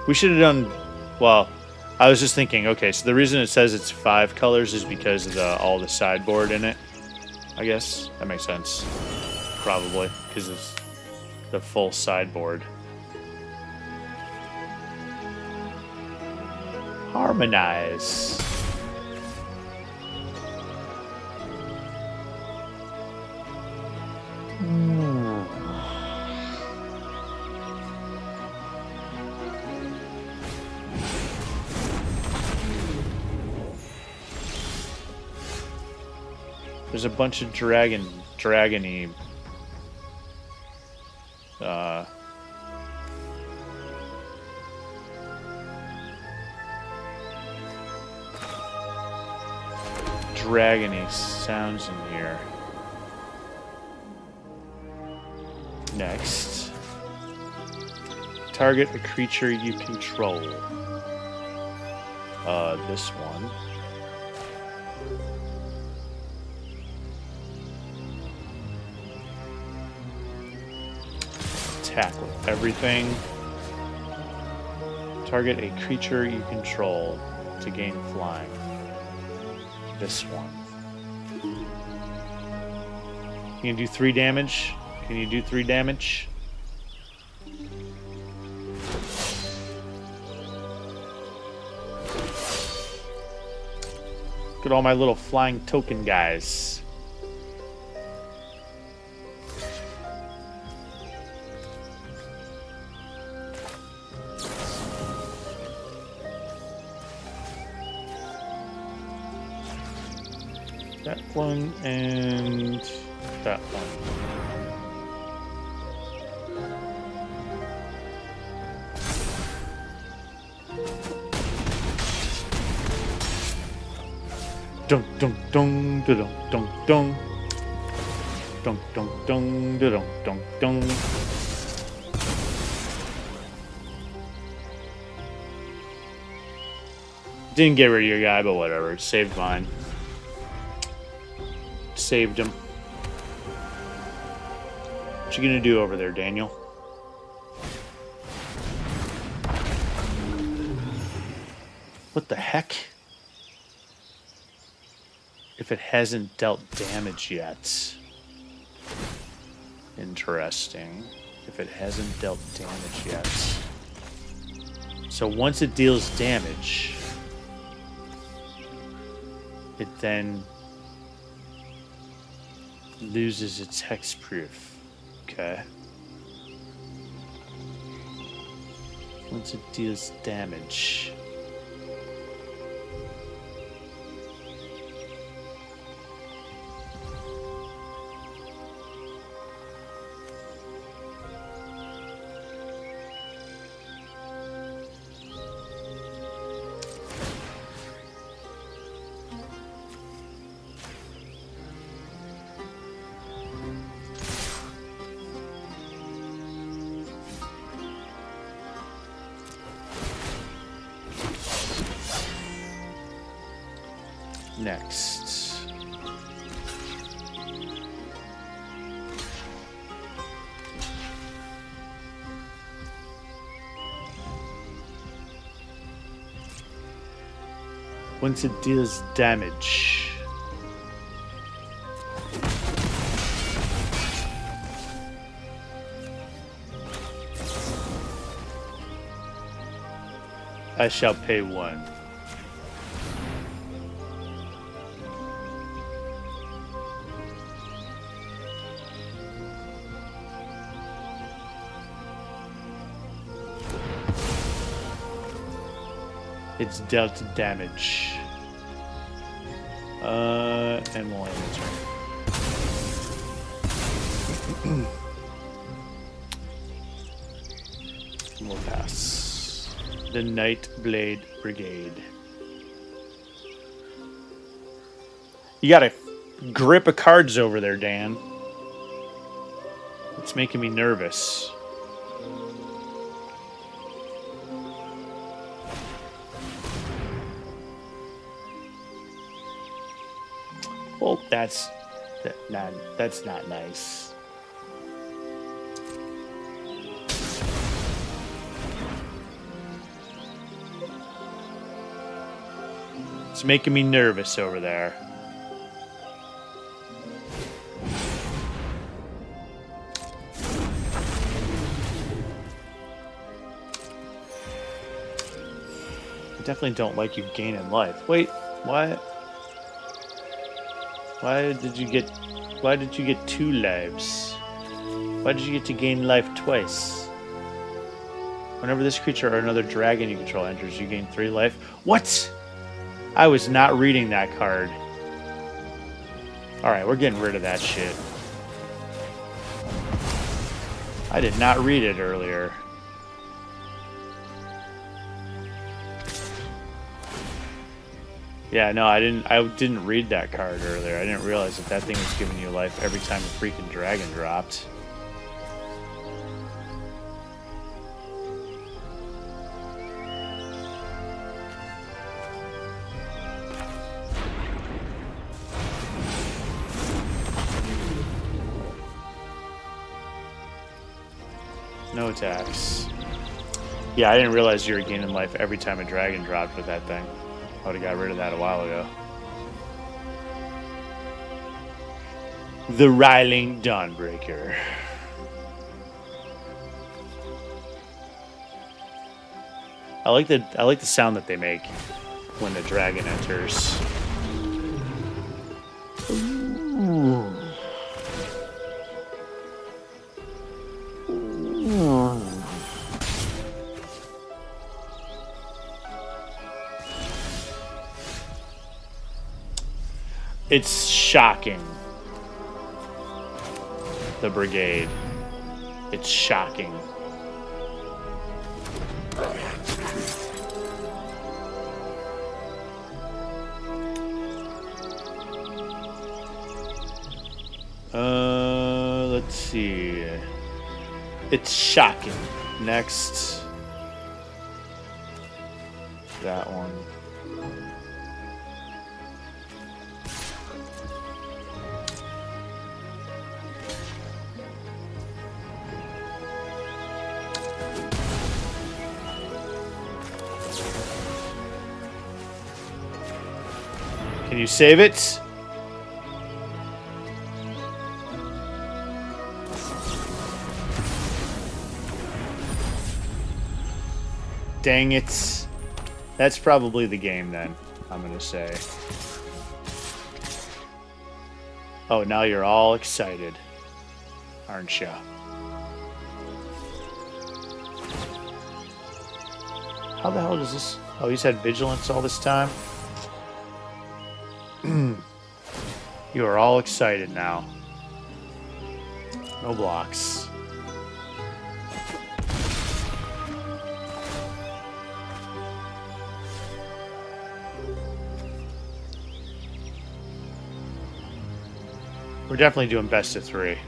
We should have done, well, I was just thinking, okay, so the reason it says it's 5 colors is because of all the sideboard in it, I guess. That makes sense. Probably, because it's the full sideboard. Harmonize. There's a bunch of dragony. Dragony sounds in here. Next, target a creature you control. This one. Attack with everything. Target a creature you control to gain flying. This one. You can do 3 damage. Can you do 3 damage? Look at all my little flying token guys. That one and that one. Dun dun dun dun dun dun dun dun dun dun dun dun. Didn't get rid of your guy, but whatever. Saved mine. Saved him. What you gonna do over there, Daniel? What the heck? If it hasn't dealt damage yet. Interesting. If it hasn't dealt damage yet. So once it deals damage, it then loses its hexproof. Okay. Once it deals damage. Next. Once it deals damage. I shall pay 1. It's dealt damage. And we'll end its turn. We'll pass. The Nightblade Brigade. You got a grip of cards over there, Dan. It's making me nervous. Well, that's not nice. It's making me nervous over there. I definitely don't like you gaining life. Wait, what? Why did you get 2 lives? Why did you get to gain life twice? Whenever this creature or another dragon you control enters, you gain 3 life. What? I was not reading that card. Alright, we're getting rid of that shit. I did not read it earlier. Yeah, no, I didn't read that card earlier. I didn't realize that thing was giving you life every time a freaking dragon dropped. No attacks. Yeah, I didn't realize you were gaining life every time a dragon dropped with that thing. I would have got rid of that a while ago. The Riling Dawnbreaker. I like the sound that they make when the dragon enters. It's shocking. The brigade. It's shocking. Let's see. It's shocking. Next. That one. Can you save it? Dang it. That's probably the game then, I'm gonna say. Oh, now you're all excited, aren't you? How the hell does this... Oh, he's had vigilance all this time? You are all excited now. No blocks. We're definitely doing best of 3.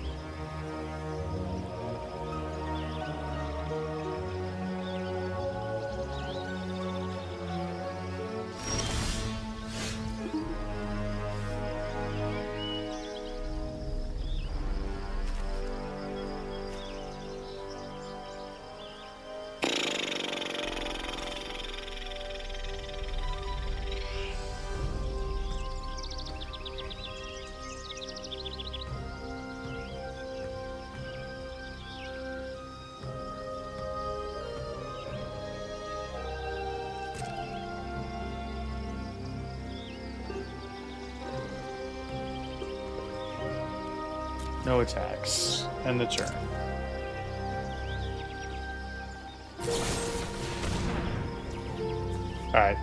No attacks. End the turn. Alright.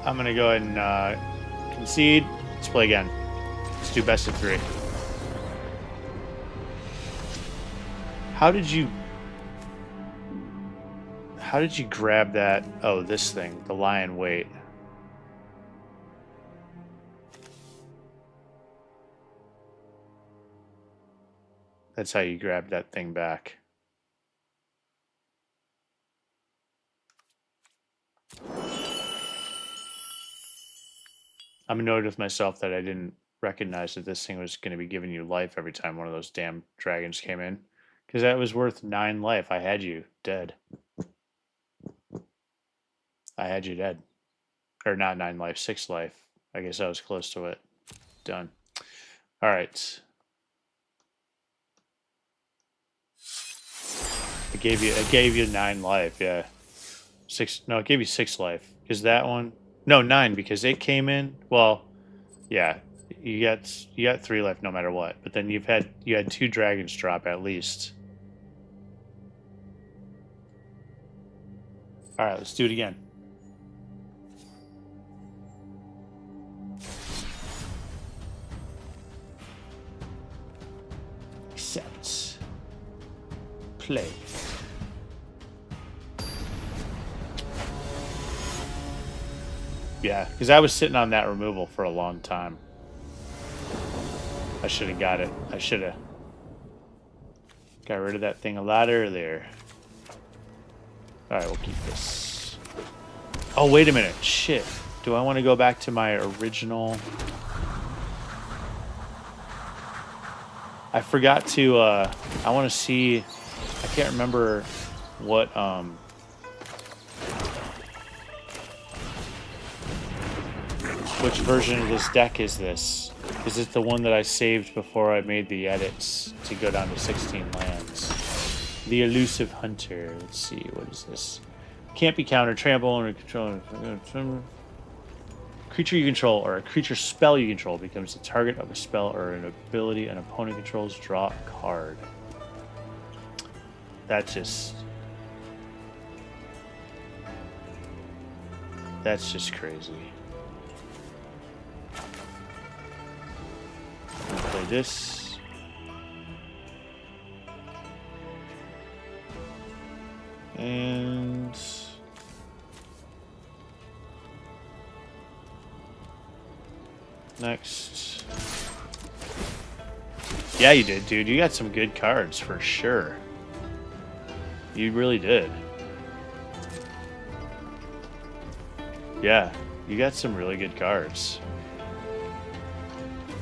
I'm going to go ahead and concede. Let's play again. Let's do best of 3. How did you grab that? Oh, this thing. The lion weight. That's how you grab that thing back. I'm annoyed with myself that I didn't recognize that this thing was going to be giving you life every time one of those damn dragons came in. Because that was worth 9 life. I had you dead. I had you dead. Or not 9 life, 6 life. I guess I was close to it. Done. Alright. It gave you 9 life, yeah. 6, no, it gave you 6 life. Because that one, no, 9, because it came in, well, yeah, you got 3 life no matter what. But then you had 2 dragons drop at least. Alright, let's do it again. play. Yeah, because I was sitting on that removal for a long time. I should have got it. I should have got rid of that thing a lot earlier. Alright, we'll keep this. Oh, wait a minute. Shit. Do I want to go back to my original... I forgot to, I want to see... I can't remember what, which version of this deck is this? Is it the one that I saved before I made the edits to go down to 16 lands? The Elusive Hunter. Let's see, what is this? Can't be countered, trample, or control. Creature you control or a creature spell you control becomes the target of a spell or an ability an opponent controls. Draw a card. That's just crazy. Play this. And next. Yeah, you did, dude. You got some good cards for sure. You really did. Yeah, you got some really good cards.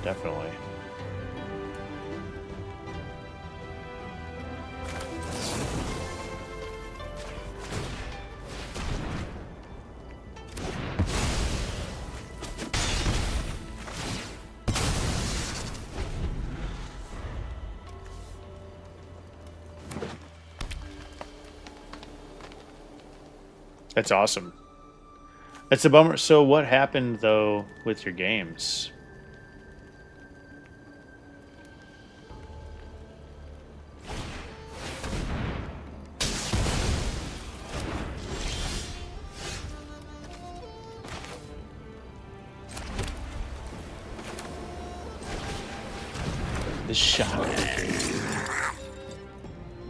Definitely. That's awesome. That's a bummer. So what happened, though, with your games? The shot.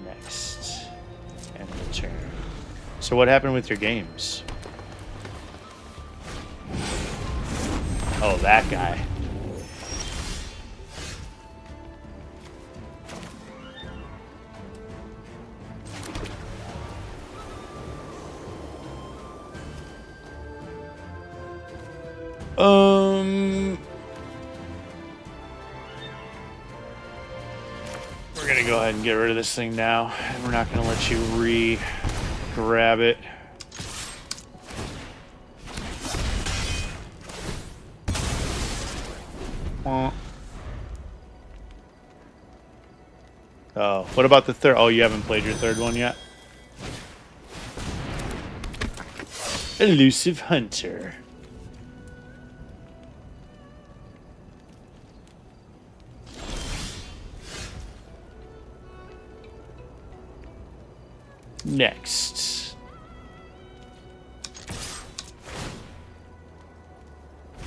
Next. And return. So what happened with your games? Oh, that guy. We're gonna go ahead and get rid of this thing now, and we're not gonna let you grab it. Oh, what about the third? Oh, you haven't played your third one yet? Elusive Hunter. Next.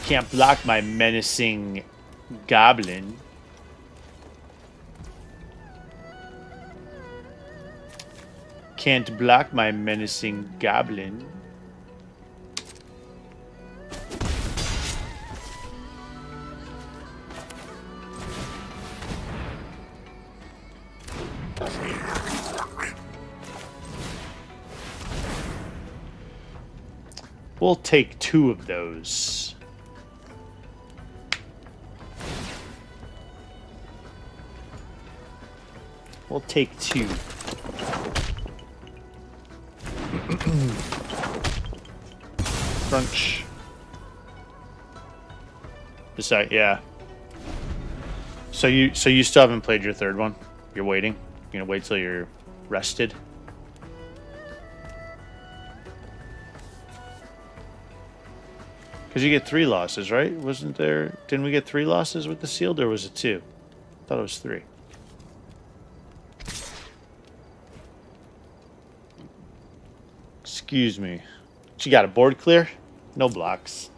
Can't block my menacing goblin. Can't block my menacing goblin. We'll take 2 of those. We'll take 2. Crunch. Decide, yeah. So you still haven't played your third one? You're waiting? You're gonna wait till you're rested? Because you get 3 losses, right? Wasn't there... Didn't we get 3 losses with the sealed, or was it 2? I thought it was 3. Excuse me. She got a board clear? No blocks.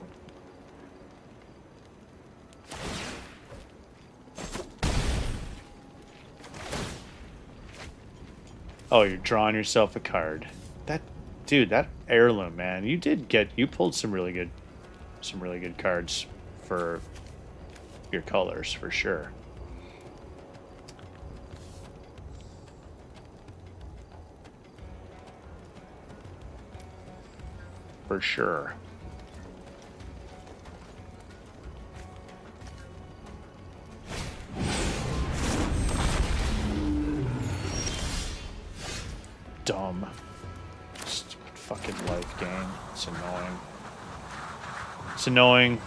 Oh, you're drawing yourself a card. That dude, that heirloom, man. You pulled some really good cards for your colors for sure. For sure. Dumb. Stupid fucking life game. It's annoying. It's annoying.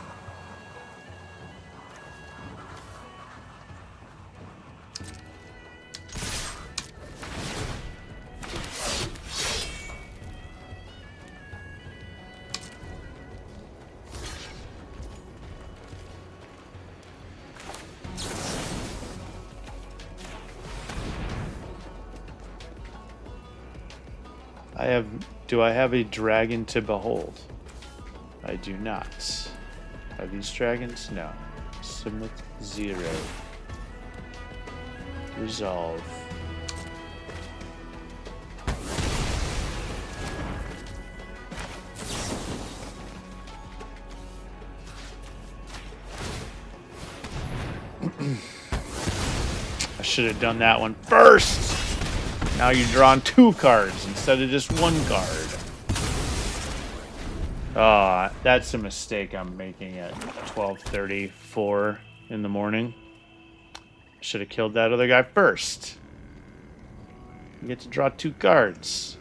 Do I have a dragon to behold? I do not. Are these dragons? No. Submit 0. Resolve. I should have done that one first. Now you're drawing 2 cards instead of just 1 card. That's a mistake I'm making at 12:34 in the morning. Should have killed that other guy first. You get to draw 2 cards.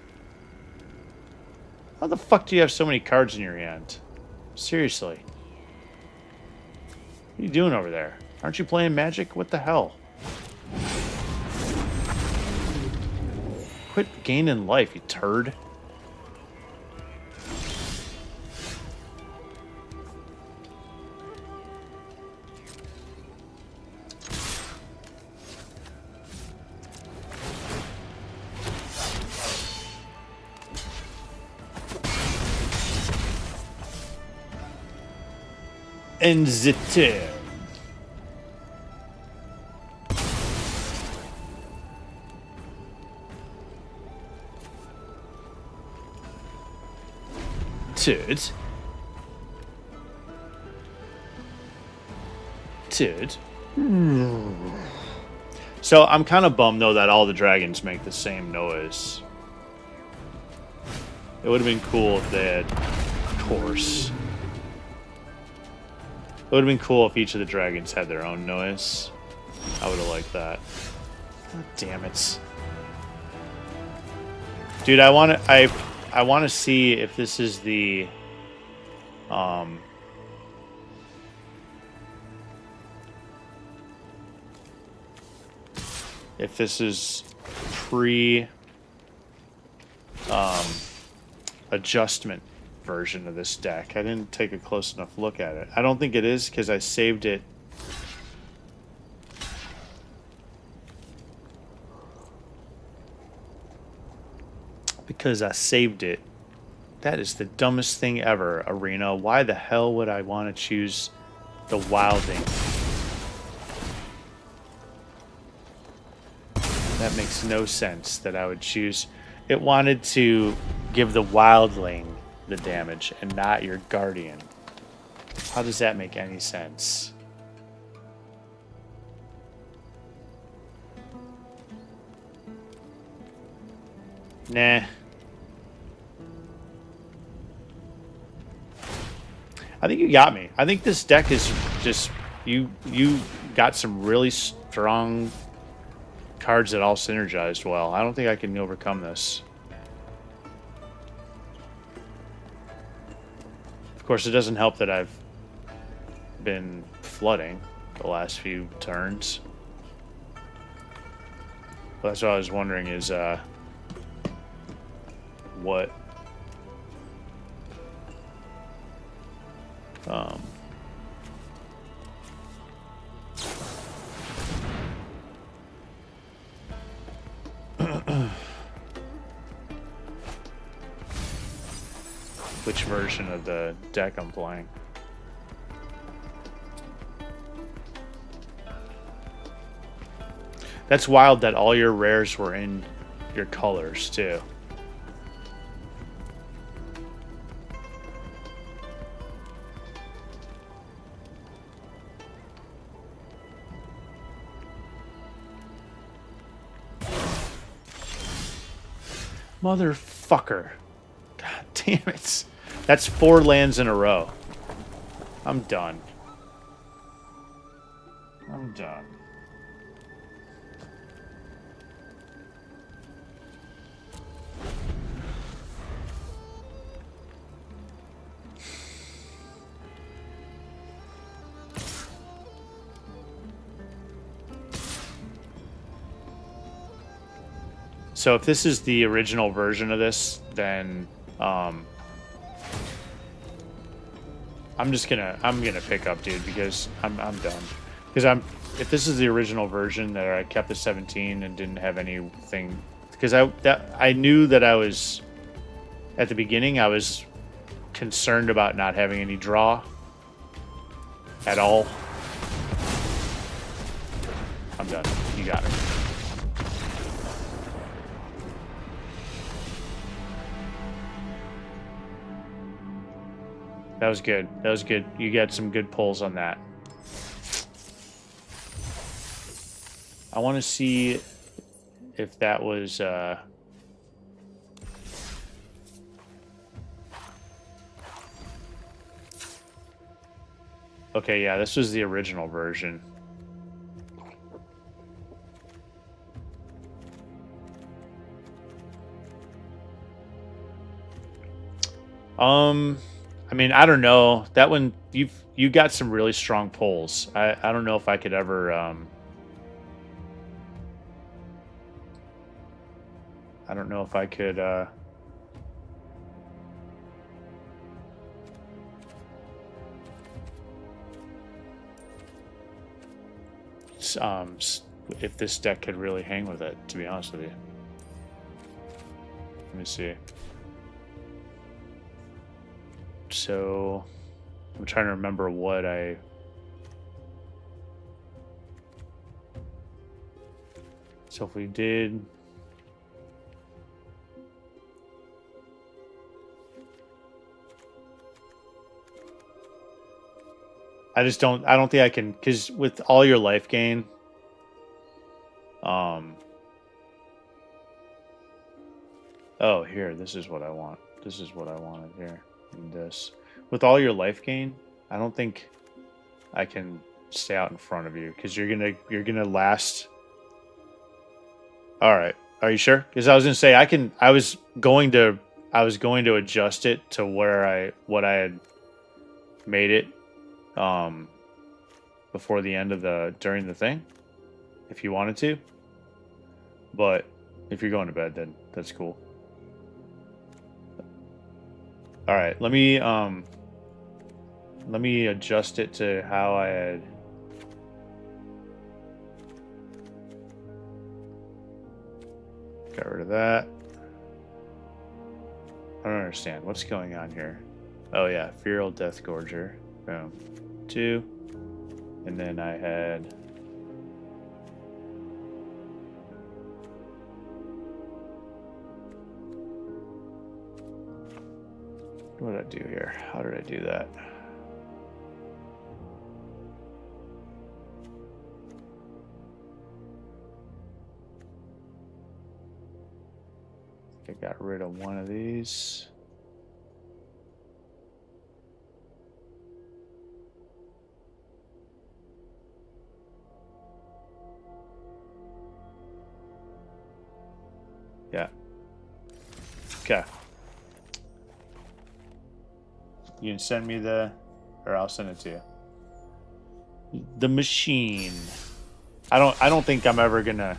How the fuck do you have so many cards in your hand? Seriously. What are you doing over there? Aren't you playing Magic? What the hell? Quit gaining life, you turd. End the turn. Turd. So I'm kind of bummed though that all the dragons make the same noise. It would have been cool if they had, of course. It would have been cool if each of the dragons had their own noise. I would have liked that. God damn it. Dude, I want to see if this is the if this is pre adjustment version of this deck. I didn't take a close enough look at it. I don't think it is because I saved it. That is the dumbest thing ever, Arena. Why the hell would I want to choose the Wilding? That makes no sense that I would choose. It wanted to give the Wildling the damage and not your Guardian. How does that make any sense? Nah. I think you got me. I think this deck is just you got some really strong cards that all synergized well. I don't think I can overcome this. Of course, it doesn't help that I've been flooding the last few turns. But that's what I was wondering is what which version of the deck I'm playing. That's wild that all your rares were in your colors too. Motherfucker. God damn it. That's 4 lands in a row. I'm done. I'm done. So if this is the original version of this, then I'm gonna pick up, dude, because I'm done. Because if this is the original version that I kept the 17 and didn't have anything, because I knew that I was at the beginning I was concerned about not having any draw at all. I'm done. You got it. That was good. That was good. You got some good pulls on that. I want to see if that was... Okay, yeah, this was the original version. I mean, I don't know. That one, you got some really strong pulls. I don't know if I could ever... I don't know if I could... if this deck could really hang with it, to be honest with you. Let me see. So, I'm trying to remember what I... So if we did... I don't think I can, because with all your life gain, oh, here, this is what I want. This is what I wanted here. And this. With all your life gain, I don't think I can stay out in front of you, because you're gonna last. All right. Are you sure? Because I was gonna say I was going to adjust it to what I had made it before the end of during the thing, if you wanted to. But if you're going to bed, then that's cool. All right, let me adjust it to how I had. Got rid of that. I don't understand what's going on here. Oh yeah, Feral Death Gorger. Boom. 2. And then I had... What did I do here? How did I do that? I got rid of one of these. Yeah. Okay. You can send me or I'll send it to you. The machine. I don't think I'm ever gonna.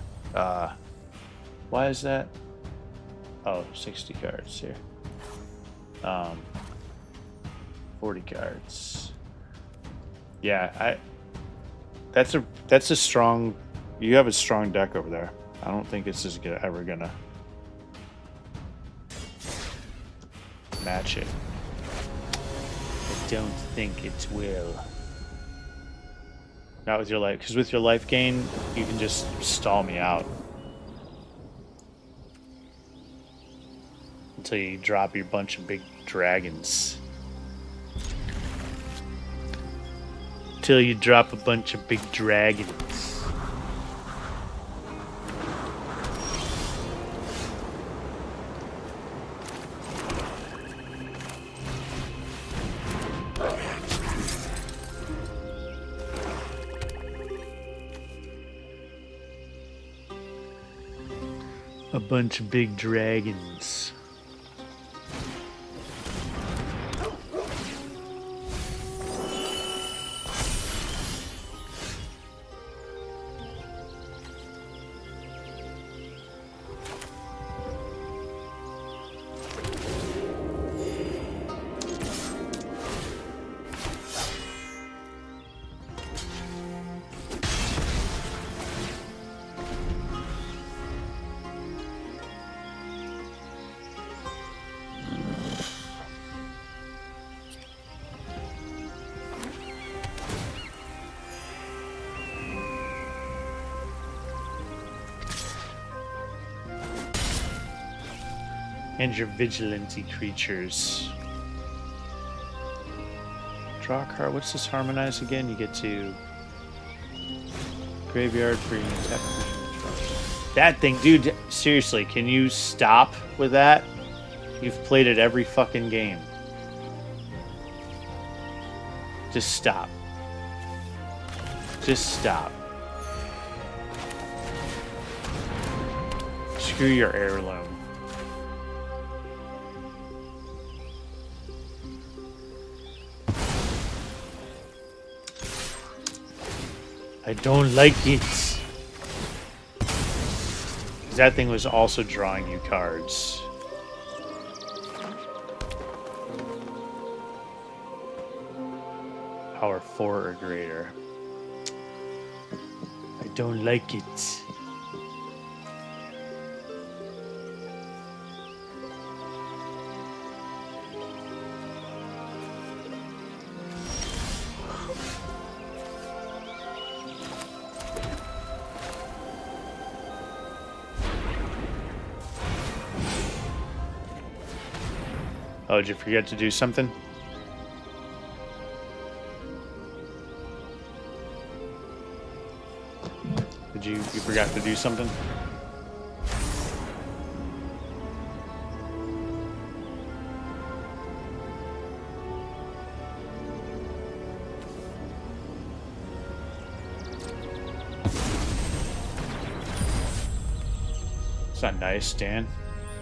Why is that? Oh, 60 cards here. 40 cards. Yeah, that's a strong. You have a strong deck over there. I don't think this is ever gonna match it. I don't think it will. Not with your life, because with your life gain, you can just stall me out. until you drop your bunch of big dragons. Till you drop a bunch of big dragons. A bunch of big dragons. And your vigilante creatures. Draw a card. What's this harmonize again? You get to graveyard for your attack. That thing, dude, seriously, can you stop with that? You've played it every fucking game. Just stop. Just stop. Screw your heirloom. I don't like it. That thing was also drawing you cards. Power 4 or greater. I don't like it. Oh, did you forget to do something? Did you forgot to do something? It's not nice, Dan.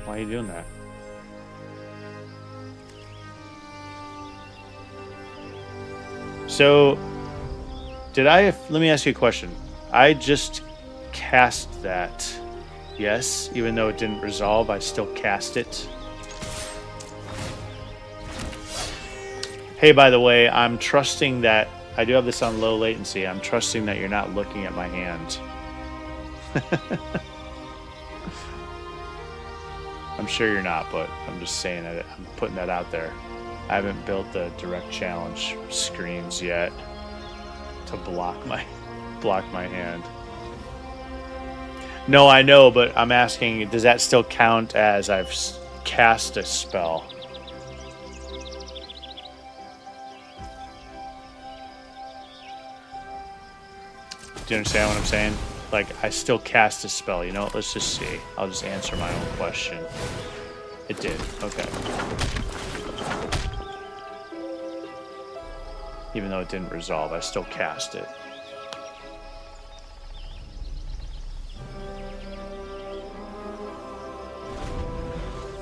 Why are you doing that? So, let me ask you a question. I just cast that. Yes, even though it didn't resolve, I still cast it. Hey, by the way, I'm trusting that, I do have this on low latency, I'm trusting that you're not looking at my hand. I'm sure you're not, but I'm just saying that, I'm putting that out there. I haven't built the direct challenge screens yet to block my hand. No, I know, but I'm asking, does that still count as I've cast a spell? Do you understand what I'm saying? Like, I still cast a spell, you know? Let's just see. I'll just answer my own question. It did. Okay. Even though it didn't resolve, I still cast it.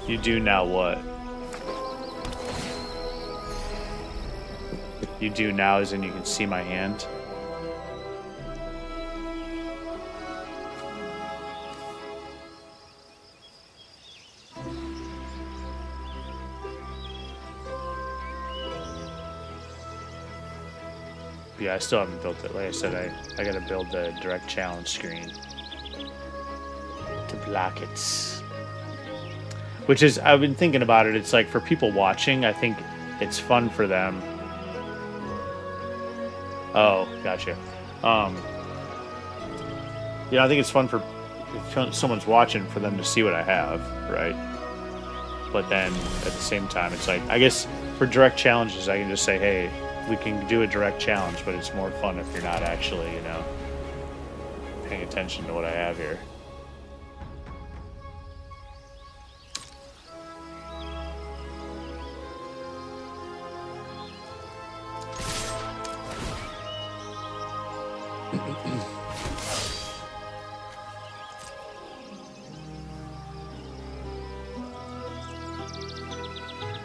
You do now what? You do now as in you can see my hand? Yeah, I still haven't built it. Like I said, I gotta build the direct challenge screen to block it. Which is, I've been thinking about it, it's like for people watching, I think it's fun for them. Oh, gotcha. You know, I think it's fun for if someone's watching for them to see what I have, right? But then at the same time, it's like, I guess for direct challenges, I can just say, hey, we can do a direct challenge, but it's more fun if you're not actually, you know, paying attention to what I have here.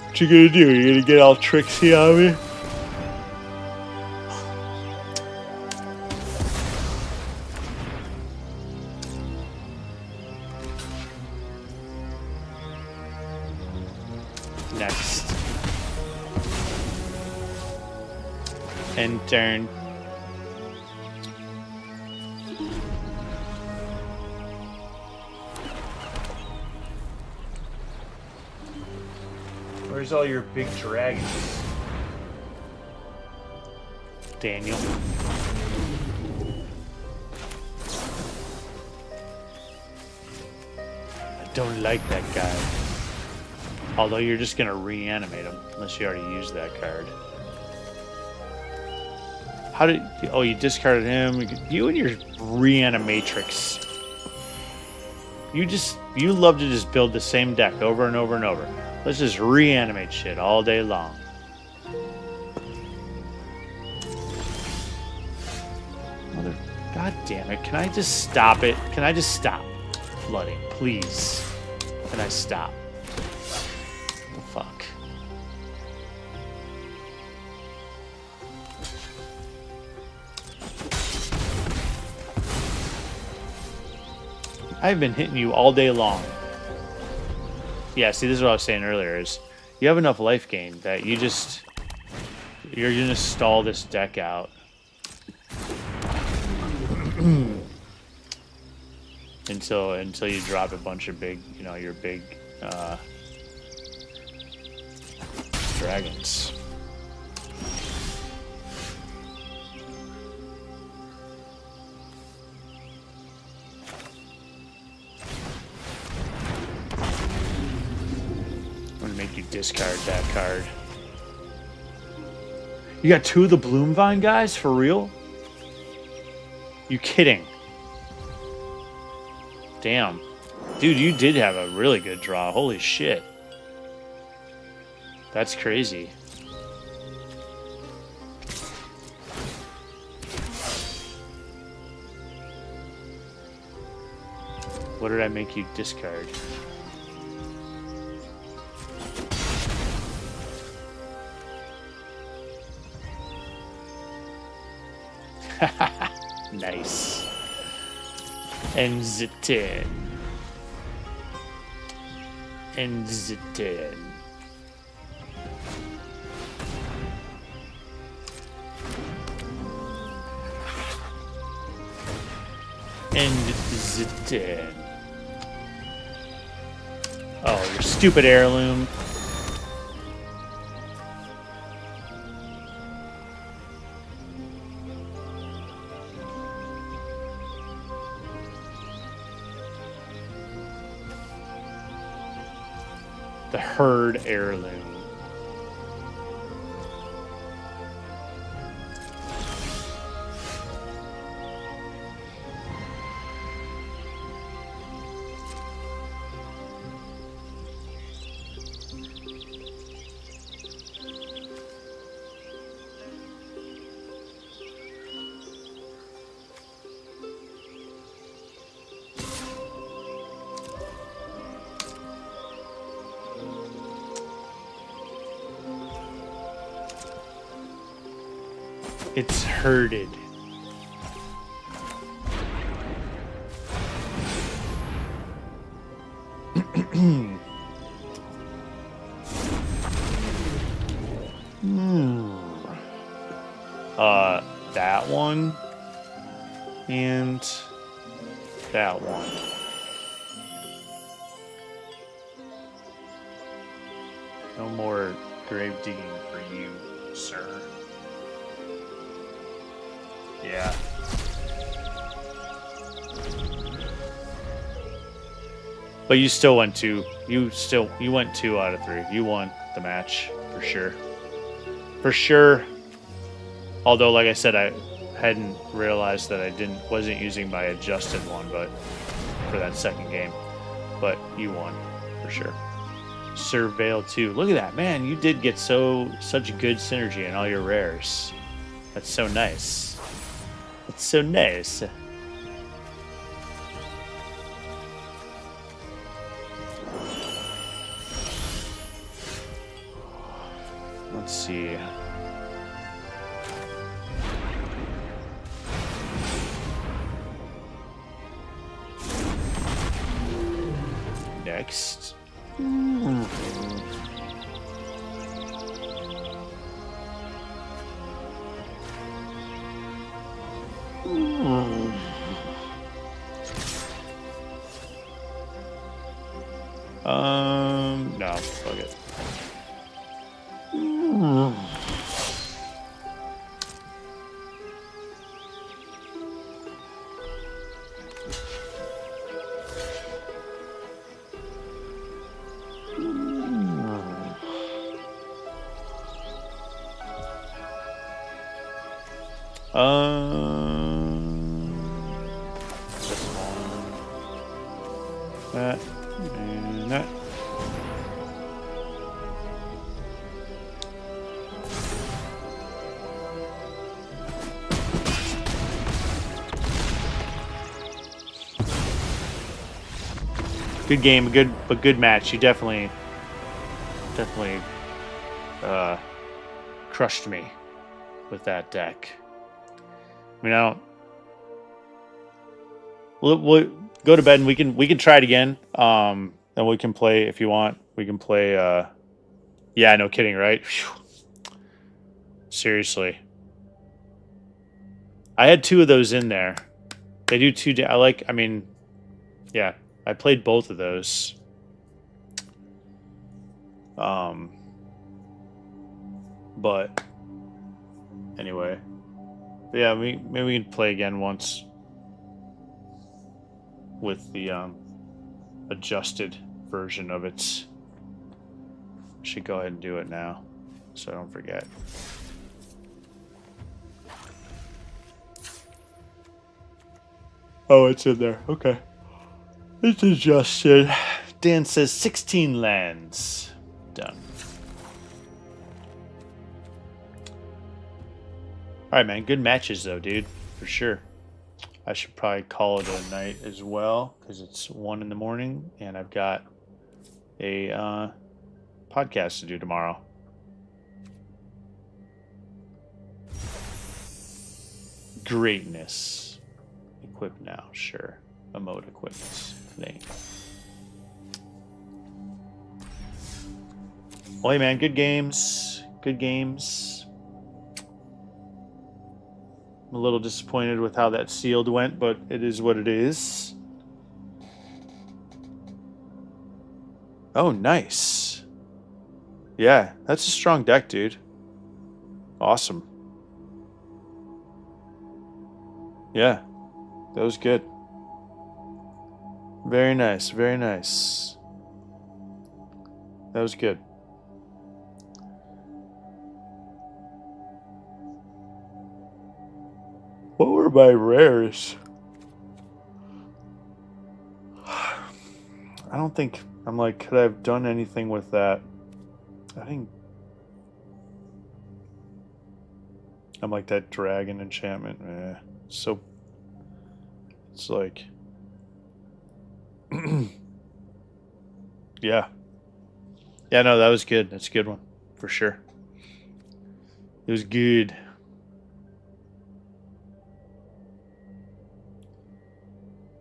What you gonna do? You gonna get all tricksy on me? Next. End turn. Where's all your big dragons? Daniel. I don't like that guy. Although you're just gonna reanimate him, unless you already used that card. How did... Oh, you discarded him. You and your reanimatrix. You love to just build the same deck over and over and over. Let's just reanimate shit all day long. Mother... God damn it. Can I just stop it? Can I just stop flooding? Please. Can I stop? What the fuck? I've been hitting you all day long. Yeah, see, this is what I was saying earlier, is you have enough life gain that you're gonna stall this deck out. until you drop a bunch of big, you know, your big dragons. Make you discard that card. You got 2 of the Bloomvine guys? For real? You kidding? Damn. Dude, you did have a really good draw. Holy shit. That's crazy. What did I make you discard? Nice. And the 10. And the 10. And the 10. Oh, your stupid heirloom. The herd heirloom. It's herded. That one and that one. No more grave digging for you, sir. Yeah. But you still went two. You went 2 out of 3. You won the match for sure. For sure. Although, like I said, I hadn't realized that I wasn't using my adjusted one, but for that second game. But you won for sure. Surveil 2. Look at that, man! You did get such good synergy in all your rares. That's so nice. That's so nice. Let's see. Next. No, fuck it. That and that. Good game, good match. You definitely crushed me with that deck. I mean, I don't. We'll go to bed and we can try it again. Then we can play if you want. We can play. Yeah, no kidding, right? Whew. Seriously, I had 2 of those in there. They do 2. I mean, yeah, I played both of those. But anyway, but yeah, maybe we can play again once with the adjusted version of it. Should go ahead and do it now, so I don't forget. Oh, it's in there. Okay, it's adjusted. Dan says 16 lands. Done. All right, man. Good matches, though, dude. For sure. I should probably call it a night as well because it's 1 in the morning and I've got a podcast to do tomorrow. Greatness. Equip now. Sure. Emote equipments. Thing. Well, hey, man. Good games. Good games. I'm a little disappointed with how that sealed went, but it is what it is. Oh, nice. Yeah, that's a strong deck, dude. Awesome. Yeah, that was good. Very nice, very nice. That was good. What were my rares? I don't think I'm like, could I have done anything with that? I think I'm like that dragon enchantment. So it's like, yeah, no, that was good. That's a good one for sure. It was good.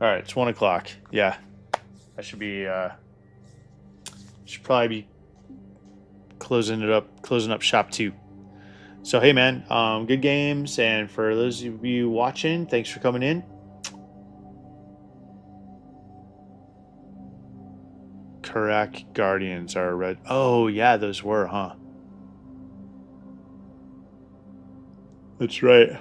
All right, it's 1 o'clock. Yeah, I should be. Should probably be closing up shop 2. So hey, man, good games, and for those of you watching, thanks for coming in. Karak Guardians are red. Oh yeah, those were, huh? That's right.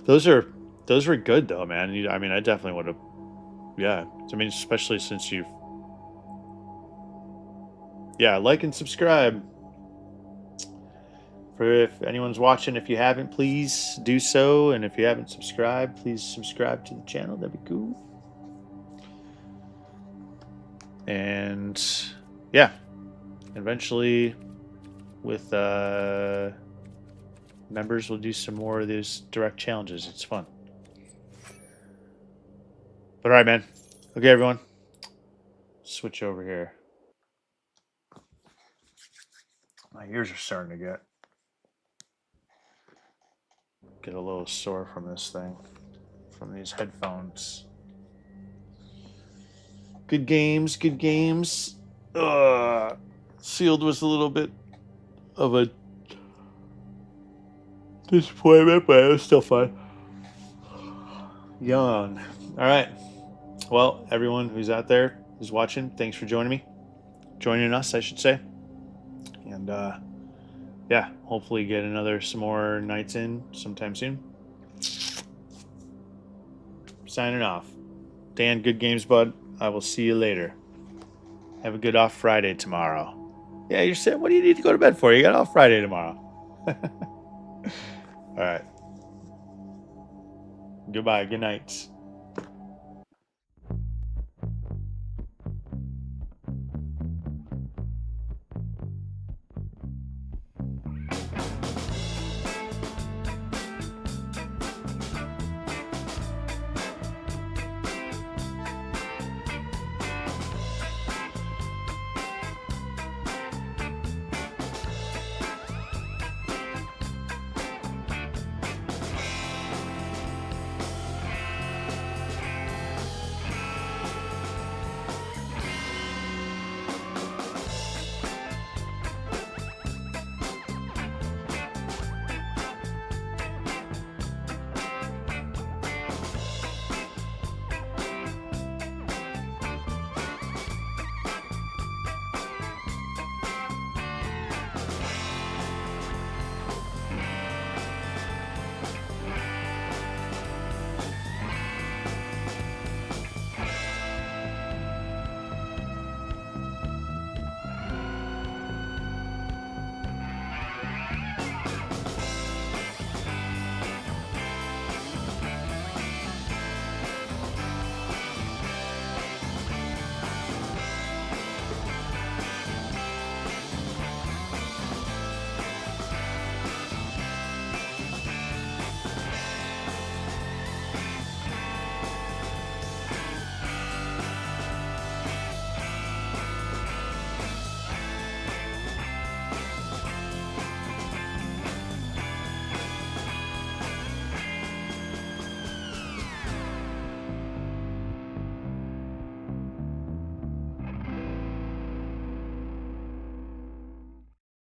Those are Those were good though, man. I mean, I definitely would have. Yeah. I mean, especially since you've. Yeah, like and subscribe. For if anyone's watching, if you haven't, please do so. And if you haven't subscribed, please subscribe to the channel. That'd be cool. And yeah, eventually with members, we'll do some more of those direct challenges. It's fun. But all right, man. Okay, everyone. Switch over here. My ears are starting to get a little sore from this thing, from these headphones. Good games, good games. Sealed was a little bit of a disappointment, but it was still fun. Yawn. All right. Well, everyone who's out there who's watching, thanks for joining us, I should say. And yeah, hopefully get some more nights in sometime soon. Signing off. Dan, good games, bud. I will see you later. Have a good off Friday tomorrow. Yeah, you're saying, what do you need to go to bed for? You got off Friday tomorrow. All right. Goodbye. Good night.